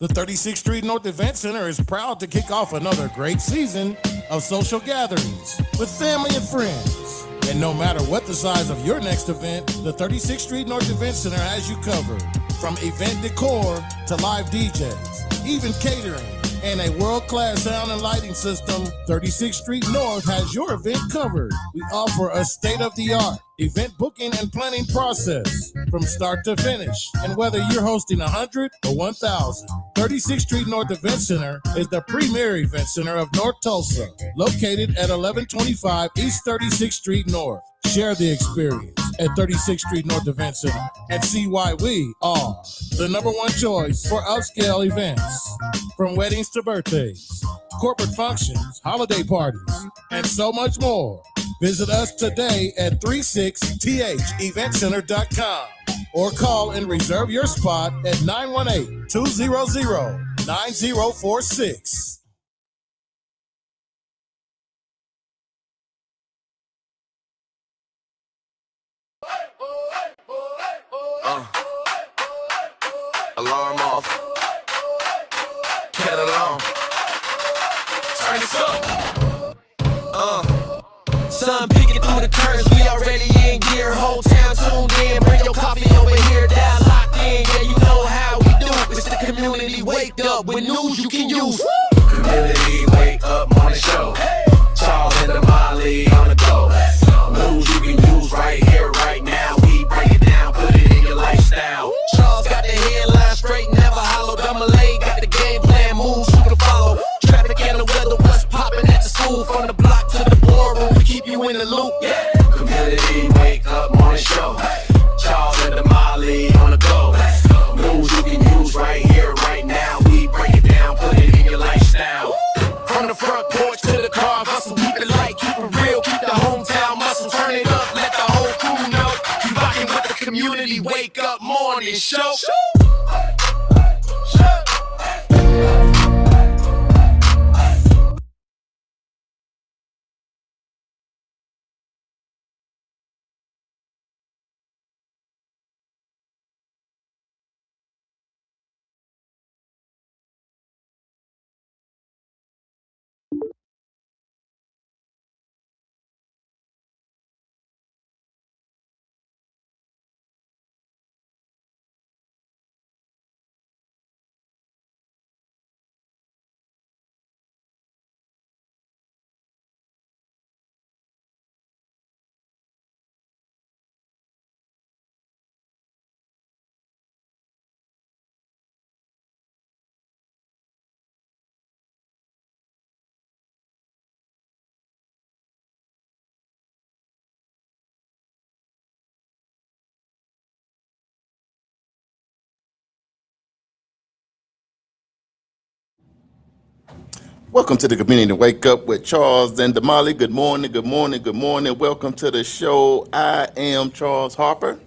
The 36th Street North Event Center is proud to kick off another great season of social gatherings with family and friends. And no matter what the size of your next event, the 36th Street North Event Center has you covered. From event decor to live DJs, even catering, and a world-class sound and lighting system, 36th Street North has your event covered. We offer a state-of-the-art event booking and planning process from start to finish. And whether you're hosting 100 or 1,000, 36th Street North Event Center is the premier event center of North Tulsa, located at 1125 East 36th Street North. Share the experience at 36th Street North Event Center and see why we are the #1 choice for upscale events. From weddings to birthdays, corporate functions, holiday parties, and so much more. Visit us today at 36theventcenter.com or call and reserve your spot at 918-200-9046. Alarm off. Get along. Turn this up. Sun peeking through the curtains, we already in gear. Whole town tuned in, bring your coffee over here. Down locked in, yeah, you know how we do. It's the community wake up with news you can use. Community wake up morning show. Charles and Damali on the go. News you can use right here, right now. We break it down, put it in your lifestyle. Charles got the headline straight, never hollow. Damali got the game plan, moves you can follow. Traffic and the weather, what's popping at the school. From the block to the boardroom, we keep you in the loop. Yeah. Community wake up morning show. Charles and Damali on the go. News you can use right here, right now. We break it down, put it in your lifestyle. From the front porch to the car, hustle, keep it light, keep it real, keep the hometown muscle, turn it up, let the whole crew know. You rockin' with the community wake up morning show. Welcome to the Community Wake Up with Charles and Damali. Good morning, good morning, good morning. Welcome to the show. I am Charles Harper.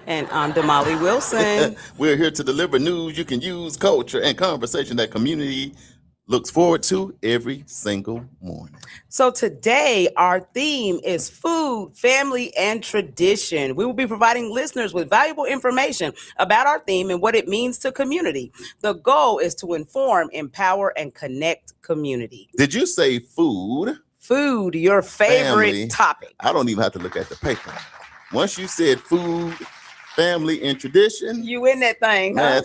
And I'm Damali Wilson. We're here to deliver news you can use, culture, and conversation that community looks forward to every single morning. So today, our theme is food, family, and tradition. We will be providing listeners with valuable information about our theme and what it means to community. The goal is to inform, empower, and connect community. Did you say food? Food, your favorite Family. topic. I don't even have to look at the paper. Once you said food, family, and tradition, You in that thing, huh? man,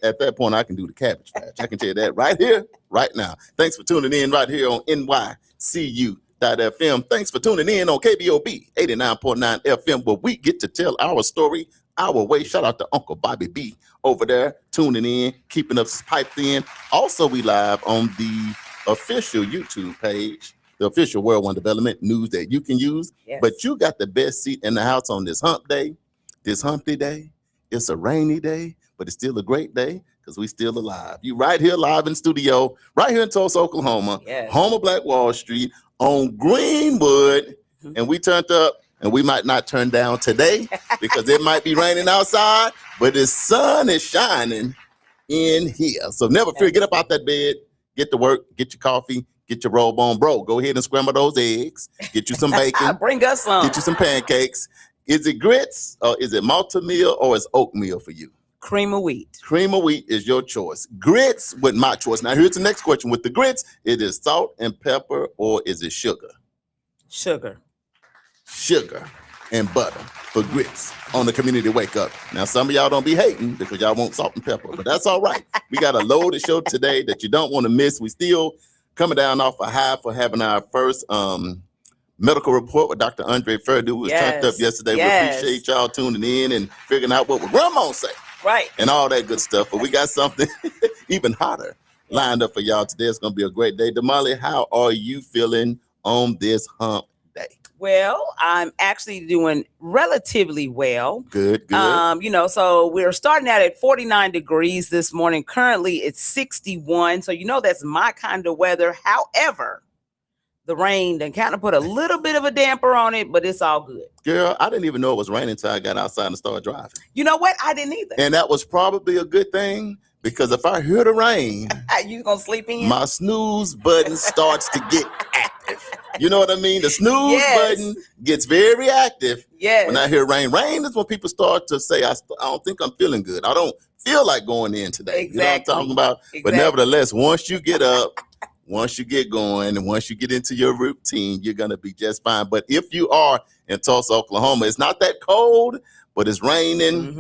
at that point, I can do the cabbage patch. I can tell you that right here, right now. Thanks for tuning in right here on NYCU.FM. Thanks for tuning in on KBOB 89.9 FM, where we get to tell our story our way. Shout out to Uncle Bobby B over there tuning in, keeping us piped in. Also, we live on the official YouTube page, the official World One Development news that you can use. Yes. But you got the best seat in the house on this hump day. This Humpty Day, it's a rainy day, but it's still a great day because we still alive. You right here live in studio, right here in Tulsa, Oklahoma, Yes. home of Black Wall Street on Greenwood. And we turned up, and we might not turn down today because it might be raining outside, but the sun is shining in here. So never fear, get up out that bed, get to work, get your coffee, get your robe on. Bro, go ahead and scramble those eggs, get you some bacon, Bring us some. get you some pancakes. Is it grits or is it malted meal or is oatmeal for you? Cream of wheat. Cream of wheat is your choice. Grits with my choice. Now, here's the next question. With the grits, it is salt and pepper or is it sugar? Sugar. Sugar and butter for grits on the Community Wake Up. Now, some of y'all don't be hating because y'all want salt and pepper, but that's all right. We got a loaded show today that you don't want to miss. We still coming down off a high for having our first medical report with Dr. Andre Feud, who was turned up yesterday. Yes. We appreciate y'all tuning in and figuring out what grandma say. Right. And all that good stuff. But we got something even hotter lined up for y'all today. It's going to be a great day. Damali, how are you feeling on this hump day? Well, I'm actually doing relatively well. Good, good. So we're starting out at 49 degrees this morning. Currently, it's 61. So, that's my kind of weather. However, the rain then kind of put a little bit of a damper on it, but it's all good. Girl, I didn't even know it was raining until I got outside and started driving. You know what? I didn't either. And that was probably a good thing because if I hear the rain, you gonna sleep in? my snooze button starts to get active. You know what I mean? The snooze button gets very active when I hear rain. Rain is when people start to say, I don't think I'm feeling good. I don't feel like going in today. Exactly. You know what I'm talking about? Exactly. But nevertheless, once you get up, once you get going, and once you get into your routine, you're going to be just fine. But if you are in Tulsa, Oklahoma, it's not that cold, but it's raining.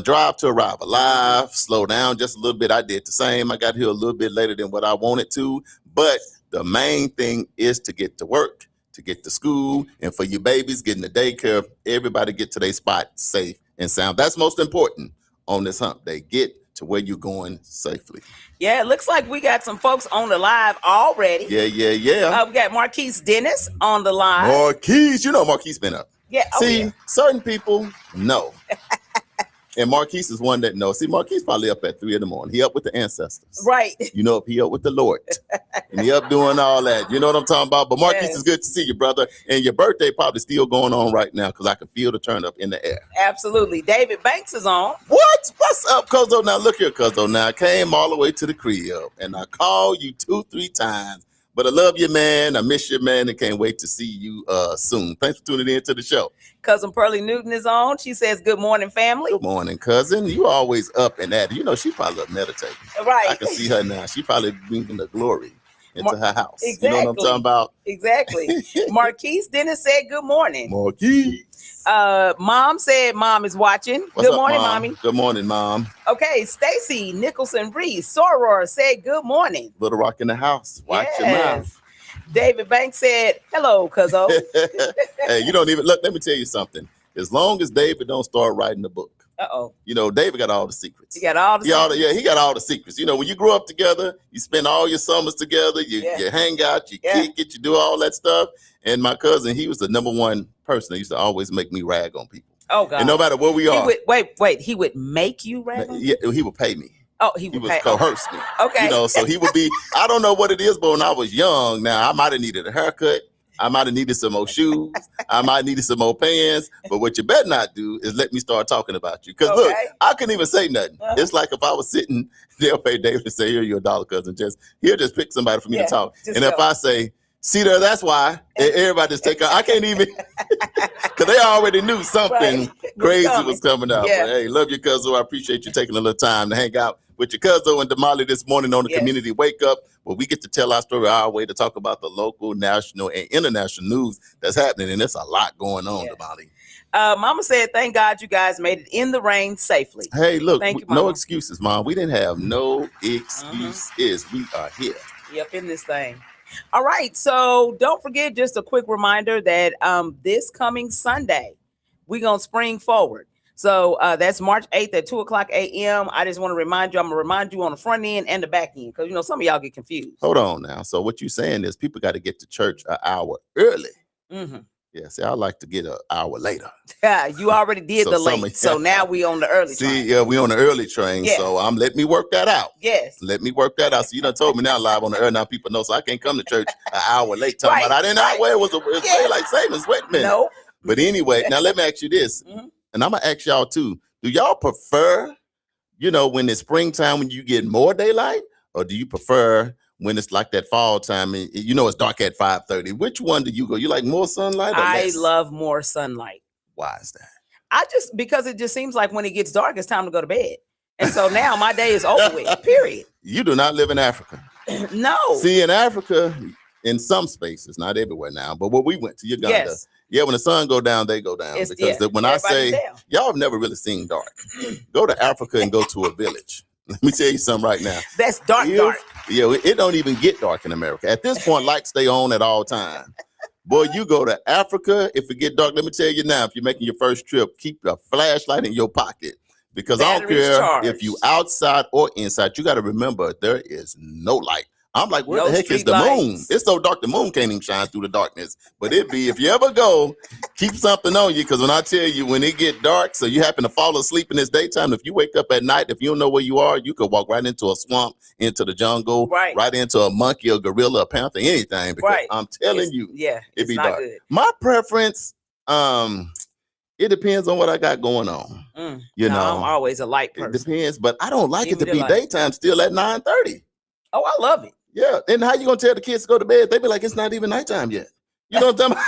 Drive to arrive alive. Slow down just a little bit. I did the same. I got here a little bit later than what I wanted to. But the main thing is to get to work, to get to school, and for your babies, getting to daycare, everybody get to their spot safe and sound. That's most important on this hump day. Get to where you're going safely. Yeah, it looks like we got some folks on the live already. Yeah. We got Marquise Dennis on the line. Marquise, Marquise been up. Yeah. See, certain people know. And Marquise is one that knows. See, Marquise probably up at 3 a.m. He up with the ancestors. Right. He up with the Lord. And he up doing all that. You know what I'm talking about? But Marquise, it's good to see you, brother. And your birthday probably still going on right now because I can feel the turn up in the air. Absolutely. David Banks is on. What? What's up, Cuzzo? Now, look here, Cuzzo. Now, I came all the way to the crib, and I called you 2-3 times. But I love you, man. I miss you, man, and can't wait to see you soon. Thanks for tuning in to the show. Cousin Pearlie Newton is on. She says, good morning, family. Good morning, cousin. You always up and at it. She probably up meditating. Right. I can see her now. She probably bringing the glory into her house. Exactly. You know what I'm talking about? Exactly. Marquise Dennis said, good morning. Marquise. Mom said mom is watching. What's good up, morning, Mom? mommy. Good morning, Mom. Okay, Stacy Nicholson Reese Soror said good morning. Little Rock in the house. Watch your mouth. David Banks said hello, cuzzo. Hey, you don't even look. Let me tell you something. As long as David don't start writing the book, David got all the secrets. He got all the secrets. He got all the secrets. When you grow up together, you spend all your summers together. You hang out, you kick it, you do all that stuff. And my cousin, he was the number one person that used to always make me rag on people. Oh God! And no matter where we are, wait. He would make you rag on? Yeah, he would pay me. Oh, he would coerce me. Okay. So he would be. I don't know what it is, but when I was young, now I might have needed a haircut. I might have needed some more shoes. I might have needed some more pants. But what you better not do is let me start talking about you. Because look, I couldn't even say nothing. It's like if I was sitting, they'll pay David to say, here, you're a dollar, cousin. He'll just pick somebody for me to talk. And if I say, see there, that's why, everybody just take out. I can't even, because they already knew something crazy was coming out. Yeah. But hey, love you, cousin. I appreciate you taking a little time to hang out with your cousin and Damali this morning on the Community Wake Up, where we get to tell our story our way to talk about the local, national, and international news that's happening. And there's a lot going on, Damali. Mama said, thank God you guys made it in the rain safely. Hey, look, Thank you, no Mama. excuses, Mom. We didn't have no excuses. We are here. Yep, in this thing. All right, so don't forget, just a quick reminder that this coming Sunday, we're going to spring forward. So that's March 8th at 2 o'clock a.m. I just want to remind you, I'm going to remind you on the front end and the back end, because, some of y'all get confused. Hold on now. So what you're saying is people got to get to church an hour early. Mm-hmm. Yeah, see, I like to get an hour later. Yeah, you already did the late, so now we on the early train. See, we on the early train, so let me work that out. Yes. Let me work that out. So you done told me now live on the air, now people know, so I can't come to church an hour late. Talking about I didn't know where it was daylight savings. Wait a minute. No. But anyway, now let me ask you this, and I'm going to ask y'all too. Do y'all prefer, when it's springtime when you get more daylight, or do you prefer when it's like that fall time and it's dark at 5:30? Which one do you go? You like more sunlight or less? I love more sunlight. Why is that? Because it just seems like when it gets dark, it's time to go to bed. And so now my day is over with, period. You do not live in Africa. No. See, in Africa, in some spaces, not everywhere now, but when we went to Uganda, Yes. yeah, when the sun go down, they go down. It's- Because yeah, when I say, everybody's down. y'all have never really seen dark. Go to Africa and go to a village. Let me tell you something right now. That's dark. Yeah, it don't even get dark in America. At this point, lights stay on at all times. Boy, you go to Africa, if it get dark, let me tell you now, if you're making your first trip, keep a flashlight in your pocket. Because I don't Batteries care charged. if you outside or inside, you got to remember there is no light. I'm like, where No the heck is street the moon? lights. It's so dark, the moon can't even shine through the darkness. But it be, if you ever go, keep something on you. Because when I tell you, when it get dark, so you happen to fall asleep in this daytime, if you wake up at night, if you don't know where you are, you could walk right into a swamp, into the jungle, Right. into a monkey, a gorilla, a panther, anything. Because Right. I'm telling you, Yeah, it it's be not dark. good. My preference, it depends on what I got going on. You know, I'm always a light it person. depends, but I don't like Give it to me the be light. daytime still at 9:30. Oh, I love it. Yeah, and how you gonna tell the kids to go to bed? They be like, it's not even nighttime yet. You know what I'm talking about?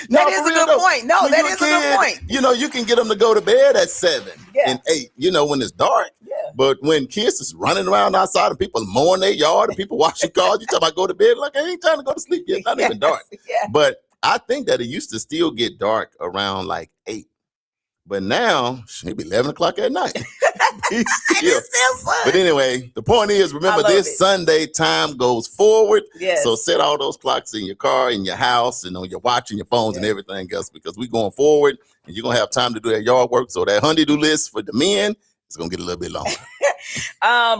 That No, is for a real good though. point. No, When that you a is a good kid, point. You know, you can get them to go to bed at 7 Yeah. and 8. You know, when it's dark. Yeah. But when kids is running around outside and people mowing their yard and people washing cars, you talk about go to bed like I ain't time to go to sleep yet. It's not even dark. Yeah. But I think that it used to still get dark around like 8. But now it be 11 o'clock at night. Be still. It's still fun. But anyway, the point is, remember I love this it. Sunday time goes forward. Yes. So set all those clocks in your car, in your house, and on your watch and your phones and Yeah. everything else, because we going forward and you're going to have time to do that yard work. So that honey-do list for the men is going to get a little bit longer.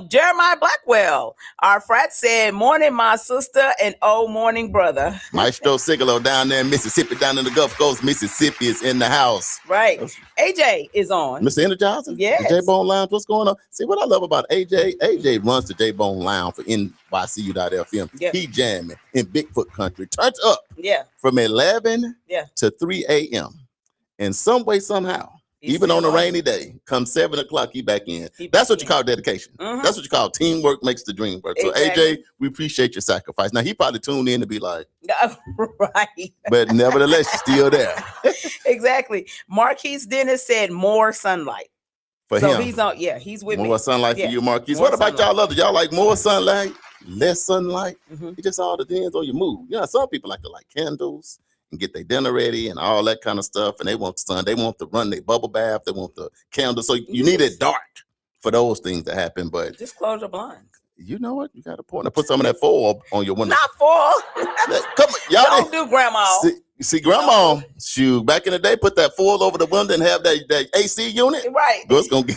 Jeremiah Blackwell, our frat said, morning, my sister, and oh, morning, brother. Maestro Sigalo down there in Mississippi, down in the Gulf Coast, Mississippi is in the house. Right. AJ is on. Mr. Energizer? Yes. The J-Bone Lounge, what's going on? See, what I love about AJ runs the J-Bone Lounge for NYCU.FM. Yeah. He jamming in Bigfoot country. Turns up Yeah. from 11 Yeah. to 3 a.m. And some way, somehow, He's even on a still rainy day, come 7 o'clock, he back in. He That's back what you in. call dedication. Mhm. That's what you call teamwork makes the dream work. So Exactly. AJ, we appreciate your sacrifice. Now, he probably tuned in to be like, Right. but nevertheless, you're still there Exactly. Marquise Dennis said more sunlight. for So him. he's on. Yeah, he's with More me. sunlight Yeah. for you, Marquise. More What about y'all others? Y'all like more sunlight, less sunlight? Mhm. It just all depends on your mood. You know, some people like to light candles and get their dinner ready and all that kind of stuff. And they want the sun. They want to run their bubble bath. They want the candle. So you need it dark for those things to happen. But Just close your blinds. you know what? You got a point. Now put some of that foil on your window. Not full. Come on, y'all. Don't do grandma. See, grandma, shoot, back in the day, put that foil over the window and have that AC unit. Right. It's gonna get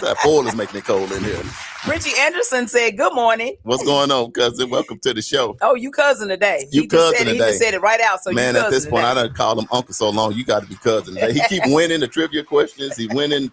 that foil is making it cold in here. Richie Anderson said, good morning. What's going on, cousin? Welcome to the show. Oh, you cousin today. You He just cousin said it. He today. just said it right out. So Man, you at cousin this point, today. I done called him uncle so long. You got to be cousin today. He keep winning the trivia questions. He winning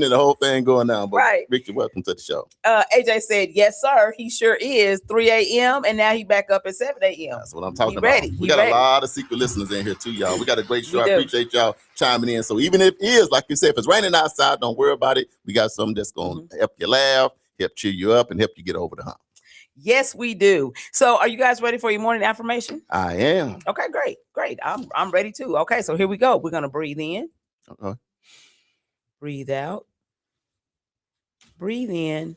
the whole thing going on. But Right. Richard, welcome to the show. AJ said, yes, sir. He sure is. 3 a.m. And now he back up at 7 a.m. That's what I'm talking He about. ready. We He got ready. a lot of secret listeners in here too, y'all. We got a great show. We I do. appreciate y'all chiming in. So even if it is, like you said, if it's raining outside, don't worry about it. We got something that's going to help you laugh, help cheer you up, and help you get over the hump. Yes, we do. So are you guys ready for your morning affirmation? I am. Okay, great. I'm ready too. Okay, so here we go. We're gonna breathe in, Okay. breathe out, breathe in,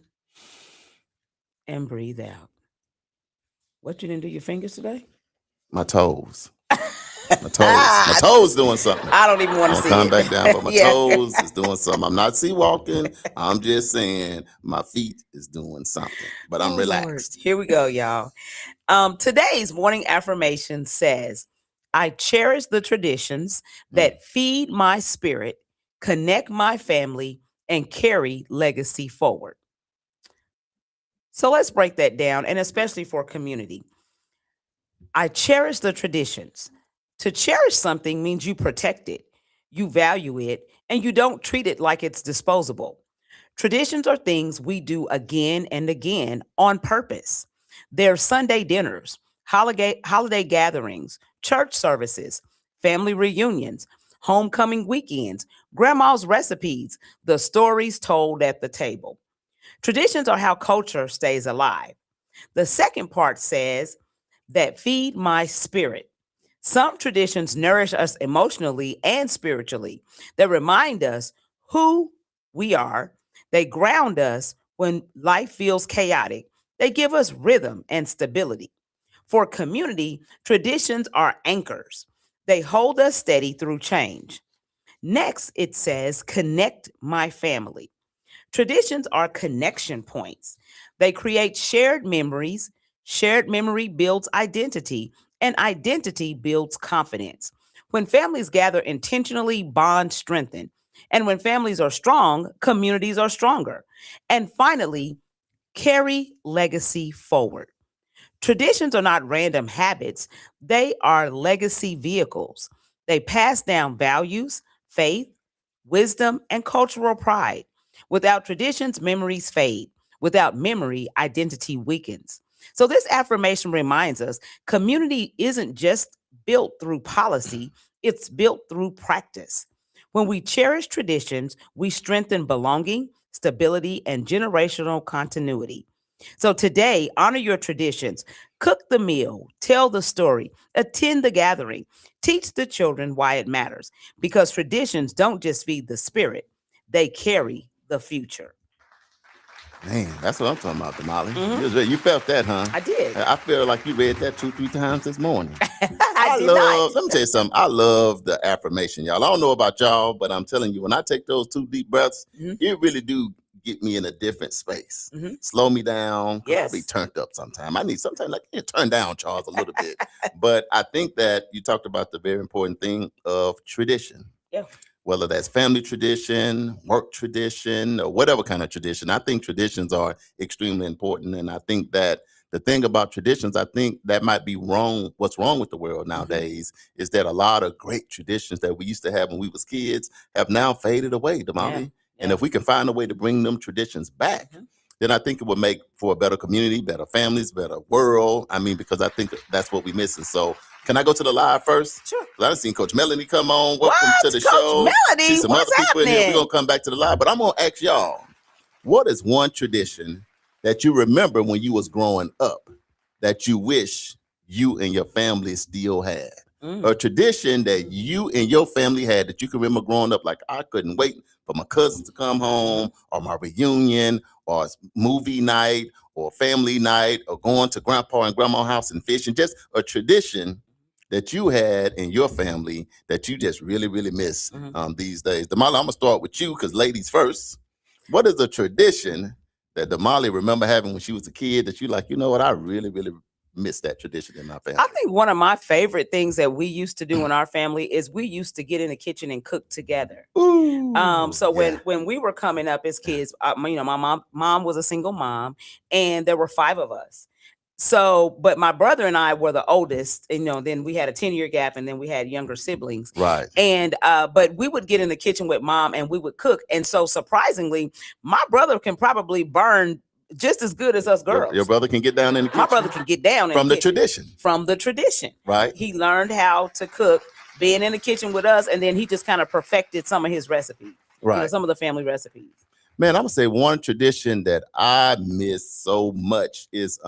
and breathe out. What, you didn't do your fingers today? My toes. My toes doing something. I don't even want to I'll see come it. back down, but my Yeah. toes is doing something. I'm not sea walking. I'm just saying my feet is doing something, but I'm Oh, relaxed. Lord. Here we go, y'all. Today's morning affirmation says, I cherish the traditions that feed my spirit, connect my family, and carry legacy forward. So let's break that down, and especially for community. I cherish the traditions. To cherish something means you protect it, you value it, and you don't treat it like it's disposable. Traditions are things we do again and again on purpose. They're Sunday dinners, holiday gatherings, church services, family reunions, homecoming weekends, grandma's recipes, the stories told at the table. Traditions are how culture stays alive. The second part says that feed my spirit. Some traditions nourish us emotionally and spiritually. They remind us who we are. They ground us when life feels chaotic. They give us rhythm and stability. For community, traditions are anchors. They hold us steady through change. Next, it says, connect my family. Traditions are connection points. They create shared memories. Shared memory builds identity, and identity builds confidence. When families gather intentionally, bonds strengthen. And when families are strong, communities are stronger. And finally, carry legacy forward. Traditions are not random habits, they are legacy vehicles. They pass down values, faith, wisdom, and cultural pride. Without traditions, memories fade. Without memory, identity weakens. So, this affirmation reminds us community isn't just built through policy, it's built through practice. When we cherish traditions, we strengthen belonging, stability, and generational continuity. So today, honor your traditions. Cook the meal, tell the story, attend the gathering, teach the children why it matters. Because traditions don't just feed the spirit, they carry the future. Man, that's what I'm talking about, Damali. Mhm. You felt that, huh? I did. I feel like you read that 2-3 times this morning. I did Let not. me tell you something. I love the affirmation, y'all. I don't know about y'all, but I'm telling you, when I take those 2 deep breaths, Mhm. it really do get me in a different space. Mhm. Slow me down. 'Cause I be Yes. turned up sometimes. I need sometimes like turn down, Charles, a little bit. But I think that you talked about the very important thing of tradition. Yeah. Whether that's family tradition, work tradition, or whatever kind of tradition. I think traditions are extremely important. And I think that the thing about traditions, I think that might be wrong. What's wrong with the world nowadays is that a lot of great traditions that we used to have when we was kids have now faded away, Damali. And Yeah. if we can find a way to bring them traditions back, Mhm. then I think it would make for a better community, better families, better world. I mean, because I think that's what we're missing. So can I go to the live first? Sure. 'Cause I done seen Coach Melanie come on. What? Welcome to the Coach show. Melody? See some What's other people in here. We're happening? gonna come back to the live, but I'm gonna ask y'all, what is one tradition that you remember when you was growing up that you wish you and your family still had? A tradition that you and your family had that you can remember growing up, like I couldn't wait for my cousins to come home, or my reunion, or movie night, or family night, or going to grandpa and grandma's house and fishing. Just a tradition that you had in your family that you just really, really miss these days. Damali, I'm gonna start with you because ladies first. What is a tradition that Damali remember having when she was a kid that you like, you know what, I really, really miss that tradition in my family? I think one of my favorite things that we used to do in our family is we used to get in the kitchen and cook together. So yeah. when we were coming up as kids, my mom was a single mom, and there were 5 of us. So, but my brother and I were the oldest, then we had a 10-year gap, and then we had younger siblings. Right. And but we would get in the kitchen with mom and we would cook. And so surprisingly, my brother can probably burn just as good as us girls. Your brother can get down in the kitchen? My brother can get down in From the the kitchen. tradition. From the tradition. Right. He learned how to cook being in the kitchen with us, and then he just kind of perfected some of his recipes. Right. Some of the family recipes. Man, I'm gonna say one tradition that I miss so much is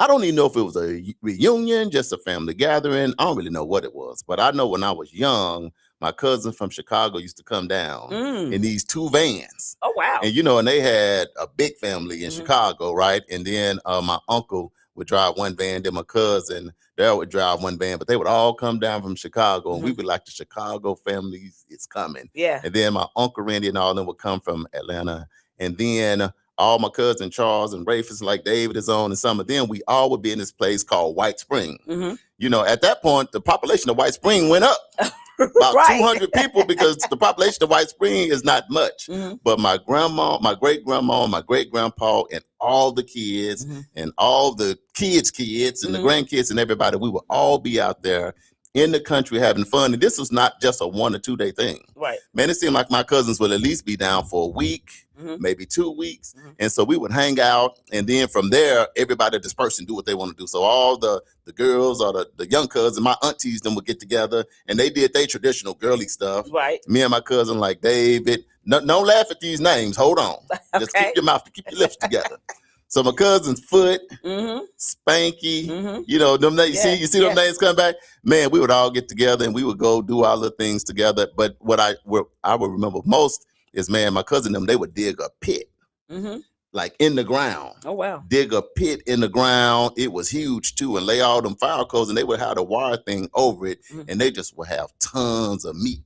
I don't even know if it was a reunion, just a family gathering. I don't really know what it was, but I know when I was young, my cousin from Chicago used to come down in these 2 vans. Oh, wow. And and they had a big family in Chicago, right? And then my uncle would drive one van, then my cousin Daryl would drive one van, but they would all come down from Chicago, and we would like the Chicago families is coming. Yeah. And then my uncle Randy and all of them would come from Atlanta, and then all my cousin Charles and Rafus, like David is on, and some of them, we all would be in this place called White Spring. At that point, the population of White Spring went up. About Right. 200 people, because the population of White Spring is not much. But my grandma, my great grandma, my great grandpa, and all the kids and all the kids' kids and the grandkids and everybody, we would all be out there in the country having fun. And this was not just a 1 or 2 day thing. Right. Man, it seemed like my cousins would at least be down for a week, maybe 2 weeks. And so we would hang out. And then from there, everybody disperse and do what they want to do. So all the girls or the young cousins, my aunties, them would get together, and they did their traditional girly stuff. Right. Me and my cousin, like David, don't laugh at these names. Hold on. Just Okay. keep your mouth, keep your lips together. So my cousin's Foot, Mm-hmm. Spanky, Mm-hmm. them names. Yeah, You see them names come back. Man, we would all get together and we would go do our little things together. But what I would remember most is, man, my cousin them, they would dig a pit. Mm-hmm. Like in the ground. Oh, wow. Dig a pit in the ground. It was huge too, and lay all them fire coals, and they would have the wire thing over it, and they just would have tons of meat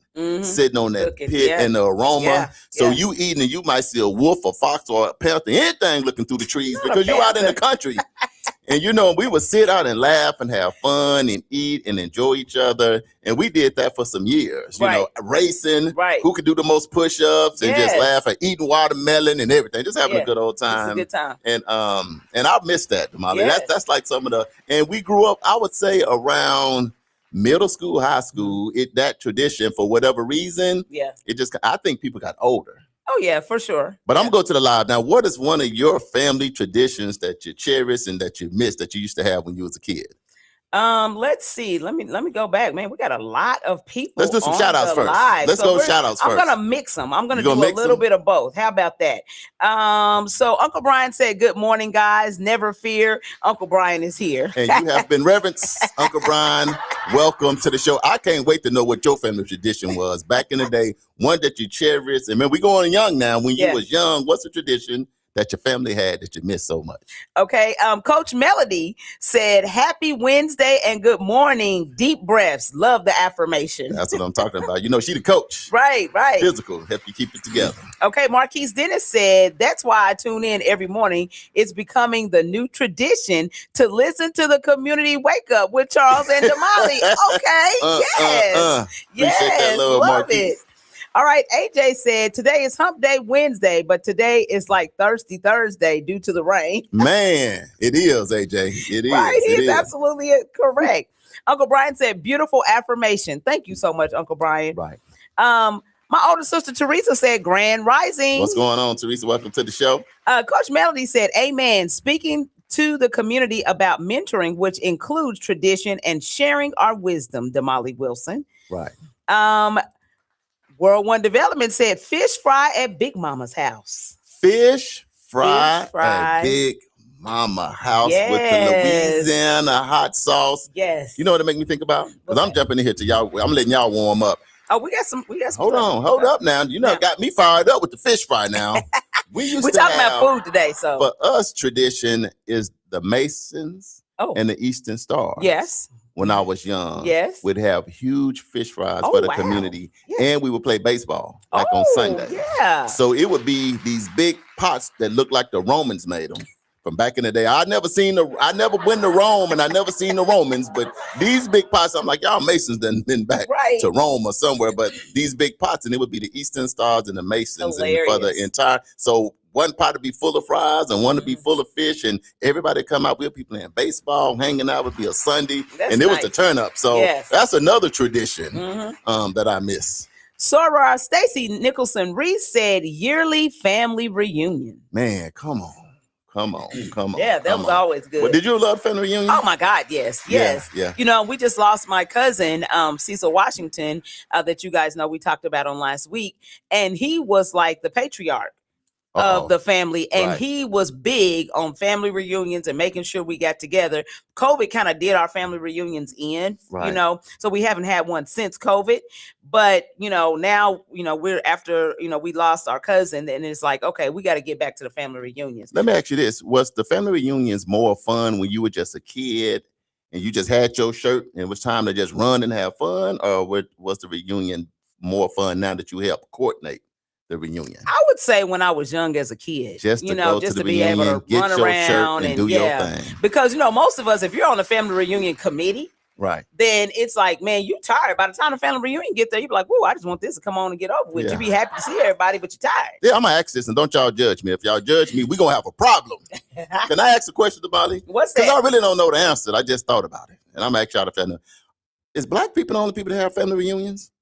sitting on that pit and the aroma. Yeah. So you eating, and you might see a wolf, a fox, or a panther, anything looking through the trees because you out in the country. And we would sit out and laugh and have fun and eat and enjoy each other. And we did that for some years, racing, who could do the most push-ups and just laugh and eating watermelon and everything, just having a good old time. It's a good time. And I miss that, Damali. That's like some of the, and we grew up, I would say around middle school, high school, that tradition, for whatever reason, I think people got older. Oh, yeah, for sure. But I'm going to go to the live. Now, what is one of your family traditions that you cherish and that you miss that you used to have when you was a kid? Let's see. Let me go back, man. We got a lot of people. Let's do some shout outs first. Let's go shout outs first. I'm gonna mix them. I'm gonna do a little bit of both. How about that? So Uncle Brian said, "Good morning, guys. Never fear. Uncle Brian is here." And you have been reverenced, Uncle Brian. Welcome to the show. I can't wait to know what your family tradition was back in the day. One that you cherished. And man, we going young now. When you was young, what's the tradition that your family had that you miss so much? Okay. Coach Melody said, "Happy Wednesday and good morning. Deep breaths. Love the affirmation." That's what I'm talking about. She the coach. Right. Physical. Help you keep it together. Okay. Marquise Dennis said, "That's why I tune in every morning. It's becoming the new tradition to listen to the community wake up with Charles and Damali." Okay. Appreciate that love, love Marquise. it. All right, AJ said, "Today is Hump Day Wednesday, but today is like Thirsty Thursday due to the rain." Man, it is, AJ. It is. Right, he's absolutely correct. Uncle Brian said, "Beautiful affirmation." Thank you so much, Uncle Brian. Right. My older sister Teresa said, "Grand Rising." What's going on, Teresa? Welcome to the show. Coach Melody said, "Amen. Speaking to the community about mentoring, which includes tradition and sharing our wisdom." Damali Wilson. Right. World One Development said, "Fish fry at Big Mama's house." Fish fry at Big Mama house with the Louisiana hot sauce. Yes. You know what it make me think about? Because I'm jumping in here to y'all. I'm letting y'all warm up. Oh, we got some. Hold up now. Got me fired up with the fish fry now. We're talking about food today. So for us, tradition is the Masons and the Eastern Star. Yes. When I was young, we'd have huge fish fries for the community, and we would play baseball like on Sunday. Yeah. So it would be these big pots that looked like the Romans made them from back in the day. I never been to Rome, and I never seen the Romans, but these big pots, I'm like, y'all Masons done been back to Rome or somewhere, but these big pots, and it would be the Eastern Stars and the Masons and for the entire. So one pot would be full of fries and one would be full of fish, and everybody come out. We'll be playing baseball, hanging out. Would be a Sunday, and it was the turn up. So that's another tradition that I miss. Soror Stacy Nicholson Reese said, "Yearly family reunion." Man, come on. Yeah, that was always good. Well, did you love family reunion? Oh my God, yes. Yeah. We just lost my cousin, Cecil Washington, that you guys know we talked about on last week, and he was like the patriarch of the family, and he was big on family reunions and making sure we got together. COVID kind of did our family reunions in, so we haven't had one since COVID. But now we're after we lost our cousin, and it's like, okay, we got to get back to the family reunions. Let me ask you this: was the family reunions more fun when you were just a kid and you just had your shirt and it was time to just run and have fun, or was the reunion more fun now that you help coordinate the reunion? I would say when I was young as a kid, just to be able to run around and do your thing. Because most of us, if you're on the family reunion committee, right, then it's like, man, you tired. By the time the family reunion get there, you be like, whoa, I just want this to come on and get over with. You be happy to see everybody, but you're tired. Yeah, I'm gonna ask this, and don't y'all judge me. If y'all judge me, we're gonna have a problem. Can I ask a question, Damali? What's that? Because I really don't know the answer. I just thought about it, and I'm gonna ask y'all if y'all know. Is Black people the only people that have family reunions?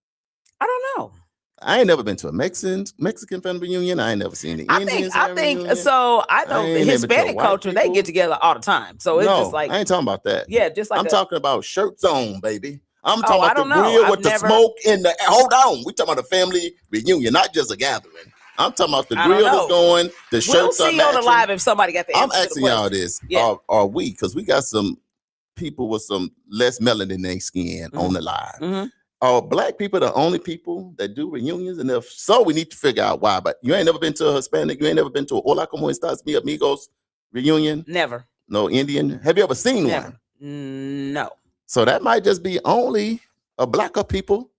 I don't know. I ain't never been to a Mexican family reunion. I ain't never seen the Indians. I think so. I know the Hispanic culture, they get together all the time. So it's just like, I ain't talking about that. Yeah, just like I'm talking about shirts on, baby. I'm talking about the grill with the smoke in the. Hold on, we talking about a family reunion, not just a gathering. I'm talking about the grill is going. The shirts are matching. We'll see on the live if somebody got the answer. I'm asking y'all this: are we? Because we got some people with some less melanin in their skin on the live. Are black people the only people that do reunions? And if so, we need to figure out why. But you ain't never been to a Hispanic, you ain't never been to a Hola Como Estas Mi Amigos reunion? Never. No Indian? Have you ever seen Never. one? No. So that might just be only a blacker people.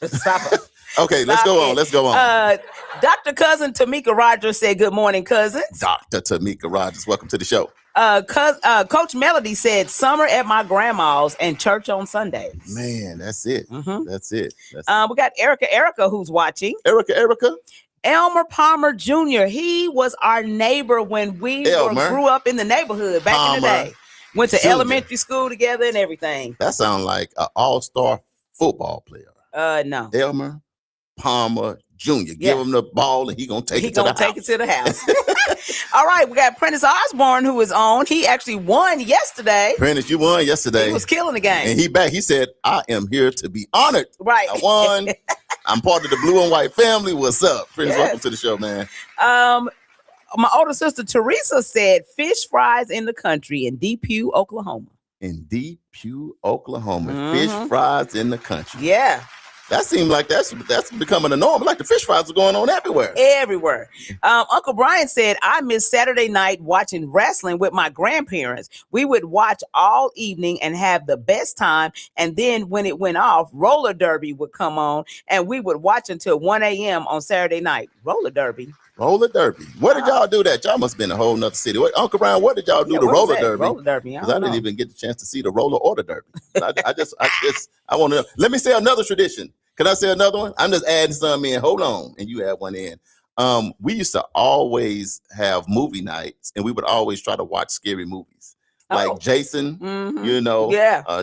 Stop it. Okay, let's go on. Let's go on. Dr. Cousin Tamika Rogers said, good morning, cousins. Dr. Tamika Rogers, welcome to the show. Coach Melody said, summer at my grandma's and church on Sundays. Man, that's it. Mhm. That's it. We got Erica who's watching. Erica. Elmer Palmer Jr. He was our neighbor when we grew up in the neighborhood back in the day. Went to elementary school together and everything. That sounds like an all-star football player. No. Elmer Palmer Jr. Give him the ball and he gonna take it to the house. He gonna take it to the house. All right, we got Prentice Osborne who is on. He actually won yesterday. Prentice, you won yesterday. He was killing the game. And he back. He said, I am here to be honored. Right. I won. I'm part of the blue and white family. What's up? Prentice, welcome to the show, man. My older sister Teresa said fish fries in the country in Depew, Oklahoma. In Depew, Oklahoma. Fish fries in the country. Yeah. That seems like that's becoming a norm. Like the fish fries are going on everywhere. Everywhere. Uncle Brian said, I missed Saturday night watching wrestling with my grandparents. We would watch all evening and have the best time. And then when it went off, roller derby would come on and we would watch until 1 a.m. on Saturday night. Roller derby. Roller derby. Where did y'all do that? Y'all must have been in a whole nother city. Uncle Brian, what did y'all do the roller derby? Roller derby. Because I didn't even get the chance to see the roller or the derby. I want to know. Let me say another tradition. Can I say another one? I'm just adding some in. Hold on. And you add one in. We used to always have movie nights and we would always try to watch scary movies. Like Jason,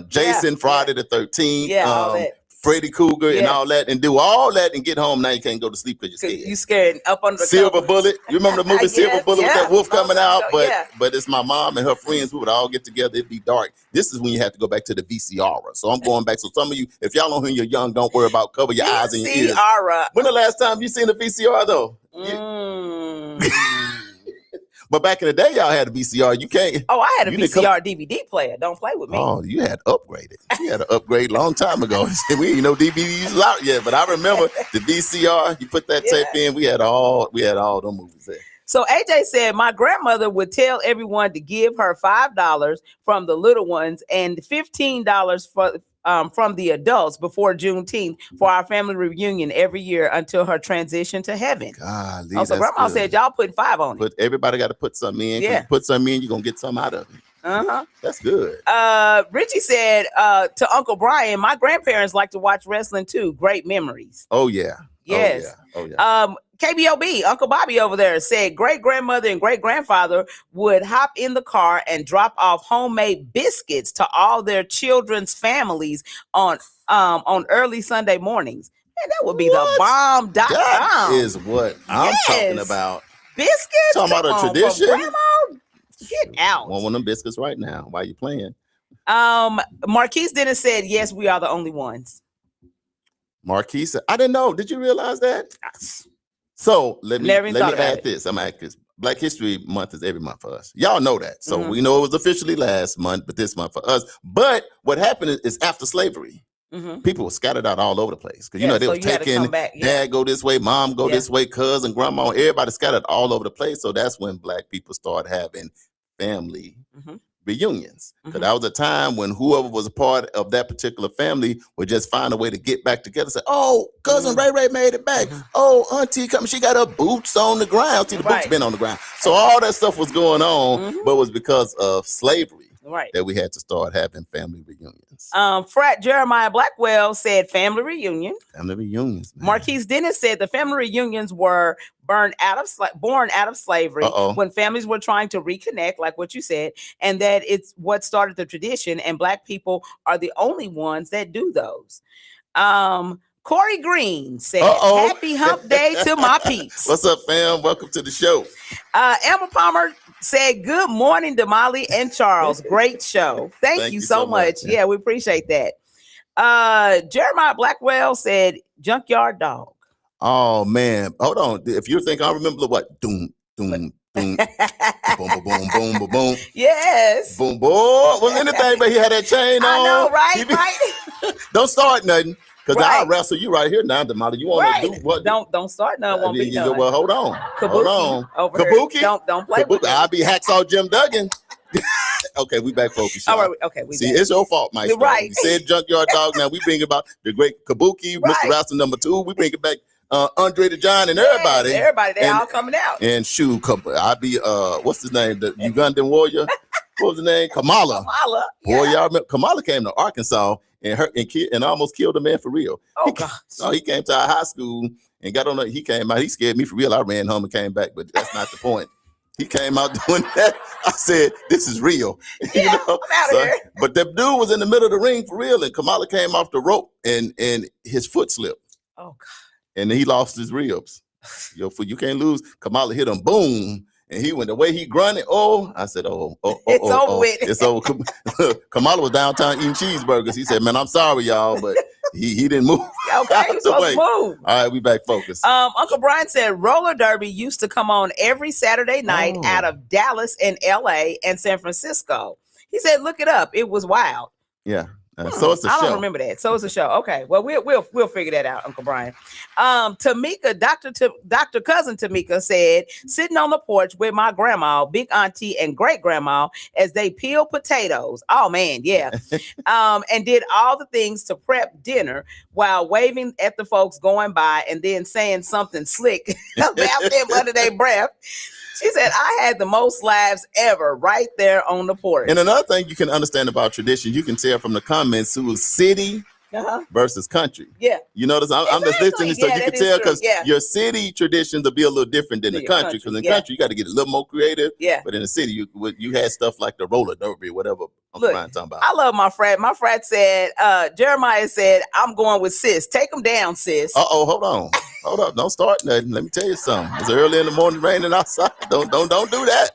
Jason, Friday the 13th. All that. Freddy Cougar and all that, and do all that and get home. Now you can't go to sleep because you're scared. You scared up under the Silver cover. Bullet. You remember the movie Silver Bullet with that wolf coming out? But it's my mom and her friends. We would all get together. It'd be dark. This is when you have to go back to the VCR. So I'm going back. So some of you, if y'all know when you're young, don't worry about cover your eyes and your ears. When the last time you seen a VCR though? But back in the day, y'all had a VCR. You can't. Oh, I had a VCR DVD player. Don't play with me. Oh, you had upgraded. You had an upgrade a long time ago. We didn't know DVDs out yet, but I remember the VCR. You put that tape in. We had all them movies there. So AJ said, my grandmother would tell everyone to give her $5 from the little ones and $15 from the adults before Juneteenth for our family reunion every year until her transition to heaven. Golly, so grandma said, y'all put 5 on it. But everybody got to put something in. Yeah. Put something in, you're going to get something out of it. That's good. Richie said to Uncle Brian, my grandparents like to watch wrestling too. Great memories. Oh, yeah. Yes. Oh, yeah. KBOB, Uncle Bobby over there said great grandmother and great grandfather would hop in the car and drop off homemade biscuits to all their children's families on early Sunday mornings. Man, that would be the bomb. That is what I'm talking about. Biscuits? Talking about a tradition. Grandma, get out. Want one of them biscuits right now while you're playing. Marquise Dennis said, yes, we are the only ones. Marquise, I didn't know. Did you realize that? So let me add this. I'm at this. Black History Month is every month for us. Y'all know that. So we know it was officially last month, but this month for us. But what happened is after slavery, people were scattered out all over the place. Because, they were taking, dad go this way, mom go this way, cousin, grandma, everybody scattered all over the place. So that's when black people started having family reunions. Because that was a time when whoever was a part of that particular family would just find a way to get back together. Say, oh, cousin Ray made it back. Oh, auntie coming, she got her boots on the ground. See, the boots been on the ground. So all that stuff was going on, but it was because of slavery that we had to start having family reunions. Frat Jeremiah Blackwell said family reunion. Family reunions. Man. Marquise Dennis said the family reunions were born out of slavery when families were trying to reconnect, like what you said, and that it's what started the tradition, and black people are the only ones that do those. Corey Green said, happy hump day to my peeps. What's up, fam? Welcome to the show. Emma Palmer said, good morning, Damali and Charles. Great show. Thank you so much. Yeah, we appreciate that. Jeremiah Blackwell said, junkyard dog. Oh, man. Hold on. If you think I remember what? Doom, doom, doom. Boom, boom, boom, boom, boom, boom. Yes. Boom, boom. Wasn't anything, but he had that chain on. I know, right? Don't start nothing. Because I'll wrestle you right here now, Damali. You want to do what? Don't start none. Won't be done. Well, hold on. Hold on. Kabuki? Don't play with me. I'll be Hacksaw Jim Duggan. Okay, we back focused. All right, okay. See, it's your fault, Mike. Right. You said Junkyard Dog. Now we bring about the great Kabuki, Mr. Wrestler #2. We bring it back Andre the Giant and everybody. Everybody, they all coming out. And I'll be what's his name? The Ugandan warrior. What was his name? Kamala. Boy, y'all remember Kamala came to Arkansas and almost killed a man for real. Oh gosh. No, he came to our high school and got on. He came out. He scared me for real. I ran home and came back, but that's not the point. He came out doing that. I said, "This is real." Yeah, I'm out of here. But the dude was in the middle of the ring for real, and Kamala came off the rope, and his foot slipped. Oh God! And he lost his ribs. Your foot, you can't lose. Kamala hit him, boom, and he went the way he grunted. Oh, I said, it's over with. It's over. Kamala was downtown eating cheeseburgers. He said, "Man, I'm sorry, y'all, but he didn't move." Okay, he's supposed to move. All right, we back focused. Uncle Brian said roller derby used to come on every Saturday night out of Dallas and LA and San Francisco. He said, look it up. It was wild. Yeah. So it's a show. I don't remember that. So it's a show. Okay. Well, we'll figure that out, Uncle Brian. Tamika, Dr. Cousin Tamika said, sitting on the porch with my grandma, big auntie, and great grandma as they peel potatoes. Oh man, yeah. And did all the things to prep dinner while waving at the folks going by and then saying something slick about them under their breath. She said, I had the most laughs ever right there on the porch. And another thing you can understand about tradition, you can tell from the comments who is city versus country. Yeah. You notice I'm just listening, so you can tell because your city traditions will be a little different than the country. Because in the country, you got to get a little more creative. Yeah. But in the city, you had stuff like the roller derby, whatever I'm talking about. I love my frat. My frat said, Jeremiah said, I'm going with sis. Take them down, sis. Hold on. Hold up. Don't start nothing. Let me tell you something. It's early in the morning, raining outside. Don't do that.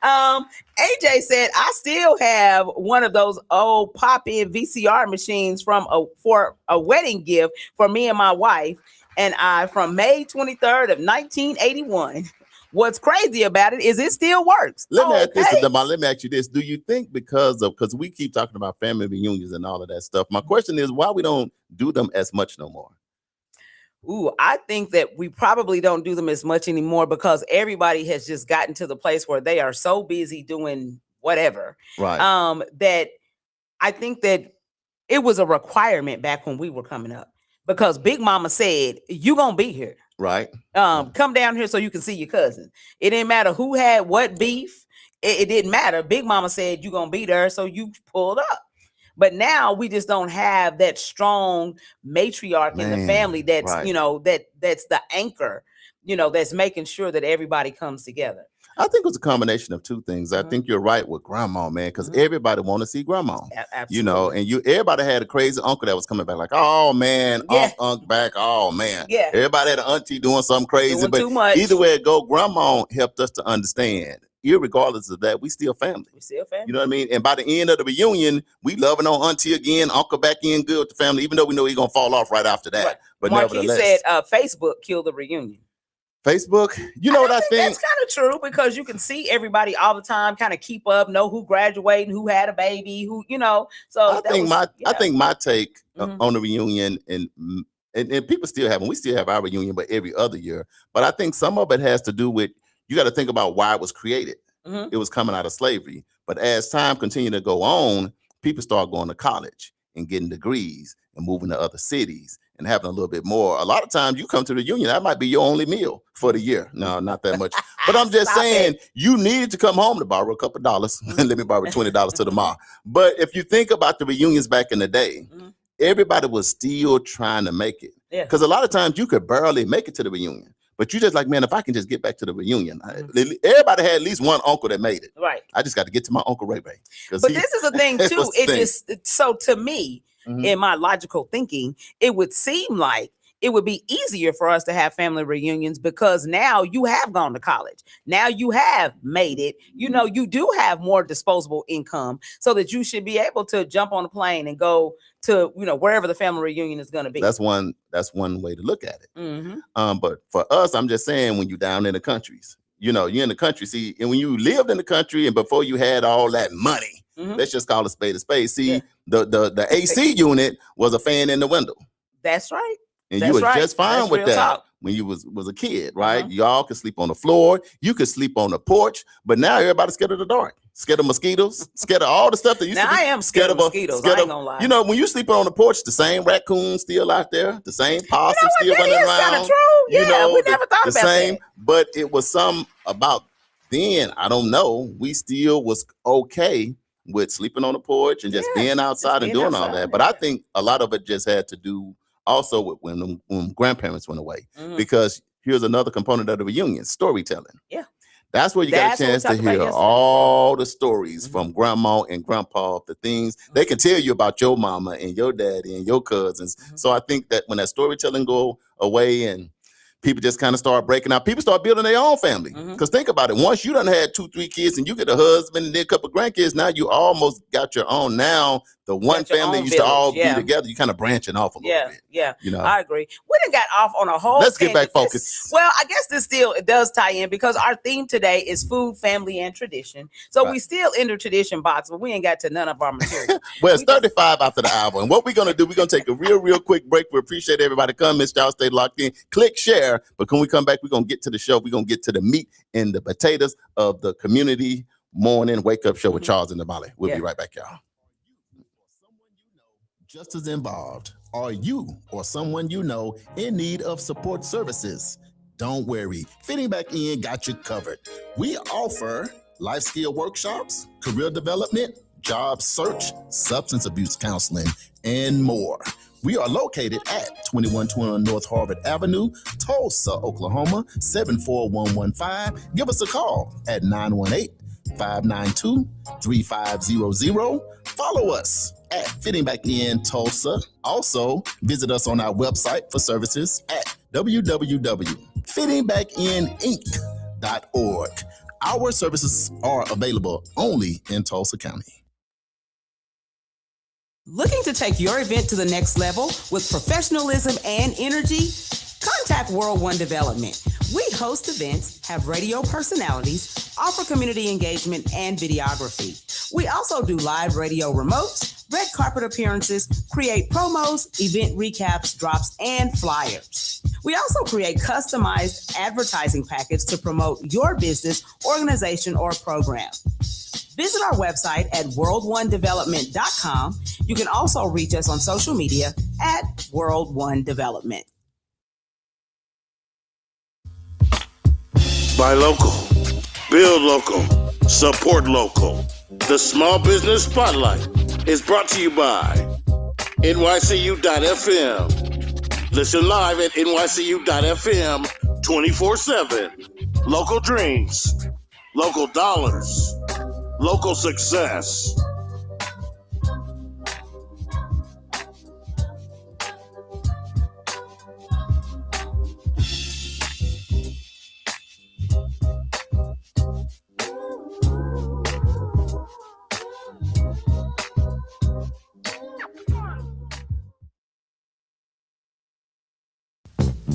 AJ said, I still have one of those old pop-in VCR machines for a wedding gift for me and my wife and I from May 23rd of 1981. What's crazy about it is it still works. Let me ask you this. Do you think because we keep talking about family reunions and all of that stuff, my question is why we don't do them as much no more? Ooh, I think that we probably don't do them as much anymore because everybody has just gotten to the place where they are so busy doing whatever. Right. That I think that it was a requirement back when we were coming up because Big Mama said, you gonna be here. Right. Come down here so you can see your cousin. It didn't matter who had what beef. It didn't matter. Big Mama said, you gonna be there. So you pulled up. But now we just don't have that strong matriarch in the family that's, that's the anchor, that's making sure that everybody comes together. I think it was a combination of two things. I think you're right with grandma, man, because everybody want to see grandma. Absolutely. And everybody had a crazy uncle that was coming back like, oh man, Unc back, oh man. Yeah. Everybody had an auntie doing something crazy, but too much. Either way it go, grandma helped us to understand. Irregardless of that, we still family. You know what I mean? And by the end of the reunion, we loving on auntie again, uncle back in good with the family, even though we know he's gonna fall off right after that. Right. But Marquis nevertheless, said Facebook killed the reunion. Facebook, what I think? That's kind of true because you can see everybody all the time, kind of keep up, know who graduating, who had a baby, who, So I think my take on the reunion and people still have, and we still have our reunion, but every other year. But I think some of it has to do with you got to think about why it was created. It was coming out of slavery. But as time continued to go on, people start going to college and getting degrees and moving to other cities and having a little bit more. A lot of times you come to the union, that might be your only meal for the year. No, not that much. But I'm just saying you needed to come home to borrow a couple of dollars and let me borrow $20 to the mall. But if you think about the reunions back in the day, everybody was still trying to make it. Because a lot of times you could barely make it to the reunion. But you just like, man, if I can just get back to the reunion. Everybody had at least one uncle that made it. Right. I just got to get to my Uncle Ray Ray. But this is the thing, too. So to me, in my logical thinking, it would seem like it would be easier for us to have family reunions because now you have gone to college. Now you have made it. You do have more disposable income so that you should be able to jump on a plane and go to, wherever the family reunion is going to be. That's one way to look at it. But for us, I'm just saying when you're down in the countries, you're in the country. See, and when you lived in the country and before you had all that money, Let's just call a spade a spade. See, the AC unit was a fan in the window. That's right. And That's you was right. just fine That's with real that talk. when you was a kid, right? Y'all could sleep on the floor. You could sleep on the porch. But now everybody's scared of the dark. Scared of mosquitoes. Scared of all the stuff that used to be. I am scared of mosquitoes. I ain't gonna lie. You know, when you sleeping on the porch, the same raccoon still out there. The same possum still running around. That's kind of true. Yeah, you know, we never thought about that. But it was some about then, I don't know. We still was okay with sleeping on the porch and just being outside and doing all that. But I think a lot of it just had to do also with when grandparents went away, because here's another component of the reunion: storytelling. Yeah, that's where you got a chance to hear all the stories from grandma and grandpa of the things they can tell you about your mama and your daddy and your cousins. So I think that when that storytelling go away and people just kind of start breaking out, people start building their own family. Because think about it, once you done had 2-3 kids and you get a husband and then a couple of grandkids, now you almost got your own. Now the one family used to all be together, you kind of branching off a little bit. Yeah, you know, I agree. We done got off on a whole. Let's get back focused. Well, I guess this still it does tie in because our theme today is food, family, and tradition. So we still in the tradition box, but we ain't got to none of our material. Well, it's 35 after the hour. And what we're going to do, we're going to take a real quick break. We appreciate everybody coming. Y'all stay locked in. Click share. But when we come back, we're going to get to the show. We're going to get to the meat and the potatoes of the community morning wake up show with Charles and Damali. We'll be right back, y'all. Just as involved. Are you or someone you know in need of support services? Don't worry. Fitting Back In got you covered. We offer life skill workshops, career development, job search, substance abuse counseling, and more. We are located at 2121 North Harvard Avenue, Tulsa, Oklahoma, 74115. Give us a call at 918-592-3500. Follow us at Fitting Back In Tulsa. Also, visit us on our website for services at www.fittingbackininc.org. Our services are available only in Tulsa County. Looking to take your event to the next level with professionalism and energy? Contact World One Development. We host events, have radio personalities, offer community engagement and videography. We also do live radio remotes, red carpet appearances, create promos, event recaps, drops, and flyers. We also create customized advertising packets to promote your business, organization, or program. Visit our website at worldonedevelopment.com. You can also reach us on social media at World One Development. Buy local, build local, support local. The Small Business Spotlight is brought to you by NYCU.FM. Listen live at NYCU.FM 24/7. Local dreams, local dollars, local success.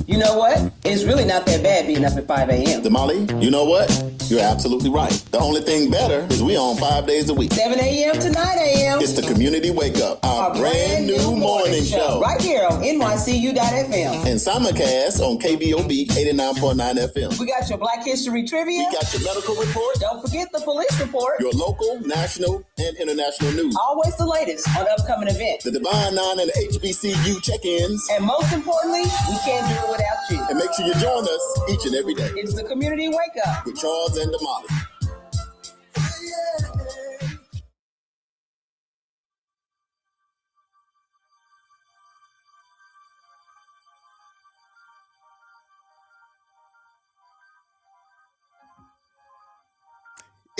You know what? It's really not that bad being up at 5 a.m. Damali, you know what? You're absolutely right. The only thing better is we on 5 days a week. 7 a.m. to 9 a.m. It's the Community Wake Up, our brand new morning show. Right here on NYCU.FM. And simulcast on KBOB 89.9 FM. We got your Black History Trivia. We got your medical report. Don't forget the police report. Your local, national, and international news. Always the latest on upcoming events. The Divine Nine and the HBCU check-ins. And most importantly, we can't do it without you. And make sure you join us each and every day. It's the Community Wake Up with Charles and Damali.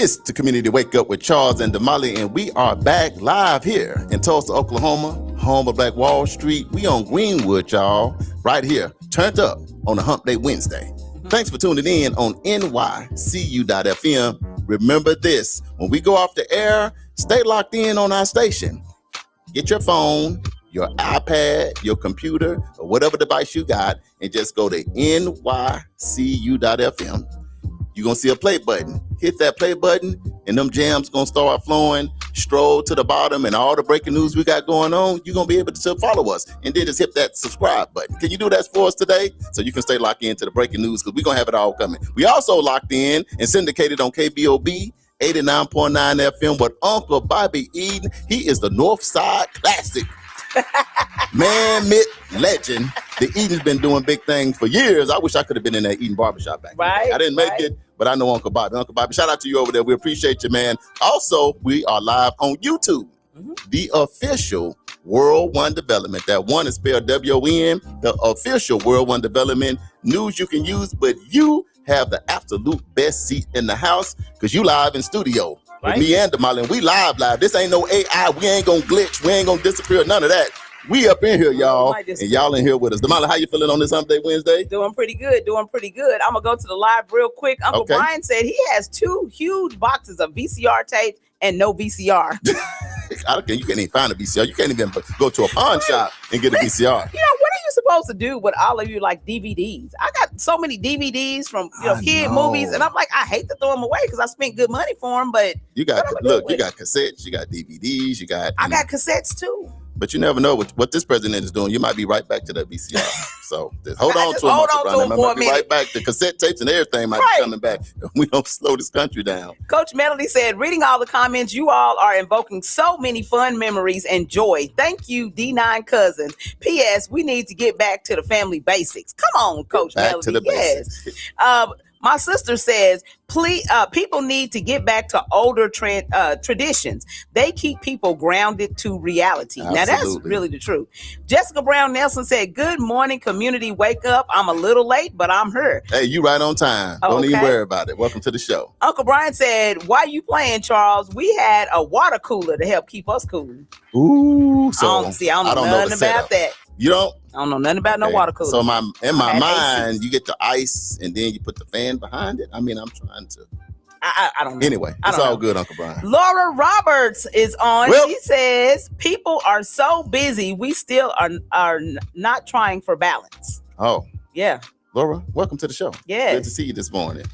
It's the Community Wake Up with Charles and Damali, and we are back live here in Tulsa, Oklahoma, home of Black Wall Street. We on Greenwood, y'all, right here, turned up on a Hump Day Wednesday. Thanks for tuning in on NYCU.FM. Remember this, when we go off the air, stay locked in on our station. Get your phone, your iPad, your computer, or whatever device you got, and just go to NYCU.FM. You're going to see a play button. Hit that play button, and them jams going to start flowing stroll to the bottom and all the breaking news we got going on, you're going to be able to follow us. And then just hit that subscribe button. Can you do that for us today? So you can stay locked into the breaking news because we're going to have it all coming. We also locked in and syndicated on KBOB 89.9 FM with Uncle Bobby Eden. He is the Northside Classic. Man, myth, legend. The Eden's been doing big things for years. I wish I could have been in that Eden barbershop back then. I didn't make it, but I know Uncle Bobby. Uncle Bobby, shout out to you over there. We appreciate you, man. Also, we are live on YouTube. The official World One Development. That one is spelled W-O-N. The official World One Development news you can use, but you have the absolute best seat in the house because you live in studio. With me and Damali, and we live. This ain't no AI. We ain't gonna glitch. We ain't gonna disappear. None of that. We up in here, y'all, and y'all in here with us. Damali, how you feeling on this Hump Day Wednesday? Doing pretty good. I'm gonna go to the live real quick. Uncle Brian said he has 2 huge boxes of VCR tapes and no VCR. You can't even find a VCR. You can't even go to a pawn shop and get a VCR. You know, what are you supposed to do with all of you like DVDs? I got so many DVDs from kid movies, and I'm like, I hate to throw them away because I spent good money for them. But you got you got cassettes, you got DVDs, I got cassettes too. But you never know what this president is doing. You might be right back to that VCR. So hold on to him for a minute. Right back. The cassette tapes and everything might be coming back. We don't slow this country down. Coach Melody said, reading all the comments, you all are invoking so many fun memories and joy. Thank you, D9 cousins. P.S. We need to get back to the family basics. Come on, Coach Melody. Back to the basics. My sister says, please, people need to get back to older traditions. They keep people grounded to reality. Absolutely. Now, that's really the truth. Jessica Brown Nelson said, good morning, community. Wake up. I'm a little late, but I'm here. Hey, you right on time. Don't even worry about it. Welcome to the show. Uncle Brian said, why you playing, Charles? We had a water cooler to help keep us cool. Ooh. So I don't know nothing about that. You don't? I don't know nothing about no water cooler. So in my mind, you get the ice and then you put the fan behind it. I mean, I'm trying to. I don't know. Anyway, it's all good, Uncle Brian. Laura Roberts is on. She says, people are so busy, we still are not trying for balance. Oh. Yeah. Laura, welcome to the show. Yeah. Good to see you this morning.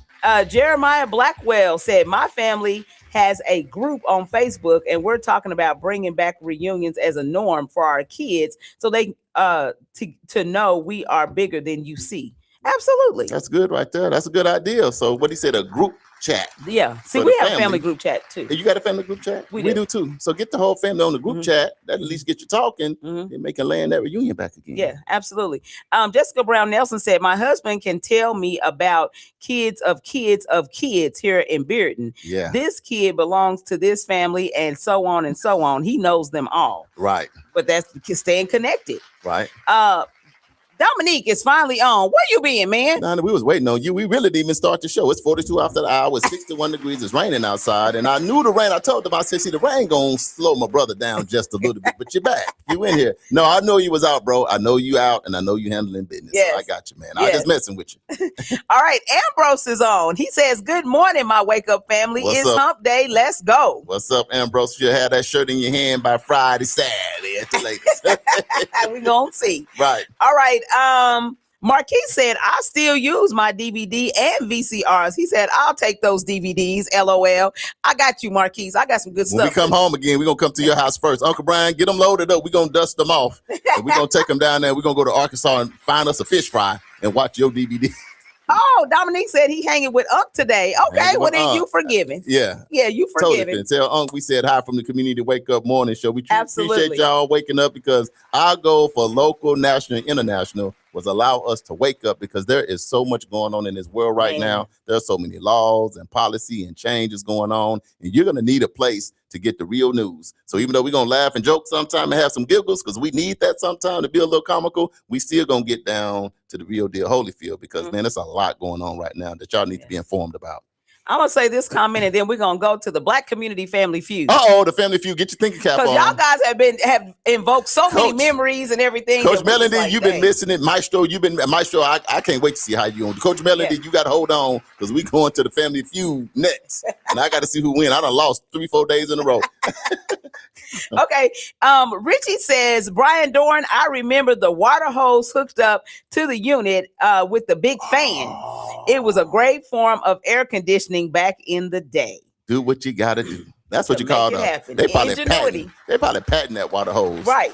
Jeremiah Blackwell said, my family has a group on Facebook and we're talking about bringing back reunions as a norm for our kids so they to know we are bigger than you see. Absolutely. That's good right there. That's a good idea. So what he said, a group chat. Yeah. See, we have a family group chat too. You got a family group chat? We do too. So get the whole family on the group chat. That at least get you talking and make a land that reunion back again. Yeah, absolutely. Jessica Brown Nelson said, my husband can tell me about kids of kids of kids here in Bearden. Yeah. This kid belongs to this family and so on and so on. He knows them all. Right. But that's staying connected. Right. Dominique is finally on. Where you been, man? Nah, we was waiting on you. We really didn't even start the show. It's 42 after the hour. It's 61 degrees. It's raining outside. And I knew the rain. I told them, I said, see, the rain gonna slow my brother down just a little bit. But you're back. You in here. No, I know you was out, bro. I know you out, and I know you handling business. Yes. So I got you, man. I just messing with you. All right, Ambrose is on. He says, good morning, my Wake Up family. It's Hump Day. Let's go. What's up, Ambrose? You had that shirt in your hand by Friday, Saturday at the latest. We gonna see. Right. All right. Marquis said, I still use my DVD and VCRs. He said, I'll take those DVDs, LOL. I got you, Marquis. I got some good stuff. When we come home again, we're going to come to your house first. Uncle Brian, get them loaded up. We're going to dust them off. And we're going to take them down there. We're going to go to Arkansas and find us a fish fry and watch your DVD. Oh, Dominique said he hanging with Unc today. Okay, well then you forgiven. Yeah. Yeah, you forgiven. Totally. Tell Unc we said hi from the Community Wake Up Morning Show. We appreciate y'all waking up because our goal for local, national, and international was allow us to wake up because there is so much going on in this world right now. There's so many laws and policy and changes going on, and you're going to need a place to get the real news. So even though we're going to laugh and joke sometime and have some giggles because we need that sometime to be a little comical, we still going to get down to the real deal Holyfield because, man, there's a lot going on right now that y'all need to be informed about. I'm going to say this comment and then we're going to go to the Black Community Family Feud. Uh-oh, the Family Feud. Get your thinking cap on. Because y'all guys have invoked so many memories and everything. Coach Melody, you've been missing it. Maestro, I can't wait to see how you on. Coach Melody, you got to hold on because we going to the Family Feud next. And I got to see who win. I done lost 3-4 days in a row. Okay. Richie says, Brian Dorn, I remember the water hose hooked up to the unit with the big fan. It was a great form of air conditioning back in the day. Do what you got to do. That's what To you call make it them. happen. They probably Ingenuity. patting that water hose. Right.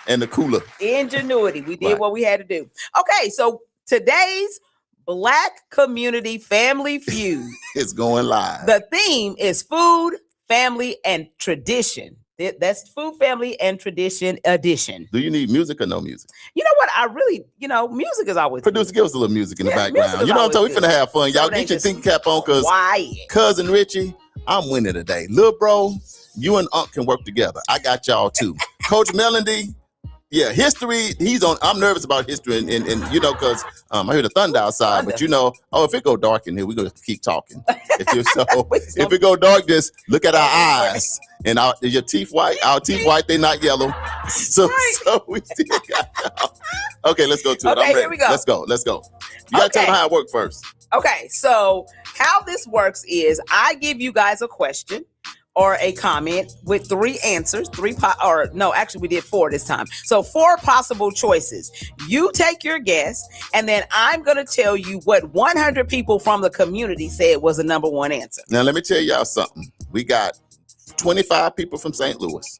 And the cooler. Ingenuity. We did Right. what we had to do. Okay, so today's Black Community Family Feud. It's going live. The theme is food, family, and tradition. That's food, family, and tradition edition. Do you need music or no music? You know what? I really, music is always Producer, give us a little music in the music background. is You know what I'm always talking? We finna have fun. So Y'all it ain't get your just thinking cap on, because quiet. Cousin Richie, I'm winning today. Lil bro, you and Unc can work together. I got y'all too. Coach Melody, yeah, history. I'm nervous about history, and because I hear the thunder outside. But if it go dark in here, we're gonna keep talking. If it go dark, just look at our eyes and your teeth white. Our teeth white, they're not yellow. So we still got y'all. Okay, let's go to it. Okay, I'm ready. here we go. Let's go. You gotta tell them how it works first. Okay, so how this works is I give you guys a question or a comment with 3 answers, actually we did 4 this time. So 4 possible choices. You take your guess, and then I'm going to tell you what 100 people from the community said was the number 1 answer. Now, let me tell y'all something. We got 25 people from St. Louis.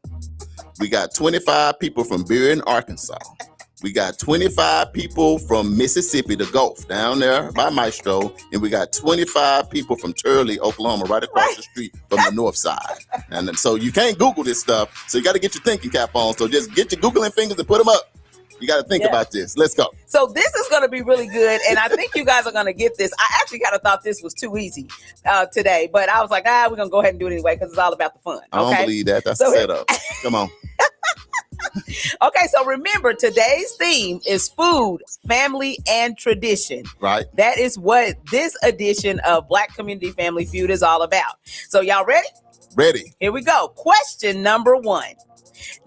We got 25 people from Berrien, Arkansas. We got 25 people from Mississippi, the Gulf, down there by Maestro. And we got 25 people from Turley, Oklahoma, right across the street from the north side. And then, so you can't Google this stuff. So you got to get your thinking cap on. So just get your Googling fingers and put them up. You got to think about this. Let's go. So this is going to be really good. And I think you guys are going to get this. I actually kind of thought this was too easy today. But I was like, we're going to go ahead and do it anyway because it's all about the fun. Okay? I don't believe that. That's the setup. Come on. Okay, so remember, today's theme is food, family, and tradition. Right. That is what this edition of Black Community Family Feud is all about. So y'all ready? Ready. Here we go. Question number 1.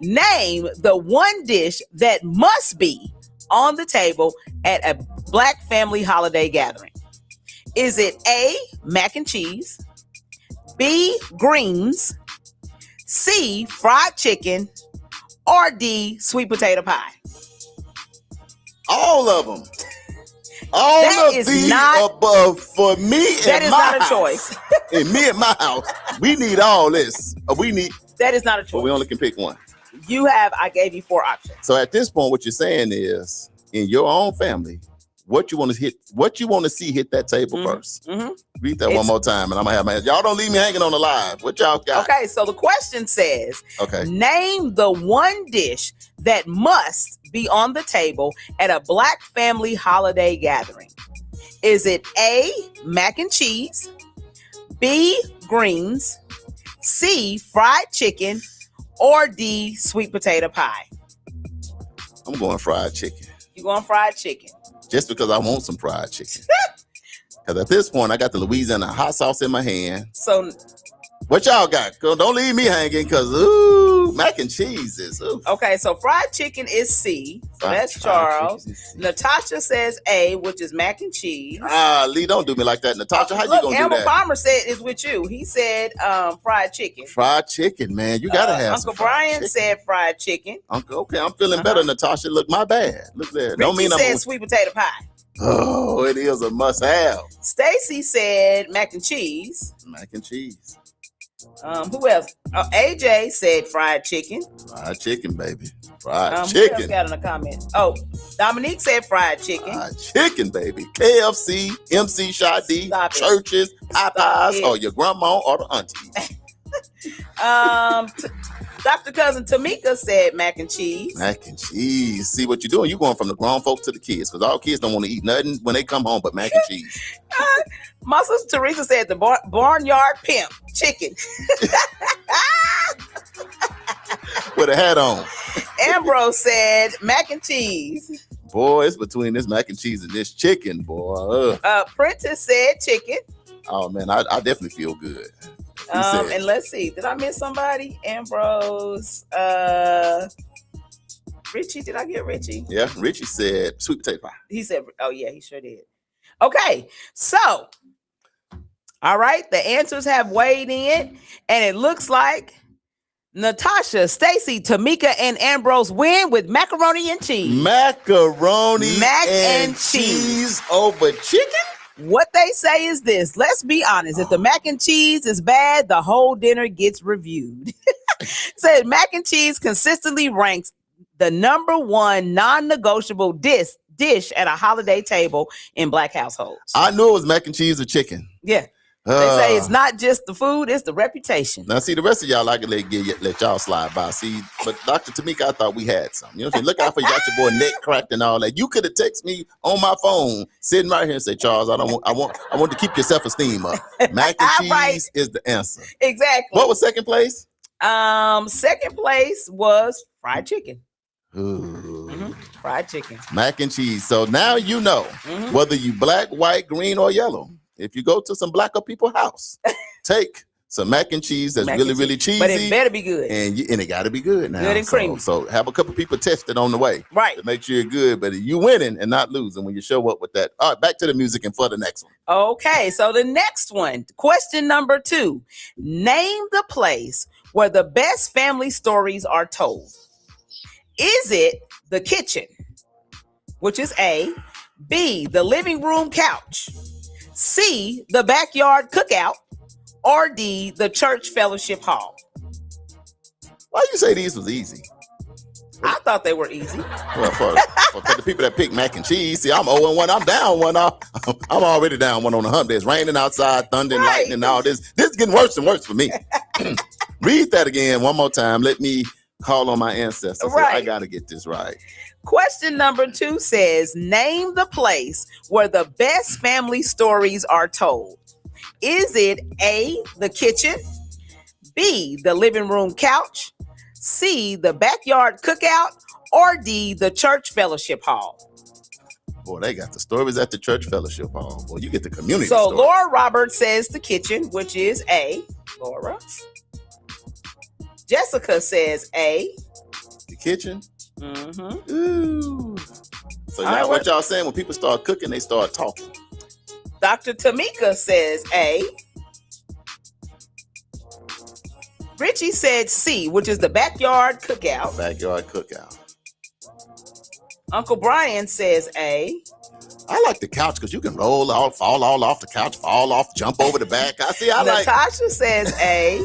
Name the one dish that must be on the table at a Black family holiday gathering. Is it A, mac and cheese, B, greens, C, fried chicken, or D, sweet potato pie? All of them. All That of is the not- above for me That and is my not a house. choice. And me and my house, we need all this. That is not a But choice. we only can pick one. I gave you 4 options. So at this point, what you're saying is, in your own family, what you want to see hit that table first. Mm-hmm. Read that one more time, and I'm gonna have my y'all don't leave me hanging on the live. What y'all got? Okay, so the question says, Okay. Name the one dish that must be on the table at a Black family holiday gathering. Is it A, mac and cheese, B, greens, C, fried chicken, or D, sweet potato pie? I'm going fried chicken. You going fried chicken? Just because I want some fried chicken. Because at this point, I got the Louisiana hot sauce in my hand. So, What y'all got? Don't leave me hanging, because ooh, mac and cheese is ooh. okay, so fried chicken is C. So that's Charles. Natasha says A, which is mac and cheese. Lee, don't do me like that. Natasha, how you Look, gonna do Amber that? Palmer said is with you. He said fried chicken. Fried chicken, man. You gotta have some Uncle fried Brian chicken. said fried chicken. Uncle, okay, I'm feeling better, Natasha. Look, my bad. Look there. Don't Richie mean said I'm. sweet potato pie. Oh, it is a must-have. Stacy said mac and cheese. Mac and cheese. Who else? AJ said fried chicken. Fried chicken, baby. Fried Who else chicken. got in the comments? Oh, Dominique said fried chicken. Fried chicken, baby. KFC, MC Shadi, Stop it. churches, Popeyes, it. or your grandma or the auntie. Dr. Cousin Tamika said mac and cheese. Mac and cheese. See what you're doing? You're going from the grown folks to the kids, because all kids don't want to eat nothing when they come home but mac and cheese. My sister Teresa said the barnyard pimp chicken. With a hat on. Ambrose said mac and cheese. Boy, it's between this mac and cheese and this chicken, boy. Prentice said chicken. Oh, man, I definitely feel good. He said- And let's see, did I miss somebody? Ambrose, Richie, did I get Richie? Yeah, Richie said sweet potato pie. He said, oh yeah, he sure did. Okay, so, all right, the answers have weighed in, and it looks like Natasha, Stacy, Tamika, and Ambrose win with macaroni and cheese. Macaroni Mac and and cheese. over chicken? What they say is this. Let's be honest. If the mac and cheese is bad, the whole dinner gets reviewed. Said mac and cheese consistently ranks the number one non-negotiable dish at a holiday table in Black households. I knew it was mac and cheese or chicken. Yeah. They say it's not just the food, it's the reputation. Now, see, the rest of y'all, I can let y'all slide by. See, but Dr. Tamika, I thought we had some. You know what I'm saying? Look out for you, got your boy neck cracked and all that. You could have texted me on my phone, sitting right here and say, Charles, I want to keep your self-esteem up. Mac and cheese Right. is the answer. Exactly. What was second place? Second place was fried chicken. Ooh. Fried chicken. Mac and cheese. So now you know whether you black, white, green, or yellow. If you go to some blacker people's house, take some mac and cheese that's really cheesy. But it better be good. And it got to be good now. Good and creamy. So have a couple people test it on the way. Right. To make sure you're good. But you winning and not losing when you show up with that. All right, back to the music and for the next one. Okay, so the next one, question number 2. Name the place where the best family stories are told. Is it the kitchen, which is A, B, the living room couch, C, the backyard cookout, or D, the church fellowship hall? Why you say these was easy? I thought they were easy. Well, for the people that pick mac and cheese, see, I'm 0-1. I'm down 1 off. I'm already down 1 on the hump. There's raining outside, thunder and lightning and all this. This is getting worse and worse for me. Read that again one more time. Let me call on my ancestors. Right. I got to get this right. Question number 2 says, name the place where the best family stories are told. Is it A, the kitchen, B, the living room couch, C, the backyard cookout, or D, the church fellowship hall? Boy, they got the stories at the church fellowship hall. Boy, you get the community So story. Laura Roberts says the kitchen, which is A. Laura. Jessica says A. The kitchen? Mm-hmm. Ooh. So All right, what y'all saying, when people start cooking, they start talking. Dr. Tamika says A. Richie said C, which is the backyard cookout. Backyard cookout. Uncle Brian says A. I like the couch because you can roll off, fall all off the couch, fall off, jump over the back. I like. Natasha says A.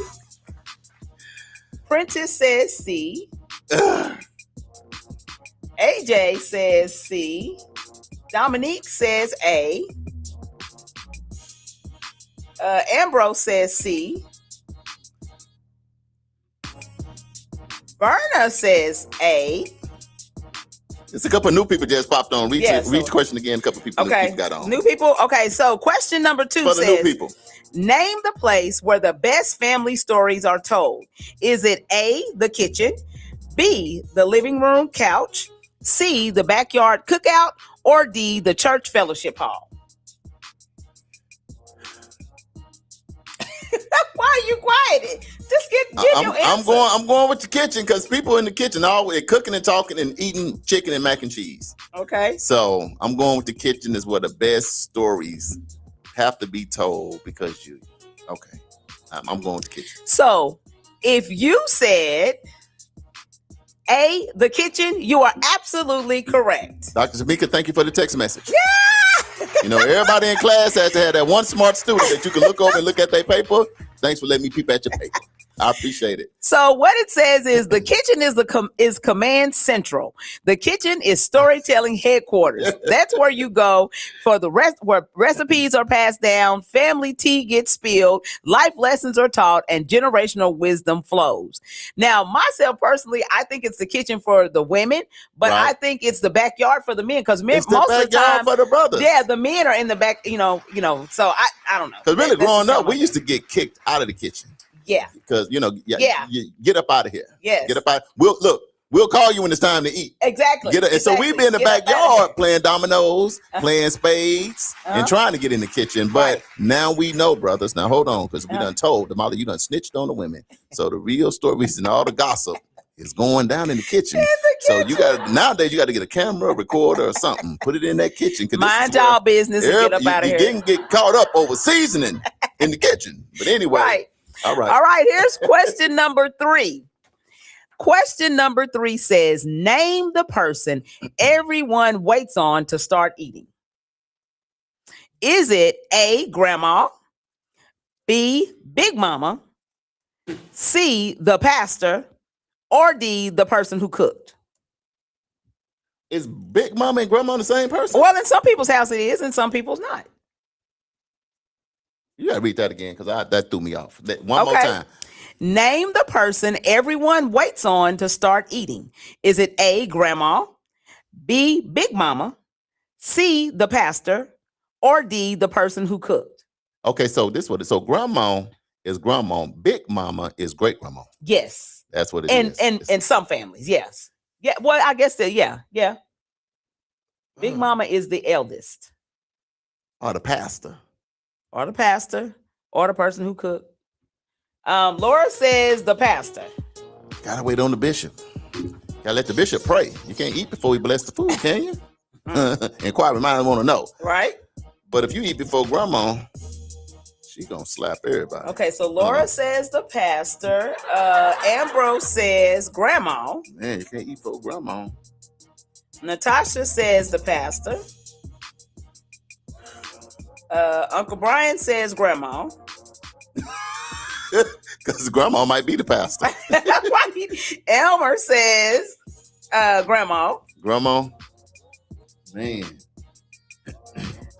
Prentice says C. AJ says C. Dominique says A. Ambrose says C. Berna says A. It's a couple of new people just popped on. Read Yeah, the question again. A couple of people, new Okay. people got on. New people. Okay, so question number 2 For the says, new people. name the place where the best family stories are told. Is it A, the kitchen, B, the living room couch, C, the backyard cookout, or D, the church fellowship hall? Why are you quiet? Just give your answer. I'm going with the kitchen because people in the kitchen always cooking and talking and eating chicken and mac and cheese. Okay. So I'm going with the kitchen is where the best stories have to be told because you. Okay, I'm going with the kitchen. So if you said A, the kitchen, you are absolutely correct. Dr. Tamika, thank you for the text message. Yeah. You know, everybody in class has to have that one smart student that you can look over and look at their paper. Thanks for letting me peep at your paper. I appreciate it. So what it says is the kitchen is command central. The kitchen is storytelling headquarters. That's where you go for the rest, where recipes are passed down, family tea gets spilled, life lessons are taught, and generational wisdom flows. Now, myself personally, I think it's the kitchen for the women, but Right. I think it's the backyard for the men because men It's the most of the backyard time for the brothers. yeah, the men are in the back. You know. So I don't know. Because really, That's growing just up, we used to get kicked out of the kitchen. Yeah. Because you Yeah. you get up out of here. Yes. Get up out. We'll call you when it's time to eat. Exactly. And so we be in the Get up outta backyard playing dominoes, playing spades, Uh-huh. and trying to get in the kitchen. But Right. now we know, brothers. Now hold on, because we Uh-huh. done told Damali, you done snitched on the women. So the real stories and all the gossip is going down in the kitchen. So nowadays you got to get a camera, a recorder, or something. Put it in that kitchen. Mind y'all business and get up out of You here. didn't get caught up over seasoning in the kitchen. But anyway, Right. all right. All right, here's question number 3. Question number 3 says, name the person everyone waits on to start eating. Is it A, grandma, B, big mama, C, the pastor, or D, the person who cooked? Is Big Mama and Grandma the same person? Well, in some people's house it is, and some people's not. You gotta read that again because that threw me off. One more Okay. time. Name the person everyone waits on to start eating. Is it A, grandma, B, big mama, C, the pastor, or D, the person who cooked? Okay, so this what so Grandma is Grandma, Big Mama is Great Grandma. Yes. That's what it is. And in some families, yes. Yeah, well, I guess that, yeah. Big mama is the eldest. Or the pastor. Or the pastor, or the person who cooked. Laura says the pastor. Gotta wait on the bishop. Gotta let the bishop pray. You can't eat before he bless the food, can you? Inquiry minds want to know. Right? But if you eat before Grandma, she gonna slap everybody. Okay, so Laura says the pastor. Ambrose says grandma. Man, you can't eat before Grandma. Natasha says the pastor. Uncle Brian says grandma. Because Grandma might be the pastor. Right. Elmer says grandma. Grandma, man.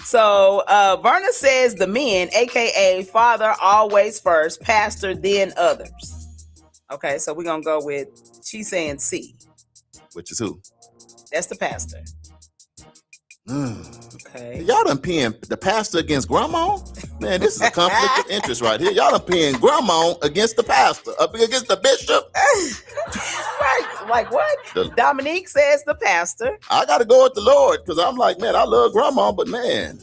So Verna says the men, aka father always first, pastor then others. Okay, so we're gonna go with she's saying C. Which is who? That's the pastor. Okay. Y'all done paying the pastor against Grandma? Man, this is a conflict of interest right here. Y'all done paying Grandma against the pastor, against the bishop. Right. Like what? Dominique says the pastor. I got to go with the Lord because I'm like, man, I love Grandma, but man.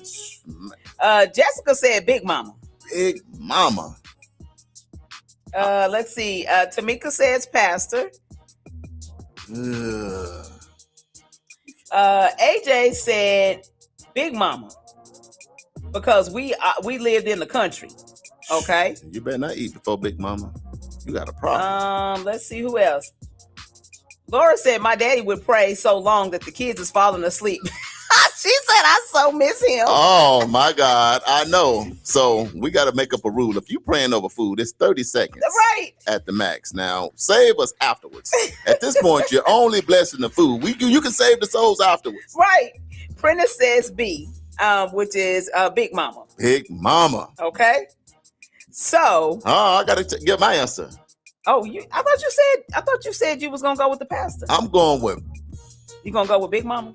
Jessica said big mama. Big Mama. Let's see. Tamika says pastor. Ugh. AJ said big mama because we lived in the country. Okay. You better not eat before Big Mama. You got a problem. Let's see who else. Laura said my daddy would pray so long that the kids is falling asleep. She said I so miss him. Oh my God, I know. So we got to make up a rule. If you praying over food, it's 30 seconds. Right. At the max. Now, save us afterwards. At this point, you're only blessing the food. You can save the souls afterwards. Right. Prentice says B, which is Big Mama. Big Mama. Okay. So. Oh, I got to get my answer. Oh, I thought you said you was gonna go with the pastor. I'm going with. You gonna go with Big Mama?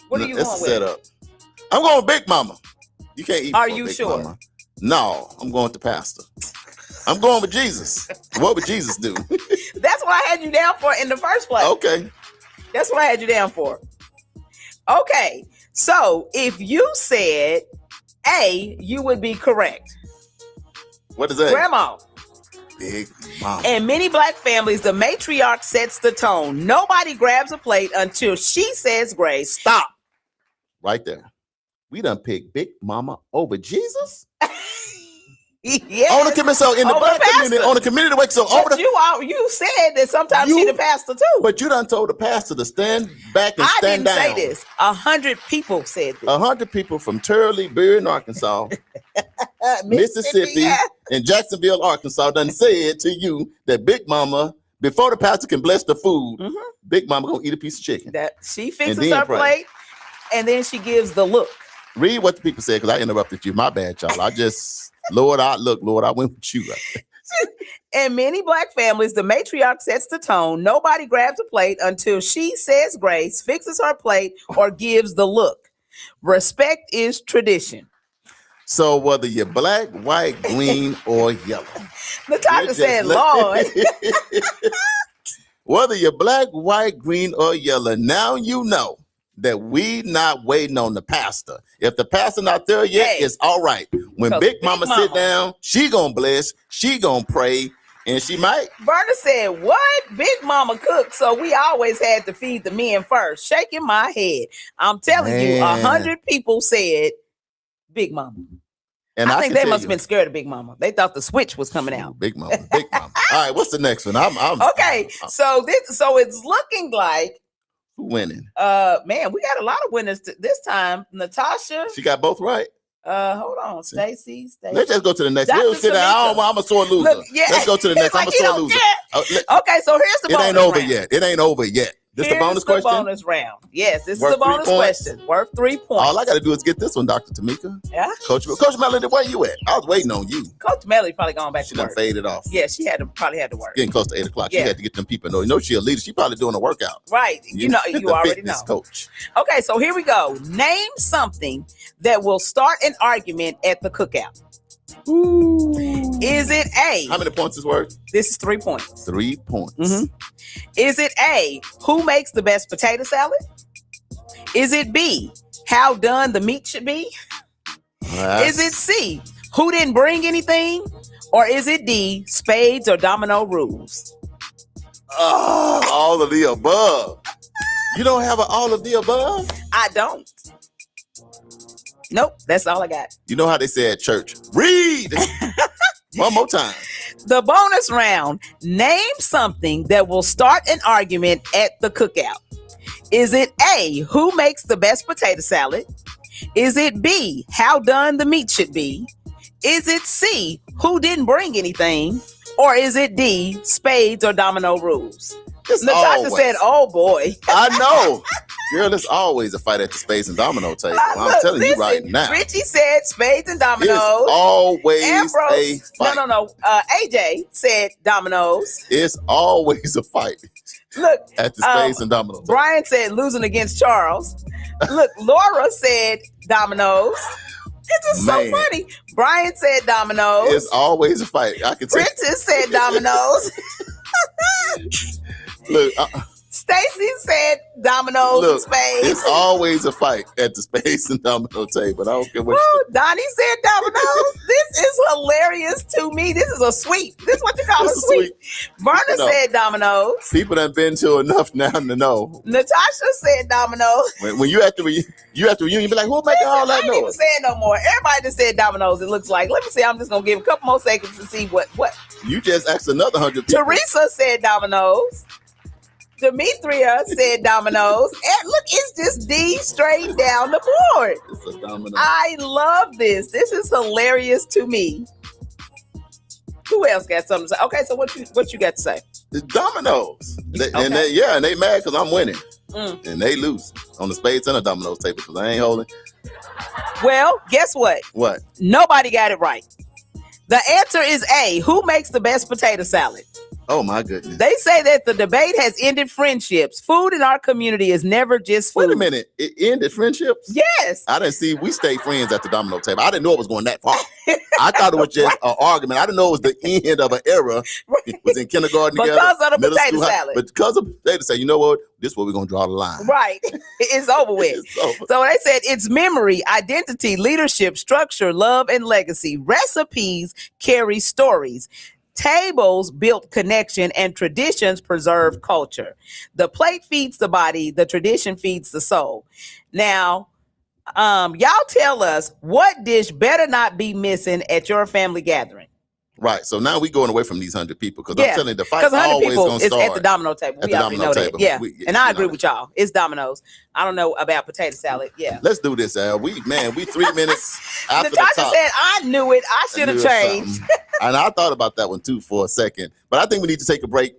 What are you It's going a with? setup. I'm going with Big Mama. You can't eat. Are you Big sure? Mama. No, I'm going with the pastor. I'm going with Jesus. What would Jesus do? That's what I had you down for in the first place. Okay. That's what I had you down for. Okay. So if you said A, you would be correct. What is that? Grandma. Big Mama. In many Black families, the matriarch sets the tone. Nobody grabs a plate until she says grace. Stop. Right there. We done picked Big Mama over Jesus? Yes. On the community, so in the Over Black the community, pastor. on the community wake, so over But the, you said that sometimes she the pastor too. but you done told the pastor to stand back and I stand didn't down. say this. 100 people said this. 100 people from Turley, Berry, Arkansas, Mississippi, yeah. and Jacksonville, Arkansas done said to you that Big Mama, before the pastor can bless the food, Big Mama gonna eat a piece of chicken. That she And fixes then her pray. plate and then she gives the look. Read what the people said because I interrupted you. My bad, y'all. I just, Lord, I went with you. In many Black families, the matriarch sets the tone. Nobody grabs a plate until she says grace, fixes her plate, or gives the look. Respect is tradition. So whether you're black, white, green, or yellow. Natasha said, Lord. Whether you're black, white, green, or yellow, now you know that we not waiting on the pastor. If the pastor not there yet, Hey. it's all right. When Big Mama sit down, she gonna bless, she gonna pray, and she might. Berna said, what? Big Mama cooked, so we always had to feed the men first. Shaking my head. I'm telling you, Man. 100 people said Big Mama. And I think can they tell must you, have been scared of Big Mama. They thought the switch was coming out. Big Mama, Big Mama. All right, what's the next one? Okay, so it's looking like Who winning? Man, we got a lot of winners this time. Natasha. She got both right. Hold on, Stacy. Let's just go to the next. Dr. We'll sit down. I'm a sore loser. Look, yeah. Let's go to the next. I'm a sore loser. Okay, so here's the bonus It ain't over round. yet. It ain't over yet. This the bonus question? Bonus round. Yes, this Worth is the bonus 3 points? question. Worth 3 points. All I got to do is get this one, Dr. Tamika. Yeah. Coach Melody, where you at? I was waiting on you. Coach Melly probably gone back She to done work. faded off. Yeah, she probably had to work. Getting close to 8 o'clock. Yeah. She had to get them people know. You know she a leader. She probably doing a workout. Right. You know, you the already know. fitness coach. Okay, so here we go. Name something that will start an argument at the cookout. Ooh. Is it A? How many points is worth? This is 3 points. 3 points. Mhm. Is it A? Who makes the best potato salad? Is it B? How done the meat should be? Is it C? Who didn't bring anything? Or is it D? Spades or domino rules? All of the above. You don't have an all of the above? I don't. Nope, that's all I got. You know how they say at church? Read! One more time. The bonus round. Name something that will start an argument at the cookout. Is it A, who makes the best potato salad? Is it B, how done the meat should be? Is it C, who didn't bring anything? Or is it D, spades or domino rules? It's Natasha always. said, oh boy. I know. Girl, it's always a fight at the space and domino table. I'm telling you right now. Richie said spades and dominoes. It's always Ambrose, a fight. No. AJ said dominoes. It's always a fight Look, at the space and domino table. Brian said losing against Charles. Look, Laura said dominoes. This is so Man. funny. Brian said dominoes. It's always a fight. I can tell. Princess said dominoes. Look, Stacy said dominoes and spades. it's always a fight at the space and domino table. I don't care what you Woo, Donnie said dominoes. This is hilarious to me. This is a sweep. This is what you call a It's a sweep. Verna No. said dominoes. People done been to enough now to know. Natasha said dominoes. When you at the reunion, you be like, who making all I that ain't even noise? saying no more. Everybody just said dominoes, it looks like. Let me see. I'm just going to give a couple more seconds to see what. You just asked another 100 people. Teresa said dominoes. Demetria said dominoes. And look, it's just D straight down the board. It's a domino. I love this. This is hilarious to me. Who else got something to say? Okay, so what you got to say? It's dominoes. Okay. And they mad because I'm winning. Mm. And they lose on the spades and the dominoes table because I ain't holding. Well, guess what? What? Nobody got it right. The answer is A. Who makes the best potato salad? Oh my goodness. They say that the debate has ended friendships. Food in our community is never just food. Wait a minute. It ended friendships? Yes. I didn't see. We stayed friends at the domino table. I didn't know it was going that far. I thought it was just an argument. I didn't know it was the end of an era. It was in kindergarten together. Because of the middle potato school, salad. But because of potato salad, you know what? This is where we're going to draw the line. Right. It's over with. It's over. So they said it's memory, identity, leadership, structure, love, and legacy. Recipes carry stories. Tables build connection, and traditions preserve culture. The plate feeds the body, the tradition feeds the soul. Now, y'all tell us what dish better not be missing at your family gathering. Right. So now we going away from these 100 people because Yeah, I'm telling you, the Because fight's 100 always people going to is start. at the domino table. At We the already domino know table. that. Yeah. And I you agree know. with y'all. It's dominoes. I don't know about potato salad. Yeah. Let's do this, Al. We 3 minutes after the Natasha top. said, I knew it. I should have knew changed. something. And I thought about that one too for a second. But I think we need to take a break,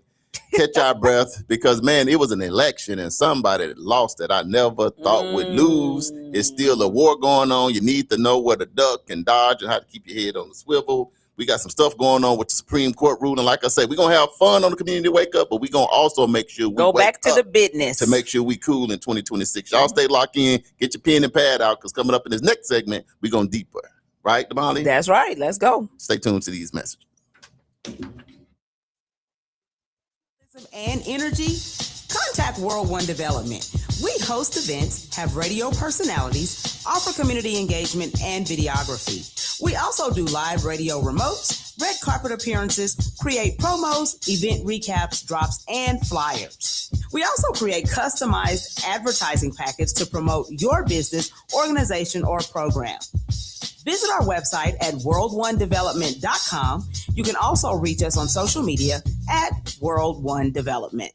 catch our breath, because man, it was an election and somebody that lost that I never thought would lose. It's still a war going on. You need to know where to duck and dodge and how to keep your head on the swivel. We got some stuff going on with the Supreme Court ruling. Like I said, we're going to have fun on the Community Wake Up, but we're going to also make sure we Go wake back to up the business. to make sure we cool in 2026. Y'all stay locked in. Get your pen and pad out because coming up in this next segment, we're going deeper. Right, Damali? That's right. Let's go. Stay tuned to these messages. And energy, contact World One Development. We host events, have radio personalities, offer community engagement and videography. We also do live radio remotes, red carpet appearances, create promos, event recaps, drops, and flyers. We also create customized advertising packets to promote your business, organization, or program. Visit our website at worldonedevelopment.com. You can also reach us on social media at World One Development.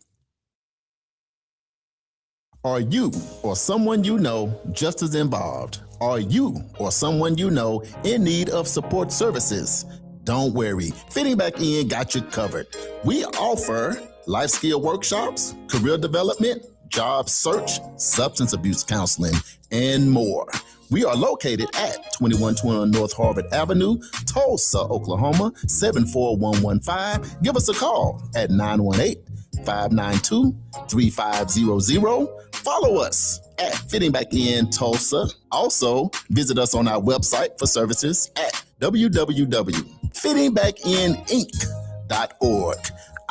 Are you or someone you know just as involved? Are you or someone you know in need of support services? Don't worry, Fitting Back In got you covered. We offer life skill workshops, career development, job search, substance abuse counseling, and more. We are located at 2121 North Harvard Avenue, Tulsa, Oklahoma, 74115. Give us a call at 918-592-3500. Follow us at Fitting Back In Tulsa. Also, visit us on our website for services at www.fittingbackininc.org.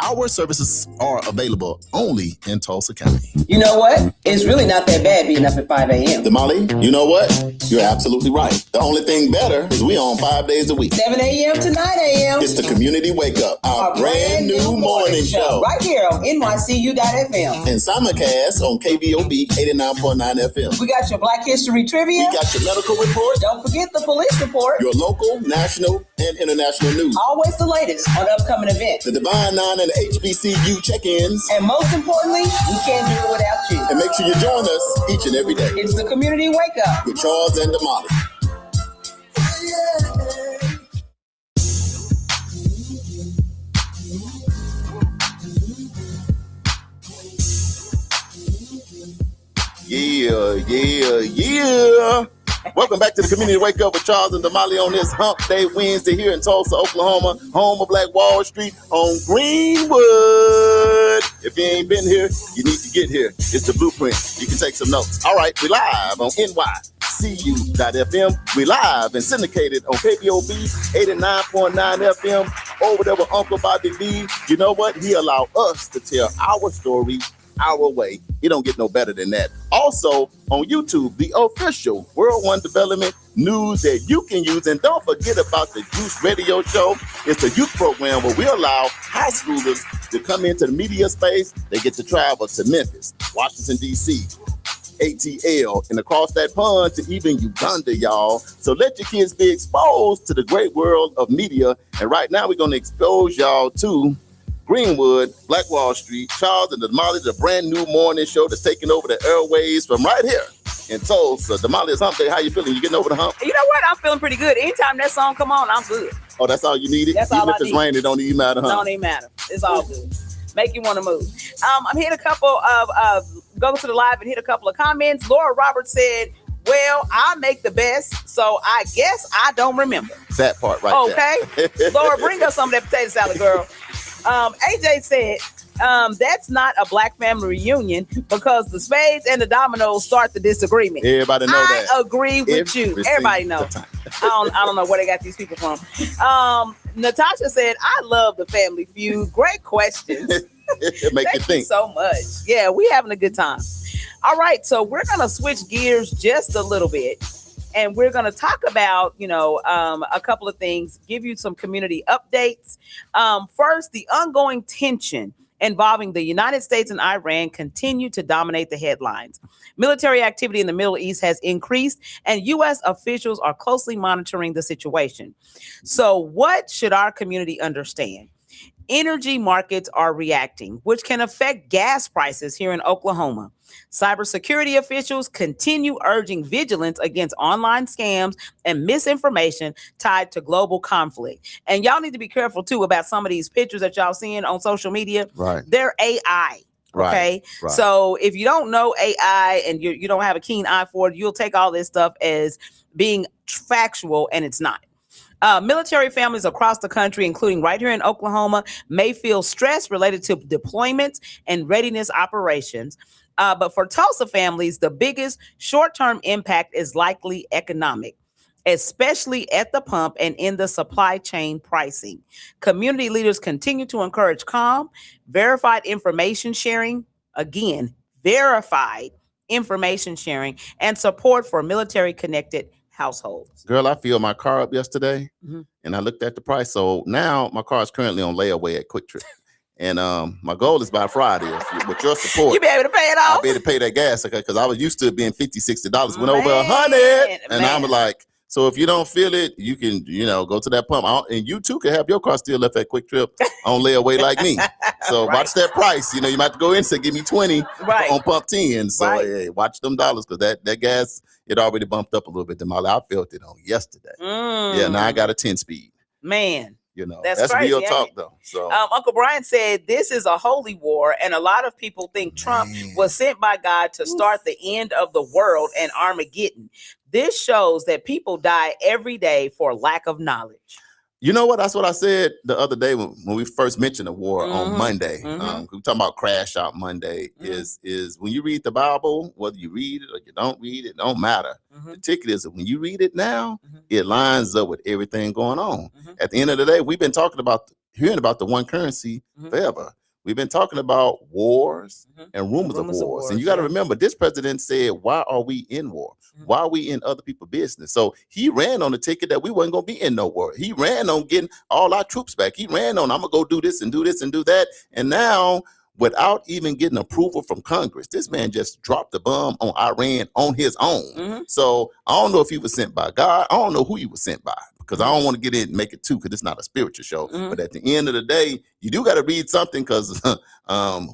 Our services are available only in Tulsa County. You know what? It's really not that bad being up at 5 a.m. Damali, you know what? You're absolutely right. The only thing better is we on 5 days a week. 7 a.m. to 9 a.m. It's the Community Wake Up, our brand new morning show. Right here on NYCU.FM. And simulcast on KVOB 89.9 FM. We got your Black History Trivia. We got your medical report. Don't forget the police report. Your local, national, and international news. Always the latest on upcoming events. The Divine Nine and the HBCU check-ins. And most importantly, we can't do it without you. And make sure you join us each and every day. It's the Community Wake Up with Charles and Damali. Yeah. Welcome back to the Community Wake Up with Charles and Damali on this Hump Day Wednesday here in Tulsa, Oklahoma, home of Black Wall Street on Greenwood. If you ain't been here, you need to get here. It's the blueprint. You can take some notes. All right, we live on NYCU.FM. We live and syndicated on KBOB 89.9 FM over there with Uncle Bobby B. You know what? He allowed us to tell our story our way. It don't get no better than that. Also on YouTube, the official World One Development news that you can use. And don't forget about the Juice Radio Show. It's a youth program where we allow high schoolers to come into the media space. They get to travel to Memphis, Washington, D.C., ATL, and across that pond to even Uganda, y'all. So let your kids be exposed to the great world of media. And right now we're going to expose y'all to Greenwood, Black Wall Street, Charles and Damali, the brand new morning show that's taking over the airways from right here in Tulsa. Damali, it's Hump Day. How you feeling? You getting over the hump? You know what? I'm feeling pretty good. Anytime that song come on, I'm good. Oh, that's all you needed? That's even all if I it's need. raining, it don't even matter, huh? Don't even matter. It's all good. Make you want to move. I'm hitting a couple of go to the live and hit a couple of comments. Laura Roberts said, well, I make the best, so I guess I don't remember. That part right there. Okay. Laura, bring us some of that potato salad, girl. AJ said, that's not a black family reunion because the spades and the dominoes start the disagreement. Everybody know that. I agree with you. Everybody knows. I don't know where they got these people from. Natasha said, I love the Family Feud. Great questions. Make you think. You so much. Yeah, we having a good time. All right, so we're going to switch gears just a little bit. And we're going to talk about, a couple of things, give you some community updates. First, the ongoing tension involving the United States and Iran continue to dominate the headlines. Military activity in the Middle East has increased, and U.S. officials are closely monitoring the situation. So what should our community understand? Energy markets are reacting, which can affect gas prices here in Oklahoma. Cybersecurity officials continue urging vigilance against online scams and misinformation tied to global conflict. And y'all need to be careful, too, about some of these pictures that y'all seeing on social media. Right. They're AI. Okay. Right. So if you don't know AI and you don't have a keen eye for it, you'll take all this stuff as being factual, and it's not. Military families across the country, including right here in Oklahoma, may feel stress related to deployments and readiness operations. But for Tulsa families, the biggest short-term impact is likely economic, especially at the pump and in the supply chain pricing. Community leaders continue to encourage calm, verified information sharing, again, verified information sharing, and support for military-connected households. Girl, I filled my car up yesterday, and I looked at the price. So now my car is currently on layaway at Quick Trip. And my goal is by Friday. With your support, you be able to pay it off. I'll be able to pay that gas because I was used to it being $50, $60. Went over $100, and I'm like, So if you don't feel it, you can, go to that pump. And you too can have your car still left at Quick Trip on layaway like me. So Right. watch that price. You might have to go in and say, give me 20 Right. on pump 10. So Right. hey, watch them dollars because that gas, it already bumped up a little bit. Damali, I felt it on yesterday. Yeah, now I got a 10-speed. Man. That's crazy, real talk though. So Uncle Brian said this is a holy war, and a lot of people think Trump was sent by God to start the end of the world and Armageddon. This shows that people die every day for lack of knowledge. you know what? That's what I said the other day when we first mentioned the war on Monday. We talking about Crash Out Monday. Is when you read the Bible, whether you read it or you don't read it, don't matter. The ticket is that when you read it now, it lines up with everything going on. At the end of the day, we've been hearing about the one currency forever. We've been talking about wars and rumors of wars. And you got to remember, this president said, why are we in war? Why are we in other people's business? So he ran on the ticket that we wasn't going to be in no war. He ran on getting all our troops back. He ran on, I'm going to go do this and do this and do that. And now, without even getting approval from Congress, this man just dropped the bomb on Iran on his own. So I don't know if he was sent by God. I don't know who he was sent by, because I don't want to get in and make it too, because it's not a spiritual show. But at the end of the day, you do got to read something, because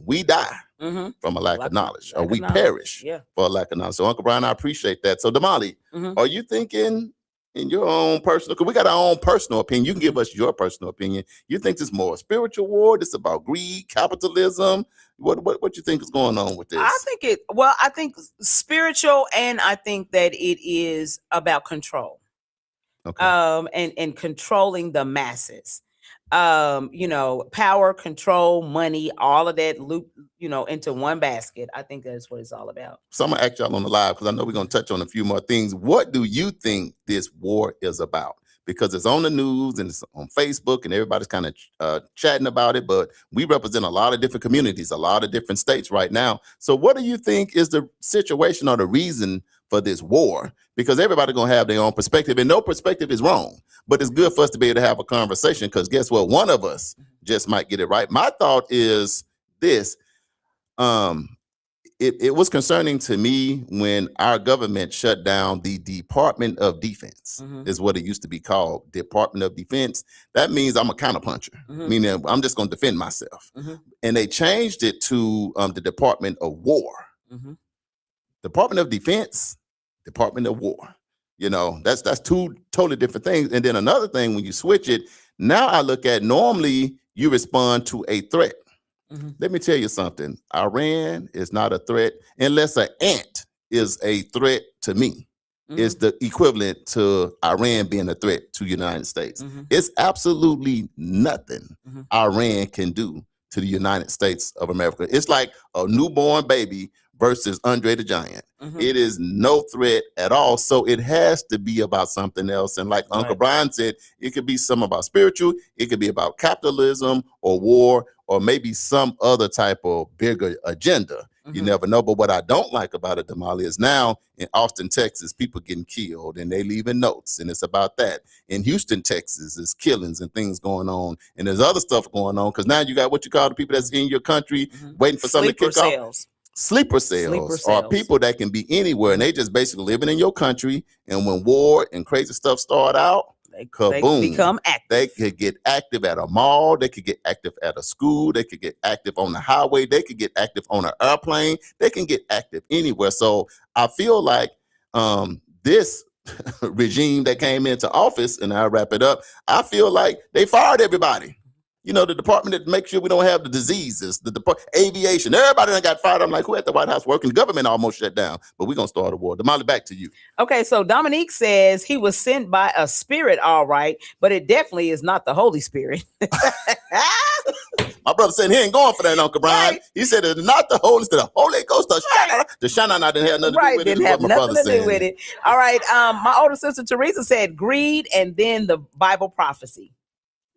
we die from a lack of knowledge, or we perish for a lack of knowledge. So Uncle Brian, I appreciate that. So Damali, are you thinking in your own personal, because we got our own personal opinion. You can give us your personal opinion. You think this is more a spiritual war? This is about greed, capitalism? What you think is going on with this? I think spiritual, and I think that it is about control. Okay. And controlling the masses. Power, control, money, all of that loop, into one basket. I think that's what it's all about. So I'm gonna ask y'all on the live, because I know we're gonna touch on a few more things. What do you think this war is about? Because it's on the news and it's on Facebook and everybody's kind of chatting about it, but we represent a lot of different communities, a lot of different states right now. So what do you think is the situation or the reason for this war? Because everybody's gonna have their own perspective, and no perspective is wrong, but it's good for us to be able to have a conversation, because guess what? One of us just might get it right. My thought is this. It was concerning to me when our government shut down the Department of Defense, is what it used to be called, Department of Defense. That means I'm a counterpuncher, meaning I'm just going to defend myself. And they changed it to the Department of War. Department of Defense, Department of War. That's two totally different things. And then another thing, when you switch it, now I look at, normally you respond to a threat. Let me tell you something. Iran is not a threat unless an ant is a threat to me. It's the equivalent to Iran being a threat to the United States. It's absolutely nothing Iran can do to the United States of America. It's like a newborn baby versus Andre the Giant. It is no threat at all. So it has to be about something else. And like Uncle Brian said, it could be some about spiritual, it could be about capitalism or war, or maybe some other type of bigger agenda. You never know. But what I don't like about it, Damali, is now in Austin, Texas, people getting killed and they leaving notes, and it's about that. In Houston, Texas, there's killings and things going on, and there's other stuff going on, because now you got what you call the people that's in your country waiting for something to kick off. Sleeper cells are people that can be anywhere, and they just basically living in your country. And when war and crazy stuff start out, kaboom, they become active. They could get active at a mall. They could get active at a school. They could get active on the highway. They could get active on an airplane. They can get active anywhere. So I feel like this regime that came into office, and I'll wrap it up, I feel like they fired everybody. The department that makes sure we don't have the diseases, the aviation, everybody that got fired. I'm like, who at the White House working? The government almost shut down, but we're going to start a war. Damali, back to you. Okay, so Dominique says he was sent by a spirit, all right, but it definitely is not the Holy Spirit. My brother said he ain't going for that, Uncle Brian. Right. He said it's not the Holy Spirit, the Holy Ghost. The Shana didn't have nothing to do with it. Didn't have nothing to do with it. All right, my older sister Teresa said greed, and then the Bible prophecy.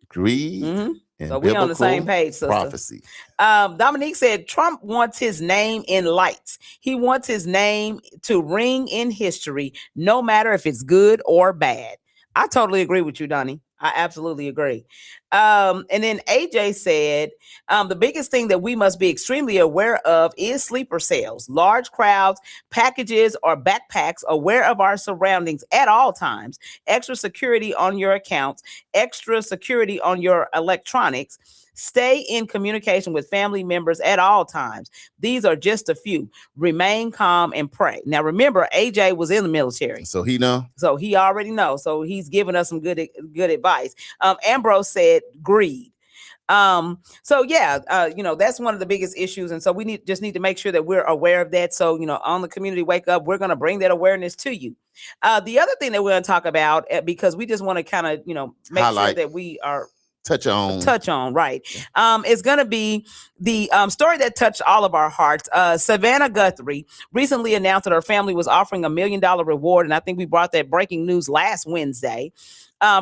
Greed. So we're on the same page, sister. Prophecy. Dominique said Trump wants his name in lights. He wants his name to ring in history, no matter if it's good or bad. I totally agree with you, Donnie. I absolutely agree. And then AJ said, the biggest thing that we must be extremely aware of is sleeper cells, large crowds, packages, or backpacks, aware of our surroundings at all times, extra security on your accounts, extra security on your electronics. Stay in communication with family members at all times. These are just a few. Remain calm and pray. Now, remember, AJ was in the military. So he know. So he already knows. So he's giving us some good advice. Ambrose said greed. So yeah, that's one of the biggest issues. And so we just need to make sure that we're aware of that. So, on the community wake up, we're going to bring that awareness to you. The other thing that we're going to talk about, because we just want to kind of, make Highlight. sure that we are Touch on, right. It's going to be the story that touched all of our hearts. Savannah Guthrie recently announced that her family was offering $1 million reward. And I think we brought that breaking news last Wednesday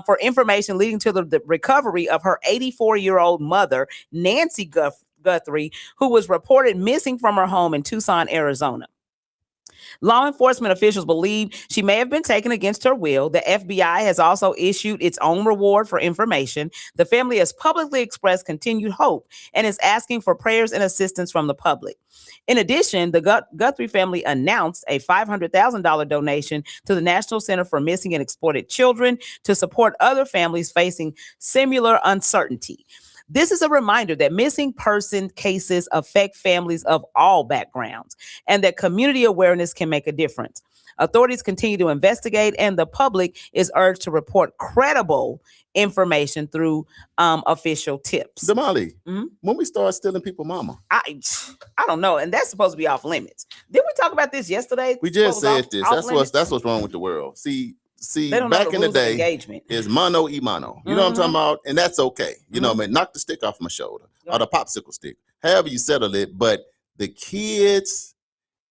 for information leading to the recovery of her 84-year-old mother, Nancy Guthrie, who was reported missing from her home in Tucson, Arizona. Law enforcement officials believe she may have been taken against her will. The FBI has also issued its own reward for information. The family has publicly expressed continued hope and is asking for prayers and assistance from the public. In addition, the Guthrie family announced a $500,000 donation to the National Center for Missing and Exploited Children to support other families facing similar uncertainty. This is a reminder that missing person cases affect families of all backgrounds and that community awareness can make a difference. Authorities continue to investigate, and the public is urged to report credible information through official tips. Damali, when we start stealing people mama? I don't know, and that's supposed to be off limits. Did we talk about this yesterday? We just said this. That's what's wrong with the world. See, back in the day, is mano y mano. You know what I'm talking about? And that's okay. You know what I mean? Knock the stick off my shoulder or the popsicle stick. However you settle it. But the kids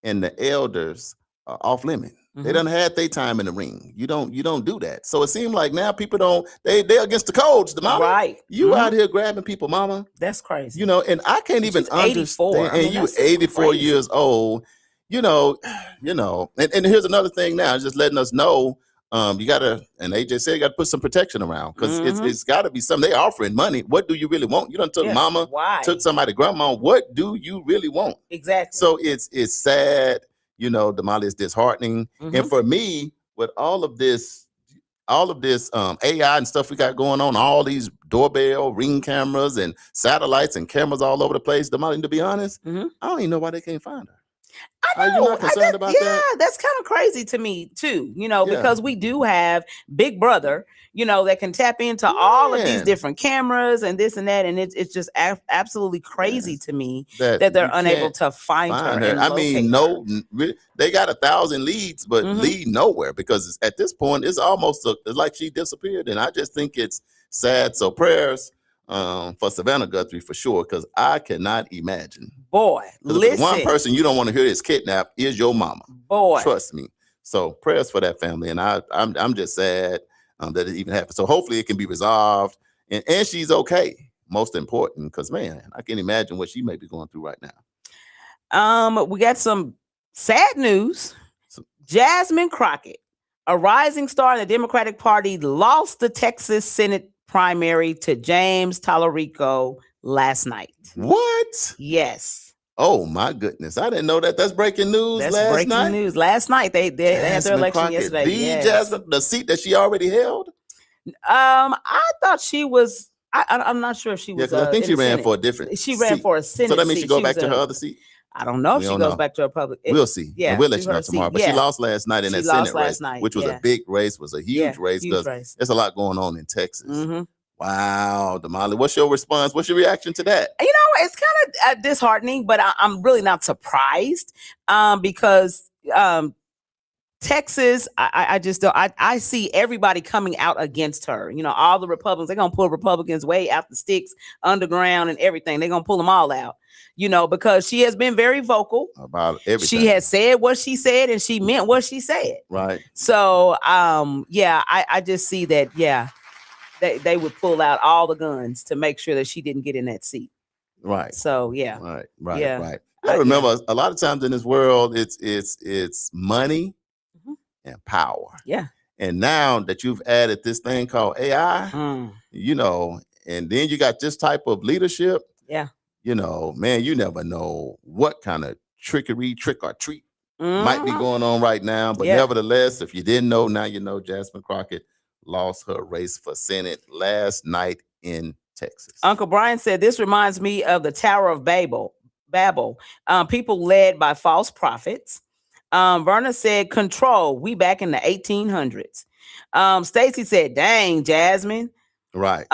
and the elders are off limit. They done had their time in the ring. You don't do that. So it seems like now people don't, they're against the codes, the mama. Right. You out here grabbing people, mama. That's crazy. And I can't even understand. And you 84 years old, and here's another thing now, just letting us know. You gotta, and AJ said, you gotta put some protection around because it's gotta be something. They offering money. What do you really want? You done took mama, took somebody, grandma. What do you really want? Exactly. So it's sad. Damali, is disheartening. And for me, with all of this AI and stuff we got going on, all these doorbell, ring cameras, and satellites and cameras all over the place, Damali, to be honest, I don't even know why they can't find her. I know. Are you not concerned about that? Yeah, that's kind of crazy to me too, because we do have Big Brother, that can tap into all of these different cameras and this and that. And it's just absolutely crazy to me that they're unable to find her. I mean, they got 1,000 leads, but lead nowhere because at this point, it's almost like she disappeared. And I just think it's sad. So prayers for Savannah Guthrie for sure, because I cannot imagine. Boy, listen. The one person you don't want to hear is kidnapped is your mama. Boy, trust me. So prayers for that family, and I'm just sad that it even happened. So hopefully it can be resolved, and she's okay. Most important, because man, I can imagine what she may be going through right now. We got some sad news. Jasmine Crockett, a rising star in the Democratic Party, lost the Texas Senate primary to James Tallarico last night. What? Yes. Oh my goodness! I didn't know that. That's breaking news. That's breaking news. Last night they had their election Crockett, yesterday. Jasmine, the seat that she already held. I thought she was. I'm not sure if she was. Yeah, I think she ran for a different. She ran for a Senate. So that means seat. she go back to her other seat. I don't know if she goes back to her public. We'll see. Yeah, and we'll let you know tomorrow. But she lost last night in that Senate race, which was a big race, was a huge race because there's a lot going on in Texas. Wow, Damali, what's your response? What's your reaction to that? It's kind of disheartening, but I'm really not surprised because Texas, I just don't. I see everybody coming out against her. All the Republicans, they're gonna pull Republicans way out the sticks, underground, and everything. They're gonna pull them all out. Because she has been very vocal about everything. She has said what she said, and she meant what she said. Right. So, I just see that. Yeah, they would pull out all the guns to make sure that she didn't get in that seat. Right. So yeah. Right. I remember a lot of times in this world, it's money and power. Yeah. And now that you've added this thing called AI, you know, and then you got this type of leadership, you know, man, you never know what kind of trick or treat might be going on right now. But nevertheless, if you didn't know, now you know. Jasmine Crockett lost her race for Senate last night in Texas. Uncle Brian said, this reminds me of the Tower of Babel, people led by false prophets. Verna said, control, we back in the 1800s. Stacy said, dang, Jasmine. Right.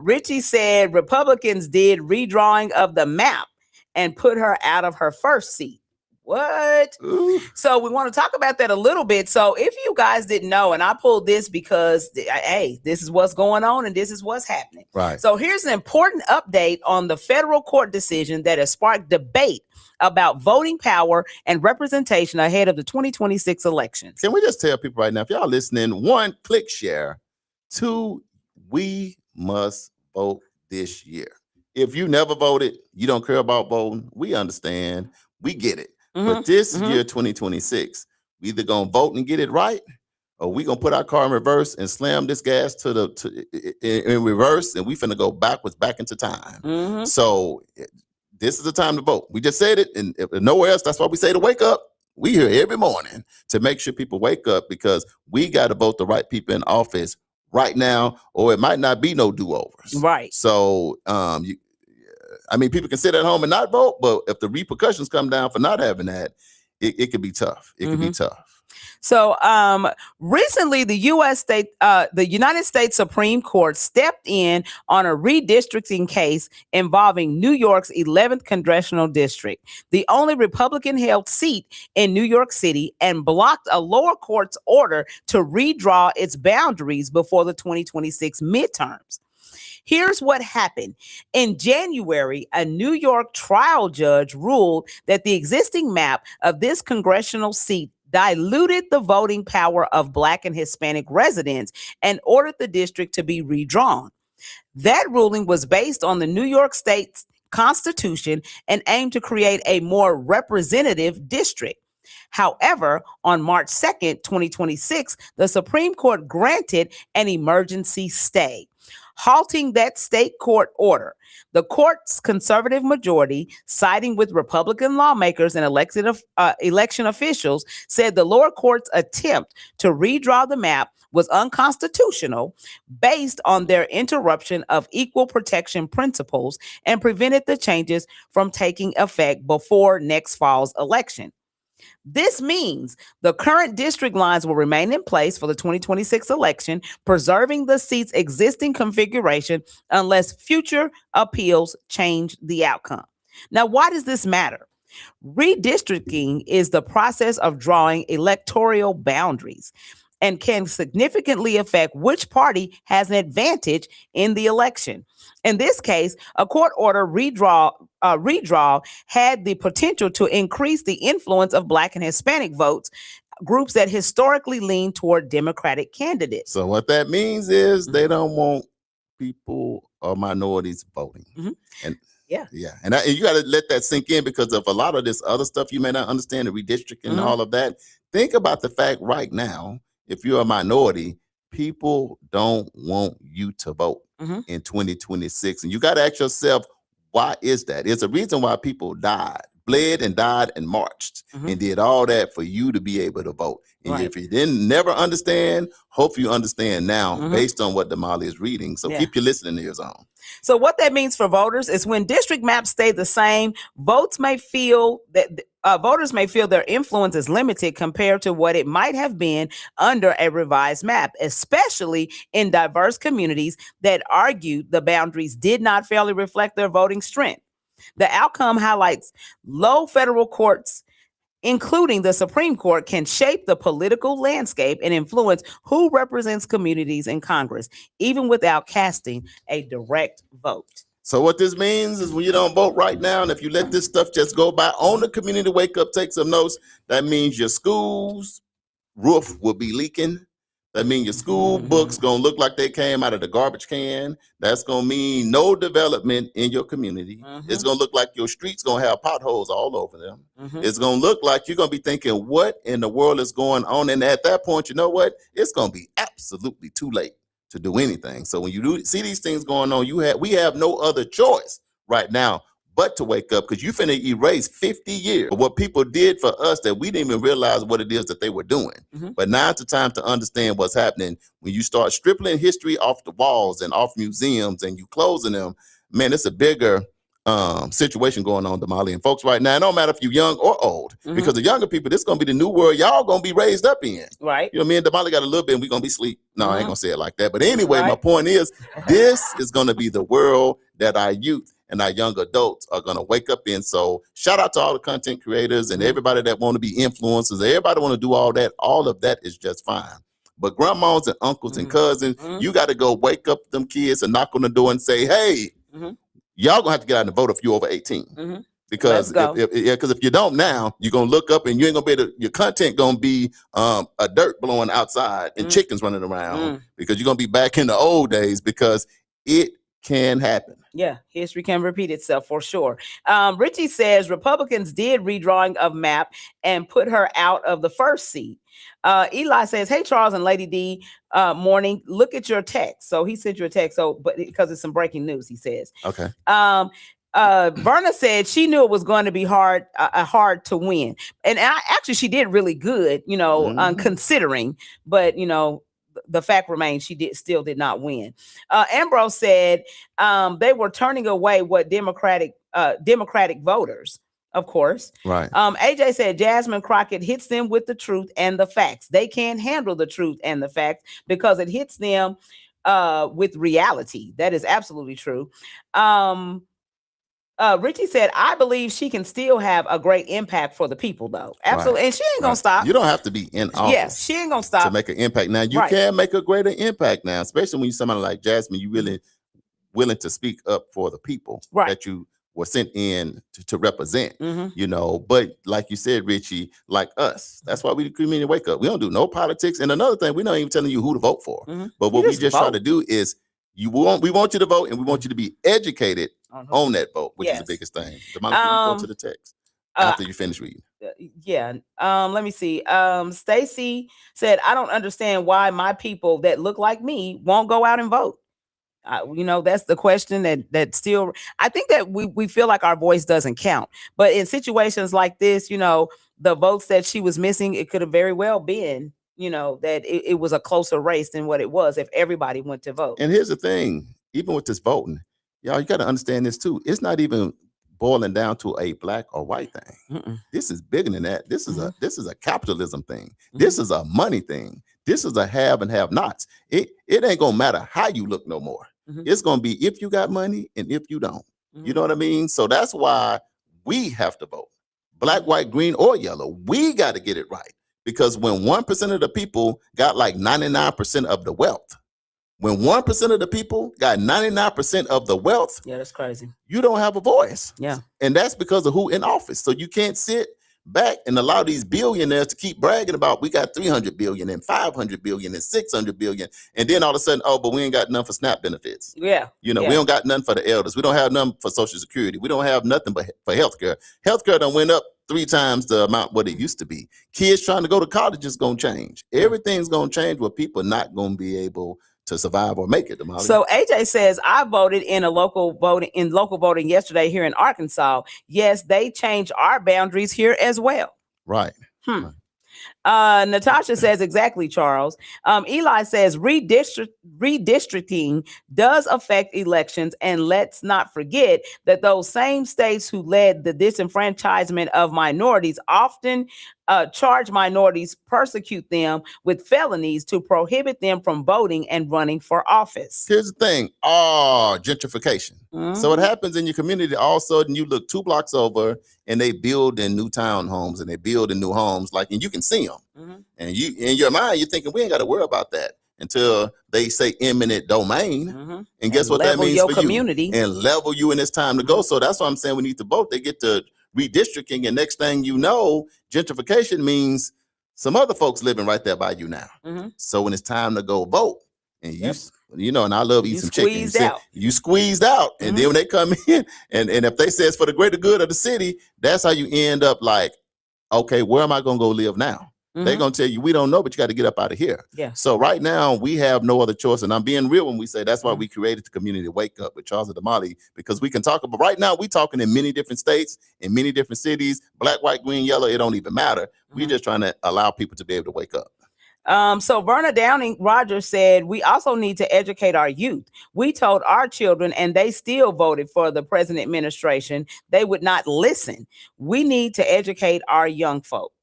Richie said, Republicans did redrawing of the map and put her out of her first seat. What? Ooh. So we want to talk about that a little bit. So if you guys didn't know, and I pulled this because, hey, this is what's going on and this is what's happening. Right. So here's an important update on the federal court decision that has sparked debate about voting power and representation ahead of the 2026 elections. Can we just tell people right now, if y'all listening, 1, click share. 2, we must vote this year. If you never voted, you don't care about voting, we understand. We get it. But this year, 2026, we either gonna vote and get it right, or we gonna put our car in reverse and slam this gas in reverse, and we finna go backwards back into time. So this is the time to vote. We just said it, and if nowhere else, that's why we say to wake up. We here every morning to make sure people wake up, because we got to vote the right people in office right now, or it might not be no do-overs. Right. So I mean, people can sit at home and not vote, but if the repercussions come down for not having that, it could be tough. It could be tough. So recently, the United States Supreme Court stepped in on a redistricting case involving New York's 11th congressional district, the only Republican-held seat in New York City, and blocked a lower court's order to redraw its boundaries before the 2026 midterms. Here's what happened. In January, a New York trial judge ruled that the existing map of this congressional seat diluted the voting power of Black and Hispanic residents and ordered the district to be redrawn. That ruling was based on the New York State's Constitution and aimed to create a more representative district. However, on March 2nd, 2026, the Supreme Court granted an emergency stay, halting that state court order. The court's conservative majority, siding with Republican lawmakers and election officials, said the lower court's attempt to redraw the map was unconstitutional based on their interruption of equal protection principles and prevented the changes from taking effect before next fall's election. This means the current district lines will remain in place for the 2026 election, preserving the seat's existing configuration unless future appeals change the outcome. Now, why does this matter? Redistricting is the process of drawing electoral boundaries and can significantly affect which party has an advantage in the election. In this case, a court order redraw had the potential to increase the influence of Black and Hispanic votes, groups that historically lean toward Democratic candidates. So what that means is they don't want people or minorities voting. And yeah. And you got to let that sink in, because of a lot of this other stuff you may not understand, the redistricting and all of that. Think about the fact right now, if you're a minority, people don't want you to vote in 2026. And you got to ask yourself, why is that? There's a reason why people bled and died and marched and did all that for you to be able to vote. And if you didn't never understand, hope you understand now based on what Damali is reading. So keep your listening ears on. So what that means for voters is when district maps stay the same, voters may feel their influence is limited compared to what it might have been under a revised map, especially in diverse communities that argue the boundaries did not fairly reflect their voting strength. The outcome highlights low federal courts, including the Supreme Court, can shape the political landscape and influence who represents communities in Congress, even without casting a direct vote. So what this means is when you don't vote right now, and if you let this stuff just go by, on the community wake up, take some notes, that means your school's roof will be leaking. That means your school books gonna look like they came out of the garbage can. That's gonna mean no development in your community. It's gonna look like your streets gonna have potholes all over them. It's gonna look like you're gonna be thinking, what in the world is going on? And at that point, you know what? It's gonna be absolutely too late to do anything. So when you do see these things going on, we have no other choice right now but to wake up, because you finna erase 50 years of what people did for us that we didn't even realize what it is that they were doing. But now's the time to understand what's happening. When you start stripping history off the walls and off museums and you closing them, man, it's a bigger situation going on, Damali. And folks right now, it don't matter if you're young or old, because the younger people, this is gonna be the new world y'all gonna be raised up in. Right. You know, me and Damali got a little bit and we're gonna be asleep. No, I ain't gonna say it like that. But anyway, my point is, this is gonna be the world that our youth and our young adults are going to wake up in. So shout out to all the content creators and everybody that want to be influencers. Everybody want to do all that. All of that is just fine. But grandmas and uncles and cousins, you got to go wake up them kids and knock on the door and say, hey, y'all going to have to get out and vote if you're over 18. Because if you don't now, you're going to look up and you ain't going to be able to, your content going to be a dirt blowing outside and chickens running around because you're going to be back in the old days, because it can happen. Yeah, history can repeat itself for sure. Richie says Republicans did redrawing of map and put her out of the first seat. Eli says, hey, Charles and Lady D, morning. Look at your text. So he sent you a text. So, but because it's some breaking news, he says. Okay. Verna said she knew it was going to be hard to win. And actually, she did really good, you know, considering, but, you know, the fact remains she still did not win. Ambrose said they were turning away what Democratic voters, of course. Right. AJ said Jasmine Crockett hits them with the truth and the facts. They can't handle the truth and the facts because it hits them with reality. That is absolutely true. Richie said, I believe she can still have a great impact for the people, though. Absolutely. Right. And she ain't going to stop. You don't have to be in office. Yes, she ain't going to stop to make an impact. Now, you can make a greater impact now, especially when you're somebody like Jasmine, you really willing to speak up for the people that you were sent in to represent, you know. But like you said, Richie, like us, that's why we the community wake up. We don't do no politics. And another thing, we're not even telling you who to vote for. But what we just try to do is we want you to vote, and we want you to be educated on that vote, which is the biggest thing. Damali, go to the text after you finish reading. Let me see. Stacy said, I don't understand why my people that look like me won't go out and vote. You know, that's the question that still, I think that we feel like our voice doesn't count. But in situations like this, you know, the votes that she was missing, it could have very well been, you know, that it was a closer race than what it was if everybody went to vote. And here's the thing, even with this voting, y'all, you got to understand this too. It's not even boiling down to a black or white thing. This is bigger than that. This is a capitalism thing. This is a money thing. This is a have and have nots. It ain't gonna matter how you look no more. It's gonna be if you got money and if you don't. You know what I mean? So that's why we have to vote. Black, white, green, or yellow. We got to get it right. Because when 1% of the people got like 99% of the wealth, when 1% of the people got 99% of the wealth, that's crazy. You don't have a voice. Yeah. And that's because of who in office. So you can't sit back and allow these billionaires to keep bragging about we got 300 billion and 500 billion and 600 billion. And then all of a sudden, but we ain't got none for SNAP benefits. Yeah. You know, we don't got none for the elders. We don't have none for Social Security. We don't have nothing but for healthcare. Healthcare done went up 3 times the amount what it used to be. Kids trying to go to college is going to change. Everything's going to change where people not going to be able to survive or make it. Damali. So AJ says, I voted in local voting yesterday here in Arkansas. Yes, they changed our boundaries here as well. Right. Natasha says exactly, Charles. Eli says redistricting does affect elections, and let's not forget that those same states who led the disenfranchisement of minorities often charge minorities, persecute them with felonies to prohibit them from voting and running for office. Here's the thing. Gentrification. So it happens in your community. All of a sudden, you look 2 blocks over and they build in new townhomes and they build in new homes, and you can see them. And you, in your mind, you're thinking, we ain't got to worry about that until they say eminent domain. And guess what that means your for community. You? And level you, and it's time to go. So that's why I'm saying we need to vote. They get to redistricting, and next thing you know, gentrification means some other folks living right there by you now. So when it's time to go vote, and you know, and I love eating some chicken. You squeezed out, and then when they come in, and if they say it's for the greater good of the city, that's how you end up like, okay, where am I going to go live now? They're going to tell you, we don't know, but you got to get up out of here. Yeah. So right now, we have no other choice. And I'm being real when we say that's why we created the community Wake Up with Charles and Damali, because we can talk about, right now, we're talking in many different states, in many different cities, black, white, green, yellow, it don't even matter. We're just trying to allow people to be able to wake up. So Verna Downing Rogers said, we also need to educate our youth. We told our children and they still voted for the present administration. They would not listen. We need to educate our young folk.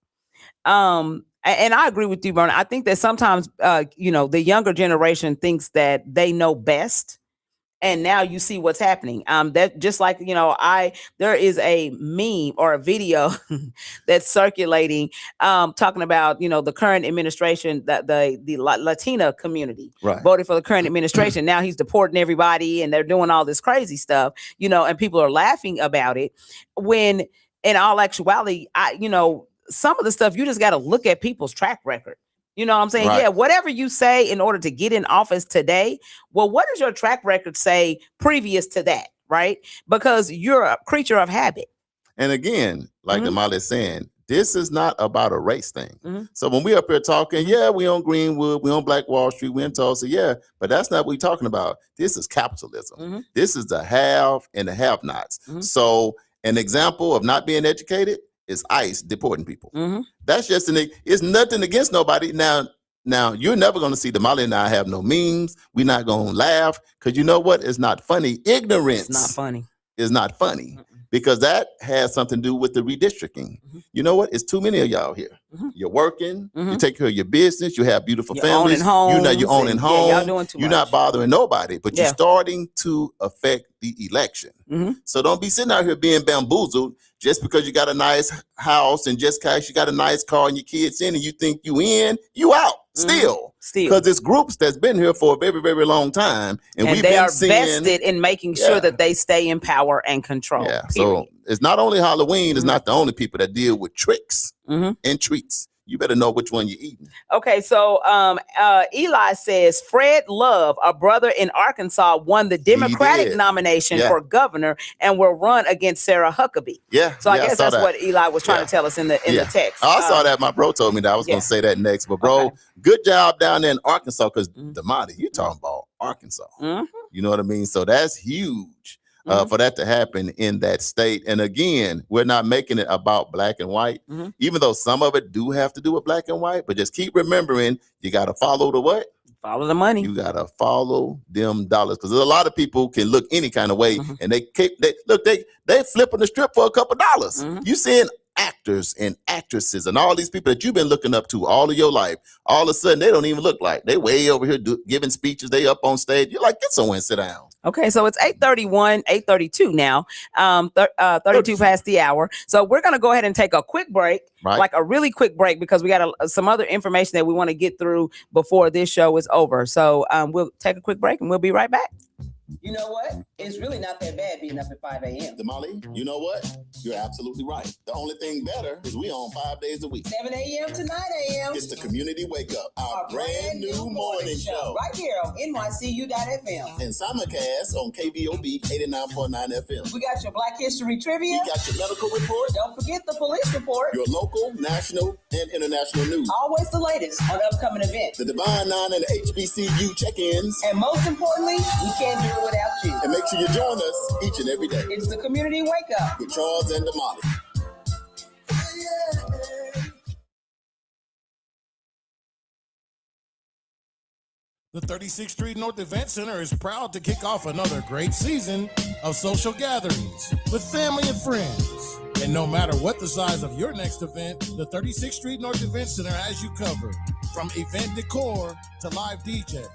And I agree with you, Verna. I think that sometimes, you know, the younger generation thinks that they know best. And now you see what's happening. That just like, you know, there is a meme or a video that's circulating, talking about, you know, the current administration, that the Latina community voted for the current administration. Now he's deporting everybody and they're doing all this crazy stuff, you know, and people are laughing about it. When in all actuality, you know, some of the stuff you just got to look at people's track record. You know what I'm saying? Yeah, whatever you say in order to get in office today, well, what does your track record say previous to that, right? Because you're a creature of habit. And again, like Damali is saying, this is not about a race thing. So when we up here talking, yeah, we on Greenwood, we on Black Wall Street, we in Tulsa, yeah, but that's not what we're talking about. This is capitalism. This is the have and the have-nots. So an example of not being educated is ICE deporting people. That's just it's nothing against nobody. Now you're never going to see Damali and I have no memes. We're not going to laugh because you know what? It's not funny. Ignorance. It's not funny. Is not funny because that has something to do with the redistricting. You know what? It's too many of y'all here. You're working. You take care of your business. You have beautiful families. You're owning homes. Y'all doing too much. You're not bothering nobody, but you're starting to affect the election. So don't be sitting out here being bamboozled just because you got a nice house and just because you got a nice car and your kids in and you think you in, you out still. Because it's groups that's been here for a very, very long time. And we've they been are vested in making sure that they stay in power and control. Yeah. So it's not only Halloween, it's not the only people that deal with tricks and treats. You better know which one you're eating. Okay, so Eli says Fred Love, a brother in Arkansas, won the Democratic nomination for governor and will run against Sarah Huckabee. So I guess that's what Eli was trying to tell us in the text. I saw that. My bro told me that I was going to say that next. But bro, good job down there in Arkansas because Damali, you talking about Arkansas. You know what I mean? So that's huge. For that to happen in that state. And again, we're not making it about black and white, even though some of it do have to do with black and white, but just keep remembering, you got to follow the what? Follow the money. You got to follow them dollars. Because there's a lot of people can look any kind of way and they flipping the strip for a couple dollars. You seeing actors and actresses and all these people that you've been looking up to all of your life, all of a sudden they don't even look like they way over here giving speeches. They up on stage. You're like, get somewhere and sit down. Okay, so it's 8:31, 8:32 now, 32 past the hour. So we're going to go ahead and take a quick break, like a really quick break, because we got some other information that we want to get through before this show is over. So we'll take a quick break and we'll be right back. You know what? It's really not that bad being up at 5 a.m. Damali, you know what? You're absolutely right. The only thing better is we on 5 days a week. 7 a.m. to 9 a.m. It's the Community Wake Up, our brand new morning show. Right here on NYCU.FM. And simulcast on KBOB 89.9 FM. We got your Black History Trivia. We got your medical report. Don't forget the police report. Your local, national, and international news. Always the latest on upcoming events. The Divine Nine and the HBCU check-ins. And most importantly, we can't do it without you. And make sure you join us each and every day. It's the Community Wake Up with Charles and Damali. The 36th Street North Event Center is proud to kick off another great season of social gatherings with family and friends. And no matter what the size of your next event, the 36th Street North Event Center has you covered. From event decor to live DJs,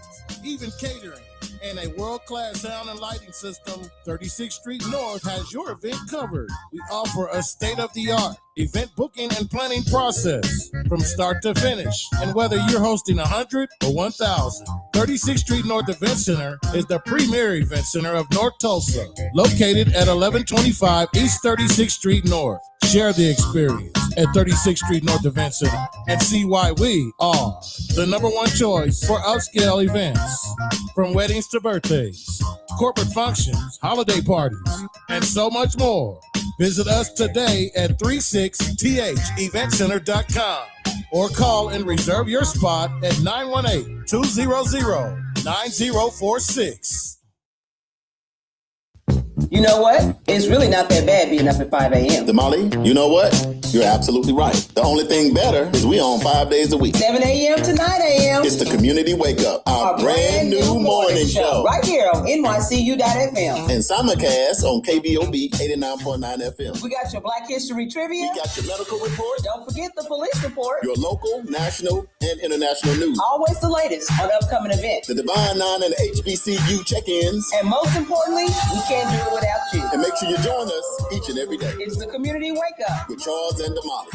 even catering, and a world-class sound and lighting system, 36th Street North has your event covered. We offer a state-of-the-art event booking and planning process from start to finish. And whether you're hosting 100 or 1,000, 36th Street North Event Center is the premier event center of North Tulsa, located at 1125 East 36th Street North. Share the experience. at 36th Street North Event Center and see why we are the #1 choice for upscale events. From weddings to birthdays, corporate functions, holiday parties, and so much more. Visit us today at 36theventcenter.com or call and reserve your spot at 918-200-9046. You know what? It's really not that bad being up at 5 a.m. Damali, you know what? You're absolutely right. The only thing better is we on 5 days a week. 7 a.m. to 9 a.m. It's the Community Wake Up, our brand new morning show. Right here on NYCU.FM. And simulcast on KBOB 89.9 FM. We got your Black History Trivia. We got your medical report. Don't forget the police report. Your local, national, and international news. Always the latest on upcoming events. The Divine Nine and HBCU check-ins. And most importantly, we can't do it without you. And make sure you join us each and every day. It's the Community Wake Up with Charles and Damali.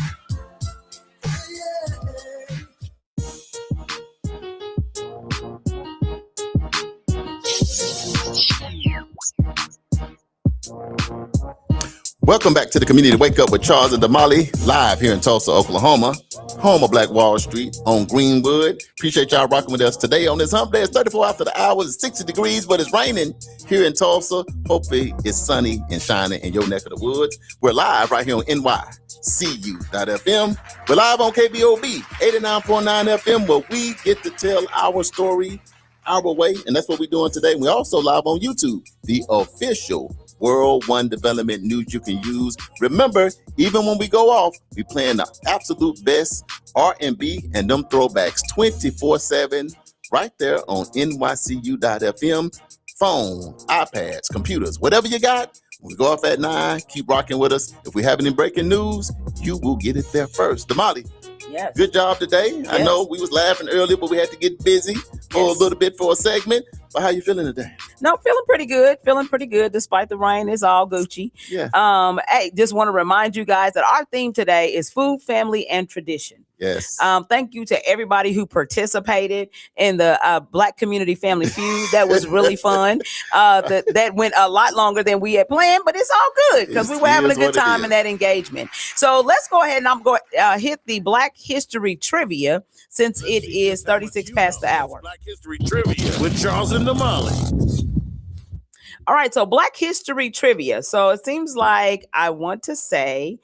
Welcome back to the Community Wake Up with Charles and Damali, live here in Tulsa, Oklahoma, home of Black Wall Street on Greenwood. Appreciate y'all rocking with us today on this hump day. It's 34 after the hour, it's 60 degrees, but it's raining here in Tulsa. Hopefully it's sunny and shining in your neck of the woods. We're live right here on NYCU.FM. We're live on KBOB 89.9 FM, where we get to tell our story our way, and that's what we're doing today. We're also live on YouTube, the official World One Development News you can use. Remember, even when we go off, we playing the absolute best R&B and them throwbacks 24/7 right there on NYCU.FM. Phone, iPads, computers, whatever you got. When we go off at 9, keep rocking with us. If we have any breaking news, you will get it there first. Damali, Yes. good job today. Yes. I know we was laughing earlier, but we had to get busy for a little bit for a segment. But how you feeling today? No, feeling pretty good. Feeling pretty good despite the rain. It's all Gucci. Yeah. Hey, just want to remind you guys that our theme today is food, family, and tradition. Yes. Thank you to everybody who participated in the Black Community Family Feud. That was really fun. That went a lot longer than we had planned, but it's all good because we were having a good time in that engagement. So let's go ahead and I'm going to hit the Black History Trivia since it is 36 past the hour. Black History Trivia with Charles and Damali. All right, so Black History Trivia. So it seems like I want to say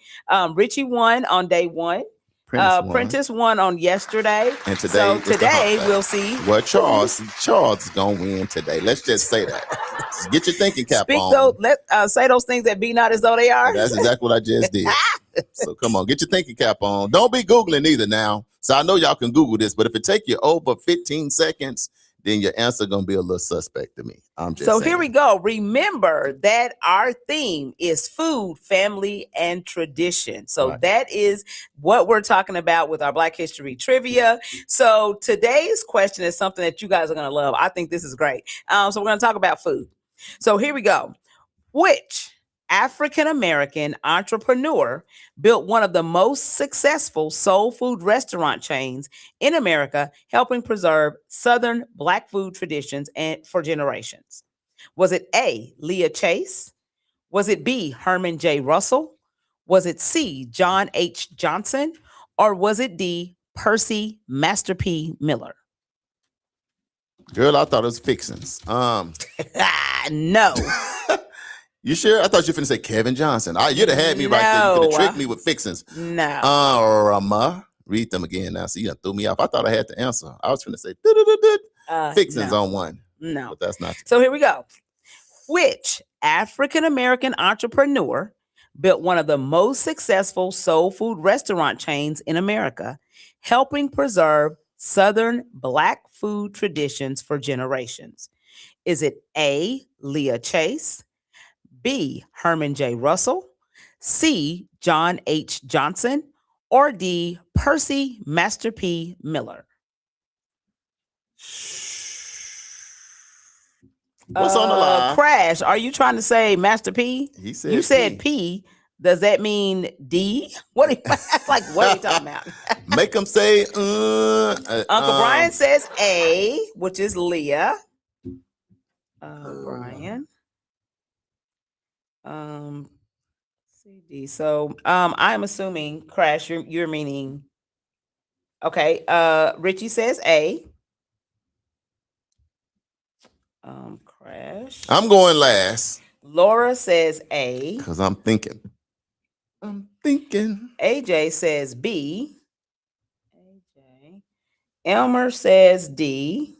Richie won on day one. Prentice won on yesterday. And today we'll see. Well, Charles is gonna win today. Let's just say that. Just get your thinking cap on. Say those things that be not as though they are. That's exactly what I just did. So come on, get your thinking cap on. Don't be Googling either now. So I know y'all can Google this, but if it take you over 15 seconds, then your answer gonna be a little suspect to me. I'm just saying. Here we go. Remember that our theme is food, family, and tradition. So that is what we're talking about with our Black History Trivia. So today's question is something that you guys are gonna love. I think this is great. So we're gonna talk about food. So here we go. Which African-American entrepreneur built one of the most successful soul food restaurant chains in America, helping preserve Southern Black food traditions and for generations? Was it A, Leah Chase? Was it B, Herman J. Russell? Was it C, John H. Johnson? Or was it D, Percy Master P. Miller? Girl, I thought it was Fixins. No. You sure? I thought you were finna say Kevin Johnson. You'd have had me right there. You could have tricked me with Fixins. No. Read them again now. See, you threw me off. I thought I had the answer. I was finna say Fixins on one. No. But that's not. So here we go. Which African-American entrepreneur built one of the most successful soul food restaurant chains in America, helping preserve Southern Black food traditions for generations? Is it A, Leah Chase? B, Herman J. Russell? C, John H. Johnson? Or D, Percy Master P. Miller? What's on the line? Crash, are you trying to say Master P? He said you said P. Does that mean D? What are you, what are you talking about? Make him say Uncle Brian says A, which is Leah. Brian. C, D. So I'm assuming Crash, you're meaning okay. Richie says A. Crash. I'm going last Laura says A. because I'm thinking. AJ says B. AJ. Elmer says D.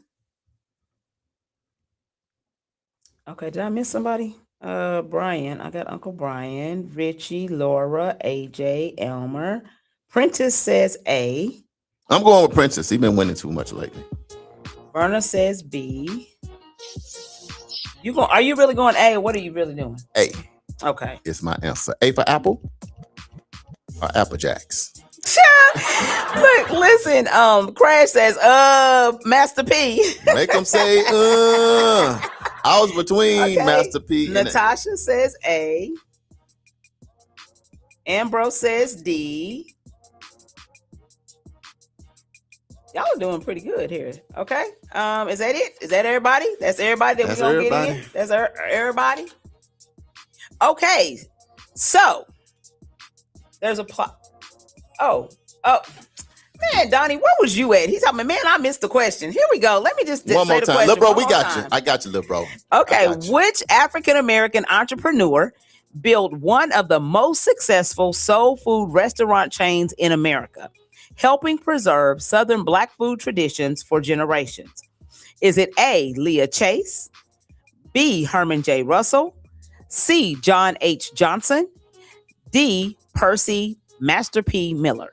Okay, did I miss somebody? Brian. I got Uncle Brian, Richie, Laura, AJ, Elmer. Prentice says A. I'm going with Princess. He's been winning too much lately. Verna says B. Are you really going A, or what are you really doing? A. Okay. Is my answer. A for apple or Apple Jacks? Look, listen, Crash says, Master P. Make them say, I was between Master P and Natasha says A. Ambrose says D. Y'all are doing pretty good here. Okay. Is that it? Is that everybody? That's everybody that we're gonna get in? That's everybody. Okay. So there's a plot. Oh, man, Donnie, where was you at? He's talking, man, I missed the question. Here we go. Let me just one more say the time. question. Little bro, we one got more you. time. I got you, little bro. Okay, which African-American entrepreneur built one of the most successful soul food restaurant chains in America, helping preserve Southern Black food traditions for generations? Is it A, Leah Chase, B, Herman J. Russell, C, John H. Johnson, D, Percy Master P. Miller?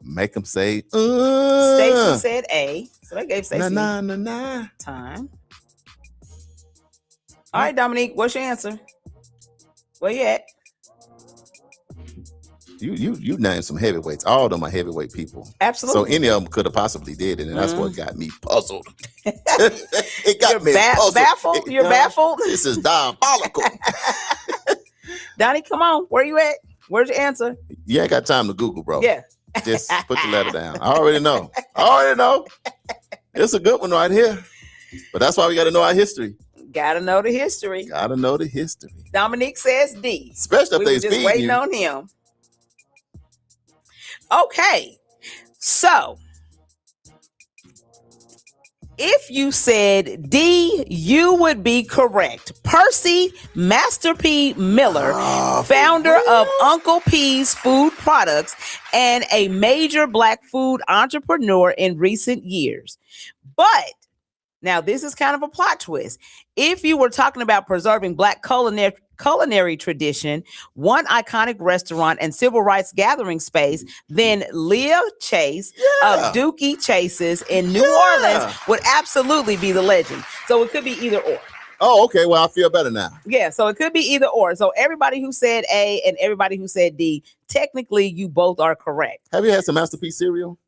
Make them say, Stacy said A. So they gave Stacy nah. time. All right, Dominique, what's your answer? Where you at? You named some heavyweights. All of them are heavyweight people. Absolutely. So any of them could have possibly did it, and that's what got me puzzled. It got me puzzled. Baffled? You're baffled? This is diabolical. Donnie, come on. Where you at? Where's your answer? You ain't got time to Google, bro. Yeah. Just put the letter down. I already know. It's a good one right here. But that's why we got to know our history. Gotta know the history. Gotta know the history. Dominique says D. Especially if we they were just feed waiting you. on him. Okay. So if you said D, you would be correct. Percy Master P. Miller, founder of Uncle P's Food Products and a major Black food entrepreneur in recent years. But now this is kind of a plot twist. If you were talking about preserving Black culinary tradition, one iconic restaurant and civil rights gathering space, then Leah Chase of Dookie Chases in New Orleans would absolutely be the legend. So it could be either or. Oh, okay. Well, I feel better now. Yeah, so it could be either or. So everybody who said A and everybody who said D, technically you both are correct. Have you had some Masterpiece cereal?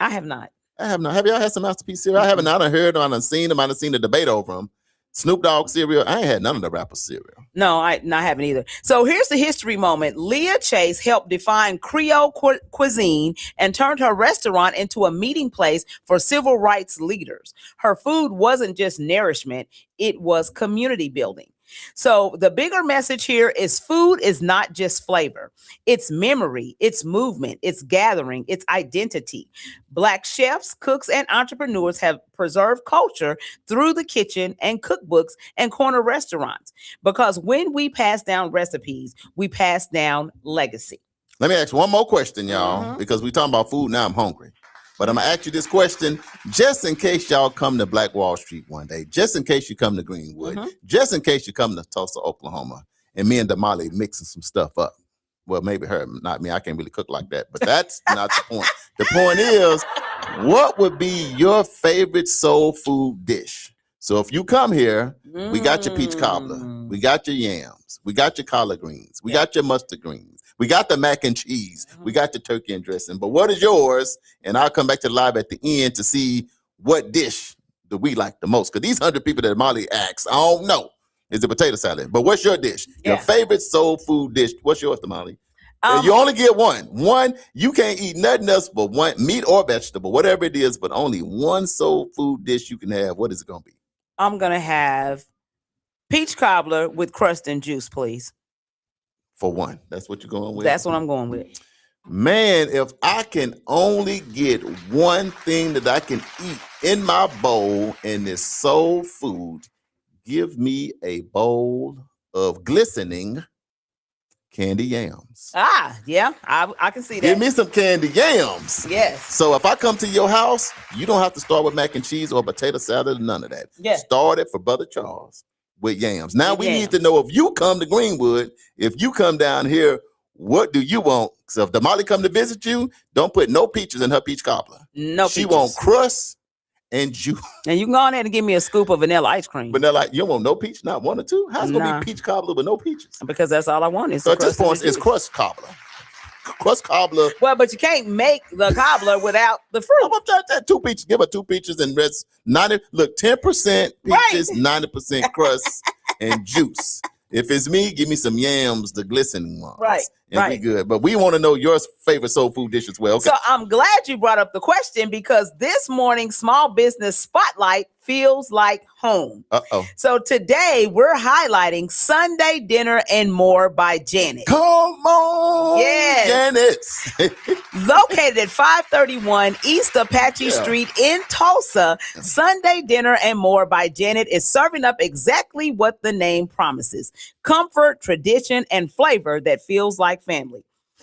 I have not. I have not. Have y'all had some Masterpiece cereal? I haven't. I done heard them. I done seen them. I done seen the debate over them. Snoop Dogg cereal. I ain't had none of the rapper cereal. No, I haven't either. So here's the history moment. Leah Chase helped define Creole cuisine and turned her restaurant into a meeting place for civil rights leaders. Her food wasn't just nourishment, it was community building. So the bigger message here is food is not just flavor. It's memory, it's movement, it's gathering, it's identity. Black chefs, cooks, and entrepreneurs have preserved culture through the kitchen and cookbooks and corner restaurants. Because when we pass down recipes, we pass down legacy. Let me ask one more question, y'all, because we talking about food. Now I'm hungry. But I'm going to ask you this question just in case y'all come to Black Wall Street one day, just in case you come to Greenwood, just in case you come to Tulsa, Oklahoma, and me and Damali mixing some stuff up. Well, maybe her, not me. I can't really cook like that, but that's not the point. The point is, what would be your favorite soul food dish? So if you come here, we got your peach cobbler, we got your yams, we got your collard greens, we got your mustard greens. We got the mac and cheese. We got the turkey and dressing. But what is yours? And I'll come back to the live at the end to see what dish do we like the most. Because these 100 people that Molly asks, I don't know, is the potato salad. But what's your dish? Your favorite soul food dish. What's yours, Damali? You only get one. One, you can't eat nothing else but one, meat or vegetable, whatever it is, but only one soul food dish you can have. What is it going to be? I'm going to have peach cobbler with crust and juice, please. For one. That's what you're going with? That's what I'm going with. Man, if I can only get one thing that I can eat in my bowl and it's soul food, give me a bowl of glistening candy yams. Yeah, I can see that. Give me some candy yams. Yes. So if I come to your house, you don't have to start with mac and cheese or potato salad or none of that. Yeah. Start it for Brother Charles with yams. Now With we yams. need to know, if you come to Greenwood, if you come down here, what do you want? So if Damali come to visit you, don't put no peaches in her peach cobbler. No She peaches. want crust and juice. And you can go on ahead and give me a scoop of vanilla ice cream. But they're like, you want no peach? Not one or two? How's it going to Nah. be peach cobbler with no peaches? Because that's all I want is So the at this crust and point, the it's juice. crust cobbler. Crust cobbler. Well, but you can't make the cobbler without the fruit. I'm gonna that 2 peaches. Give her 2 peaches and rest 90. Look, 10% peaches, 90% crust and juice. If it's me, give me some yams, the glistening ones. Right, And right. we good. But we want to know your favorite soul food dish as well. Okay. So I'm glad you brought up the question, because this morning's small business spotlight feels like home. Uh-oh. So today we're highlighting Sunday Dinner and More by Janet. Come on, Yes. Janet. Located at 531 East Apache Yeah. Street in Tulsa, Sunday Dinner and More by Janet is serving up exactly what the name promises: comfort, tradition, and flavor that feels like family.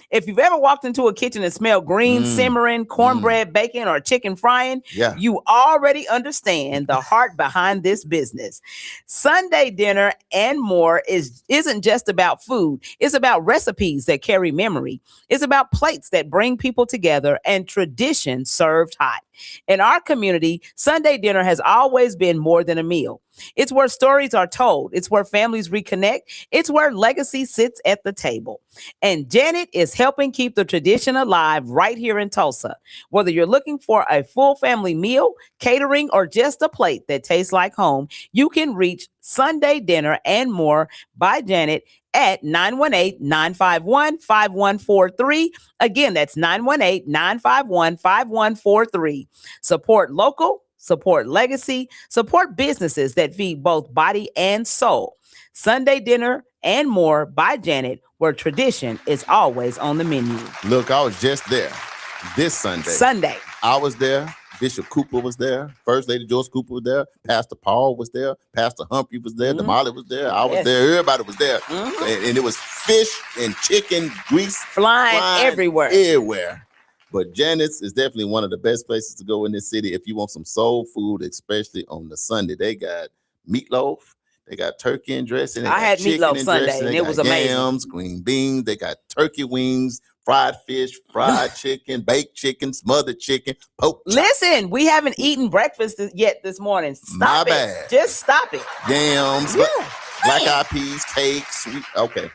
If you've ever walked into a kitchen and smelled greens simmering, cornbread baking, or chicken frying, Yeah. you already understand the heart behind this business. Sunday Dinner and More isn't just about food. It's about recipes that carry memory. It's about plates that bring people together and tradition served hot. In our community, Sunday dinner has always been more than a meal. It's where stories are told. It's where families reconnect. It's where legacy sits at the table. And Janet is helping keep the tradition alive right here in Tulsa. Whether you're looking for a full family meal, catering, or just a plate that tastes like home, you can reach Sunday Dinner and More by Janet at 918-951-5143. Again, that's 918-951-5143. Support local, support legacy, support businesses that feed both body and soul. Sunday Dinner and More by Janet, where tradition is always on the menu. Look, I was just there this Sunday. I was there. Bishop Cooper was there. First Lady Joyce Cooper was there. Pastor Paul was there. Pastor Humphrey was there. Damali was there. I was Yes. there. Everybody was there. And it was fish and chicken grease Flying everywhere. But Janet's is definitely one of the best places to go in this city if you want some soul food, especially on the Sunday. They got meatloaf. They got turkey and dressing. They I got had chicken meatloaf and Sunday, dressing. and They it got was amazing. Yams, green beans. They got turkey wings, fried fish, fried chicken, baked chicken, smothered chicken, poke chop, Listen, we haven't eaten breakfast yet this morning. Stop My it. bad. Just stop it. yams, Yeah. black eyed peas, cake, sweet. Okay.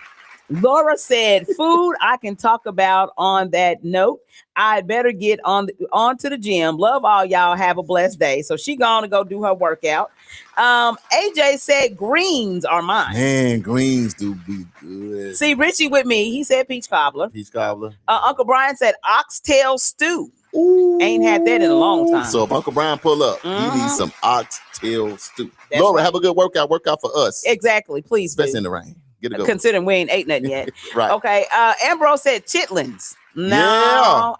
Laura said, food I can talk about on that note. I'd better get on to the gym. Love all y'all. Have a blessed day. So she gonna go do her workout. AJ said greens are mine. Man, greens do be good. See, Richie with me. He said peach cobbler. Peach cobbler. Uncle Brian said oxtail stew. Ooh. Ain't had that in a long time. So if Uncle Brian pull up, he needs some oxtail stew. That's Laura, right. have a good workout. Work out for us. Exactly. Please do. Especially in the rain. Get it go. Considering we ain't ate nothing yet. Right. Okay. Ambrose said chitlins. No.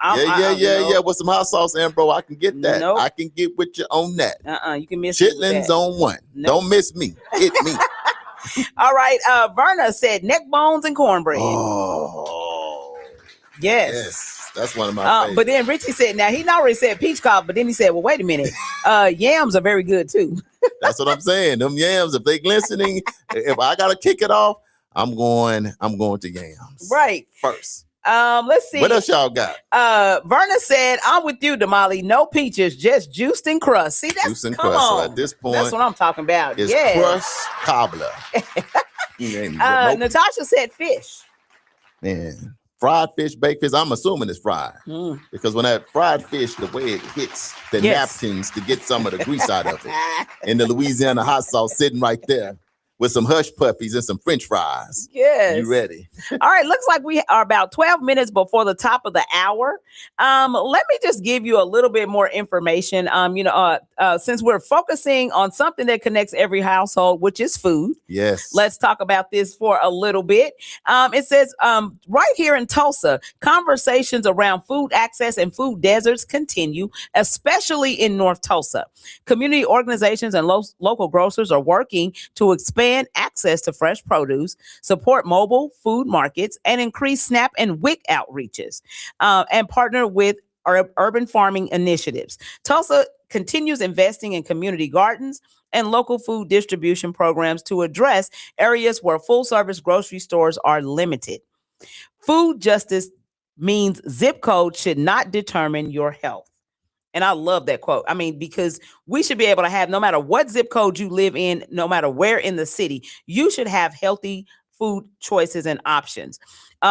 Yeah. With some hot sauce, and bro, I can get that. Nope. I can get with you on that. You can miss it with Chitlins that. on one. Nope. Don't miss me. Hit me. All right. Verna said neck bones and cornbread. Oh, Yes. yes. That's one of my favorites. But then Richie said, now he already said peach cobbler, but then he said, well, wait a minute. Yams are very good too. That's what I'm saying. Them yams, if they glistening, if I gotta kick it off, I'm going to yams. Right. First. Let's see. What else y'all got? Verna said, I'm with you, Damali. No peaches, just juiced and crust. See, that's Juice and come crust. So on. at this point, That's what I'm talking about. it's Yeah. crust cobbler. Nope. Natasha said fish. Man, fried fish, baked fish. I'm assuming it's fried because when that fried fish, the way it hits the Yes. napkins to get some of the grease out of it, and the Louisiana hot sauce sitting right there, with some hush puppies and some French fries. Yes. You ready? All right. Looks like we are about 12 minutes before the top of the hour. Let me just give you a little bit more information. Since we're focusing on something that connects every household, which is food. Yes. Let's talk about this for a little bit. It says right here in Tulsa, conversations around food access and food deserts continue, especially in North Tulsa. Community organizations and local grocers are working to expand access to fresh produce, support mobile food markets, and increase SNAP and WIC outreaches, and partner with urban farming initiatives. Tulsa continues investing in community gardens and local food distribution programs to address areas where full-service grocery stores are limited. Food justice means zip code should not determine your health. And I love that quote. I mean, because we should be able to have, no matter what zip code you live in, no matter where in the city, you should have healthy food choices and options.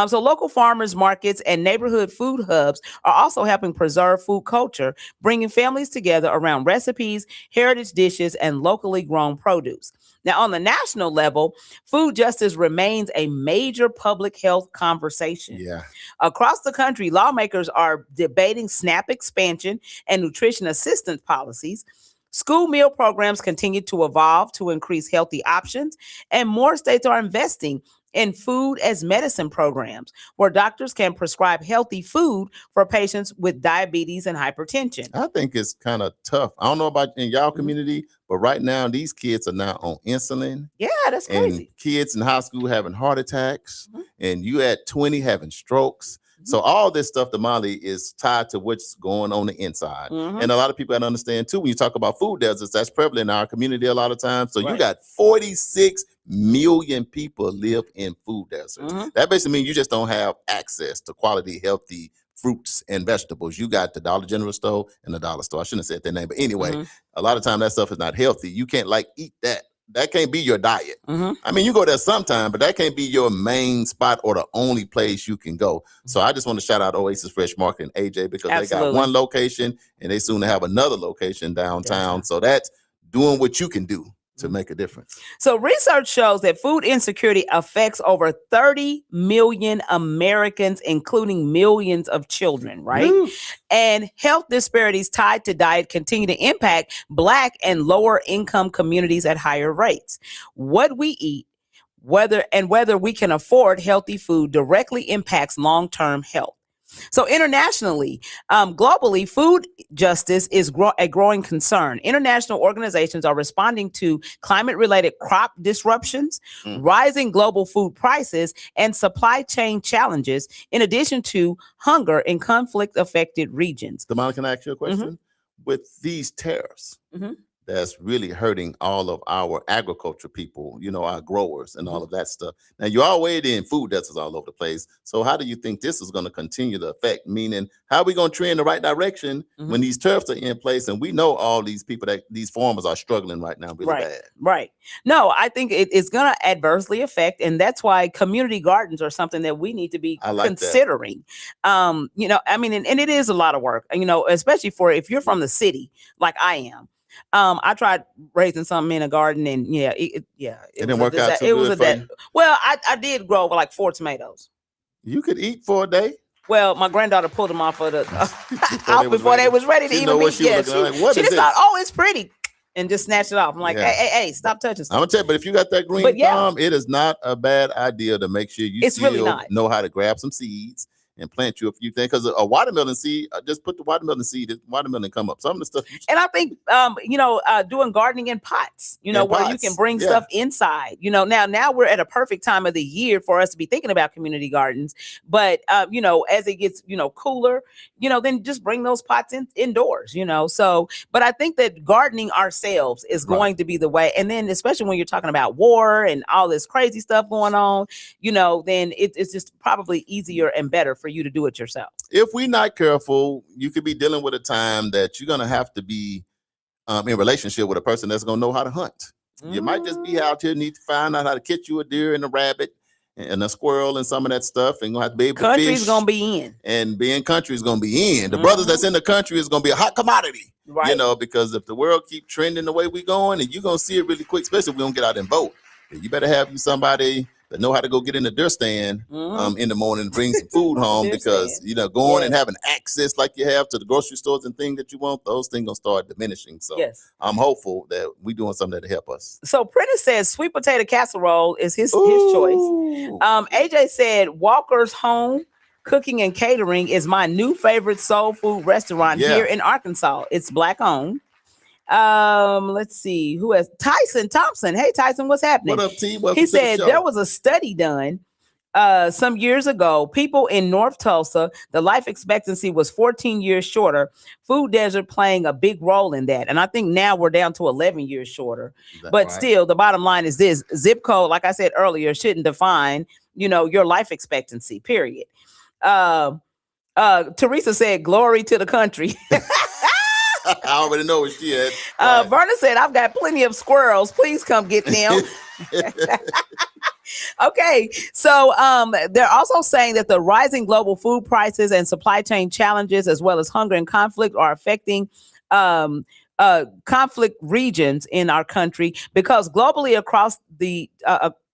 So local farmers markets and neighborhood food hubs are also helping preserve food culture, bringing families together around recipes, heritage dishes, and locally grown produce. Now, on the national level, food justice remains a major public health conversation. Yeah. Across the country, lawmakers are debating SNAP expansion and nutrition assistance policies. School meal programs continue to evolve to increase healthy options, and more states are investing in food as medicine programs where doctors can prescribe healthy food for patients with diabetes and hypertension. I think it's kind of tough. I don't know about in y'all community, but right now these kids are now on insulin. Yeah, that's crazy. And kids in high school having heart attacks, and you at 20 having strokes. Mm-hmm. So all this stuff, Damali, is tied to what's going on the inside. Mm-hmm. And a lot of people got to understand too, when you talk about food deserts, that's prevalent in our community a lot of times. So Right. you got 46 million people live in food deserts. Mhm. That basically means you just don't have access to quality, healthy fruits and vegetables. You got the Dollar General store and the dollar store. I shouldn't have said their name, but anyway, Mhm. a lot of time that stuff is not healthy. You can't like eat that. That can't be your diet. Mhm. I mean, you go there sometime, but that can't be your main spot or the only place you can go. So I just want to shout out Oasis Fresh Market and AJ because they got Absolutely. one location and they soon to have another location downtown. So that's doing what you can do to make a difference. So research shows that food insecurity affects over 30 million Americans, including millions of children, right? Woo. And health disparities tied to diet continue to impact Black and lower income communities at higher rates. What we eat, whether we can afford healthy food, directly impacts long-term health. So internationally, globally, food justice is a growing concern. International organizations are responding to climate-related crop disruptions, rising global food prices, and supply chain challenges, in addition to hunger in conflict-affected regions. Damali, can I ask you a question? With these tariffs, that's really hurting all of our agriculture people, you know, our growers and all of that stuff. Now, you're already in food deserts all over the place. So how do you think this is going to continue to affect? Meaning, how are we going to trend in the right direction when these tariffs are in place? And we know all these people, that these farmers are struggling right now really bad. Right. No, I think it's going to adversely affect. And that's why community gardens are something that we need to be considering. You know, I mean, and it is a lot of work, you know, especially for if you're from the city like I am. I tried raising something in a garden, and it didn't work out too good for you? Well, I did grow like 4 tomatoes. You could eat for a day. Well, my granddaughter pulled them off of the before they was ready to She even know be. what she was looking like. What she is just thought, this? oh, it's pretty, and just snatched it off. I'm like, hey, stop touching stuff. I'm gonna tell you, but if you got that green thumb, it is not a bad idea to make sure you know how to grab some seeds and plant you a few things. Because a watermelon seed, just put the watermelon seed, watermelon come up. Some of the stuff. And I think, doing gardening in pots, where you can bring stuff inside, now we're at a perfect time of the year for us to be thinking about community gardens. But, as it gets, cooler, then just bring those pots indoors, So, but I think that gardening ourselves is going to be the way. And then, especially when you're talking about war and all this crazy stuff going on, then it's just probably easier and better for you to do it yourself. If we're not careful, you could be dealing with a time that you're going to have to be in relationship with a person that's going to know how to hunt. You might just be out here, need to find out how to catch you a deer and a rabbit and a squirrel and some of that stuff, and you're going to have to be able to fish. Country's going to be in. And being country is going to be in. The brothers that's in the country is going to be a hot commodity. Right. Because if the world keep trending the way we're going, and you're going to see it really quick, especially if we don't get out and vote. you better have you somebody that know how to go get in the dirt stand in the morning and bring some food home because, going and having access like you have to the grocery stores and things that you want, those things going to start diminishing. So I'm hopeful that we're doing something to help us. So Prentice says sweet potato casserole is his choice. AJ said Walker's Home Cooking and Catering is my new favorite soul food restaurant here in Arkansas. It's Black owned. Let's see who has Tyson Thompson. Hey Tyson, what's happening? What up, T? Welcome he to the said show. there was a study done some years ago. People in North Tulsa, the life expectancy was 14 years shorter. Food desert playing a big role in that. And I think now we're down to 11 years shorter. But still, the bottom line is this: zip code, like I said earlier, shouldn't define, your life expectancy, period. Teresa said, glory to the country. I already know what she had. Verna said, I've got plenty of squirrels. Please come get them. Okay, so they're also saying that the rising global food prices and supply chain challenges, as well as hunger and conflict, are affecting conflict regions in our country because globally across the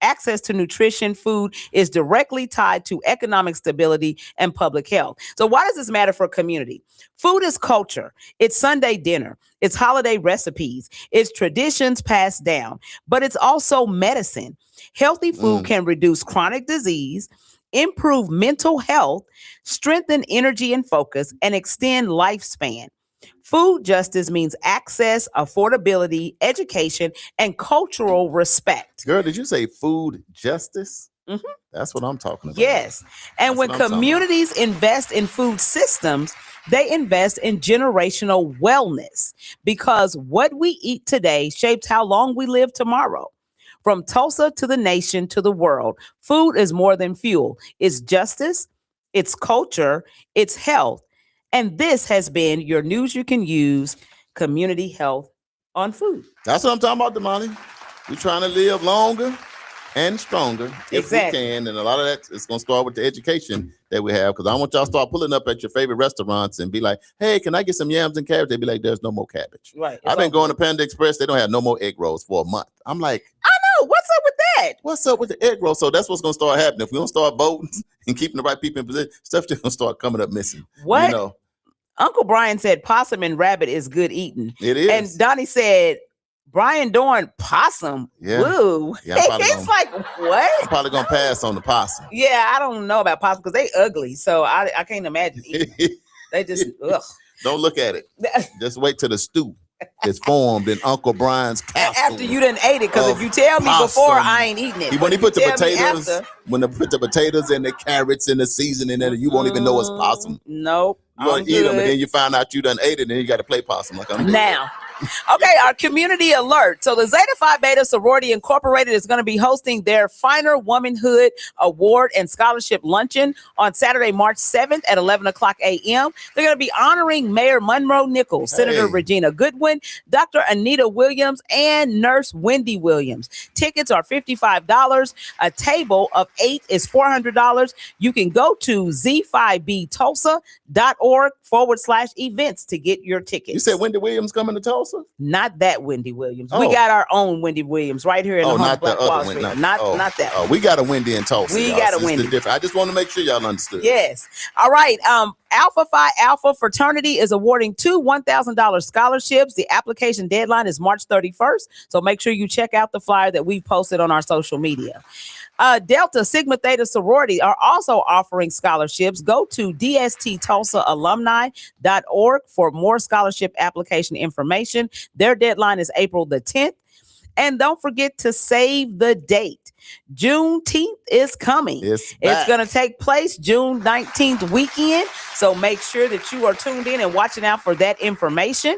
access to nutrition, food is directly tied to economic stability and public health. So why does this matter for a community? Food is culture. It's Sunday dinner. It's holiday recipes. It's traditions passed down, but it's also medicine. Healthy food can reduce chronic disease, improve mental health, strengthen energy and focus, and extend lifespan. Food justice means access, affordability, education, and cultural respect. Girl, did you say food justice? Mm-hmm. That's what I'm talking about. Yes. And when communities invest in food systems, they invest in generational wellness because what we eat today shapes how long we live tomorrow. From Tulsa to the nation to the world, food is more than fuel. It's justice, it's culture, it's health. And this has been your news you can use, community health on food. That's what I'm talking about, Damali. We're trying to live longer and stronger if we can. And a lot of that is going to start with the education that we have. Because I want y'all to start pulling up at your favorite restaurants and be like, hey, can I get some yams and cabbage? They'd be like, there's no more cabbage. Right. I've been going to Panda Express. They don't have no more egg rolls for a month. I'm like, I know. What's up with that? What's up with the egg roll? So that's what's going to start happening. If we don't start voting and keeping the right people in position, stuff just going to start coming up missing. What? Uncle Brian said possum and rabbit is good eating. It is. And Donnie said, Brian Dorn, possum. Yeah. Woo. Yeah, it's like, what? I'm probably going to pass on the possum. Yeah, I don't know about possum because they ugly. So I can't imagine eating. They just, ugh. Don't look at it. Just wait till the stew is formed in Uncle Brian's castle. After you done ate it, because if you tell me before, I ain't eating it. When he put the potatoes, and the carrots and the seasoning in it, you won't even know it's possum. Nope. You want to eat them, and then you find out you done ate it, and then you got to play possum like I'm doing. Now. Okay, our community alert. So the Zeta Phi Beta Sorority Incorporated is going to be hosting their Finer Womanhood Award and Scholarship Luncheon on Saturday, March 7th at 11 o'clock a.m. They're going to be honoring Mayor Monroe Nichols, Senator Regina Goodwin, Dr. Anita Williams, and Nurse Wendy Williams. Tickets are $55. A table of 8 is $400. You can go to z5btulsa.org/events to get your tickets. You said Wendy Williams coming to Tulsa? Not that Wendy Williams. We got our own Wendy Williams right here in the not Black the Wall other Street. one. Not that one. We got a Wendy in Tulsa. We got a Wendy. I just want to make sure y'all understood. Yes. All right. Alpha Phi Alpha Fraternity is awarding 2 $1,000 scholarships. The application deadline is March 31st. So make sure you check out the flyer that we've posted on our social media. Delta Sigma Theta Sorority are also offering scholarships. Go to dsttulsaalumni.org for more scholarship application information. Their deadline is April the 10th. And don't forget to save the date. Juneteenth is coming. It's going to take place June 19th weekend. So make sure that you are tuned in and watching out for that information.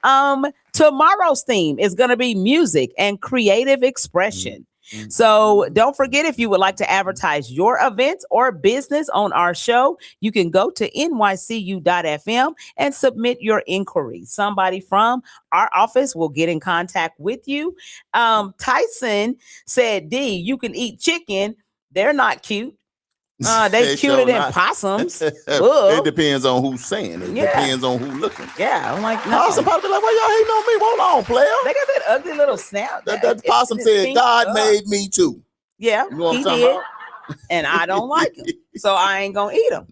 Tomorrow's theme is going to be music and creative expression. So don't forget, if you would like to advertise your events or business on our show, you can go to nycu.fm and submit your inquiry. Somebody from our office will get in contact with you. Tyson said, D, you can eat chicken. They're not cute. They cuter sure than not. possums. It depends on who's saying it. Yeah. Depends on who's looking. Yeah, I'm like, no. Possum probably be like, "Why y'all hating on me? Hold on, player." They got that ugly little snout. That possum said, "God made me too." Yeah, You know what he I'm talking did. about? And I don't like them. So I ain't gonna eat them.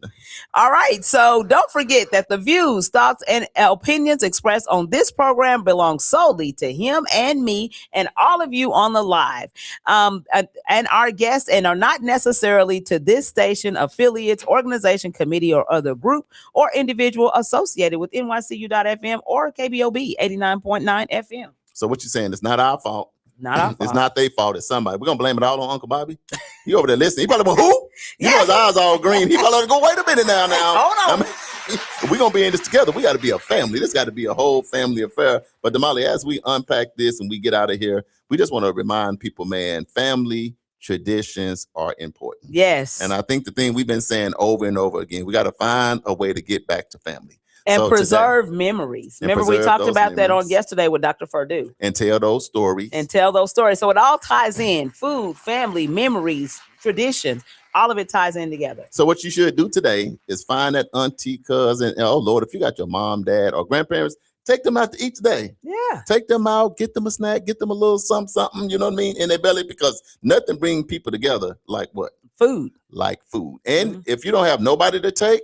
All right. So don't forget that the views, thoughts, and opinions expressed on this program belong solely to him and me and all of you on the live, and our guests, and are not necessarily to this station, affiliates, organization, committee, or other group or individual associated with NYCU.FM or KBOB 89.9 FM. So what you saying? It's not our fault. Not our fault. It's not their fault. It's somebody. We're gonna blame it all on Uncle Bobby. He over there listening. He probably went, who? You know his eyes all green. He probably go, wait a minute now. Hold on. We're gonna be in this together. We got to be a family. This got to be a whole family affair. But Damali, as we unpack this and we get out of here, we just want to remind people, man, family traditions are important. Yes. And I think the thing we've been saying over and over again, we got to find a way to get back to family. And So preserve memories. And Remember, we preserve talked those about that on memories. yesterday with Dr. Perdue. And tell those stories. And tell those stories. So it all ties in. Food, family, memories, traditions. All of it ties in together. So what you should do today is find that auntie, cousin, and oh Lord, if you got your mom, dad, or grandparents, take them out to eat today. Yeah. Take them out, get them a snack, get them a little something, you know what I mean, in their belly, because nothing brings people together like what? Food. Like food. And if you don't have nobody to take,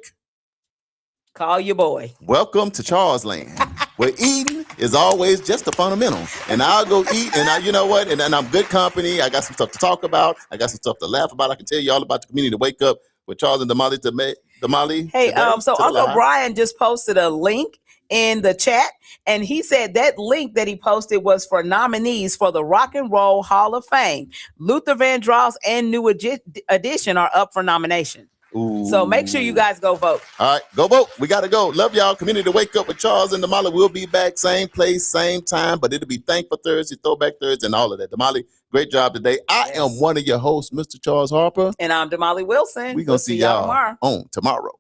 call your boy. welcome to Charles Land, where eating is always just a fundamental. And I'll go eat, and you know what? And I'm good company. I got some stuff to talk about. I got some stuff to laugh about. I can tell you all about the community to wake up with Charles and Damali. Hey, today, so to the Uncle live. Brian just posted a link in the chat, and he said that link that he posted was for nominees for the Rock and Roll Hall of Fame. Luther Vandross and New Edition are up for nomination. Ooh. So make sure you guys go vote. All right, go vote. We got to go. Love y'all. Community to Wake Up with Charles and Damali. We'll be back same place, same time, but it'll be Thankful Thursday, Throwback Thursday, and all of that. Damali, great job today. I am one of your hosts, Mr. Charles Harper. And I'm Damali Wilson. We're going to see y'all tomorrow. on tomorrow.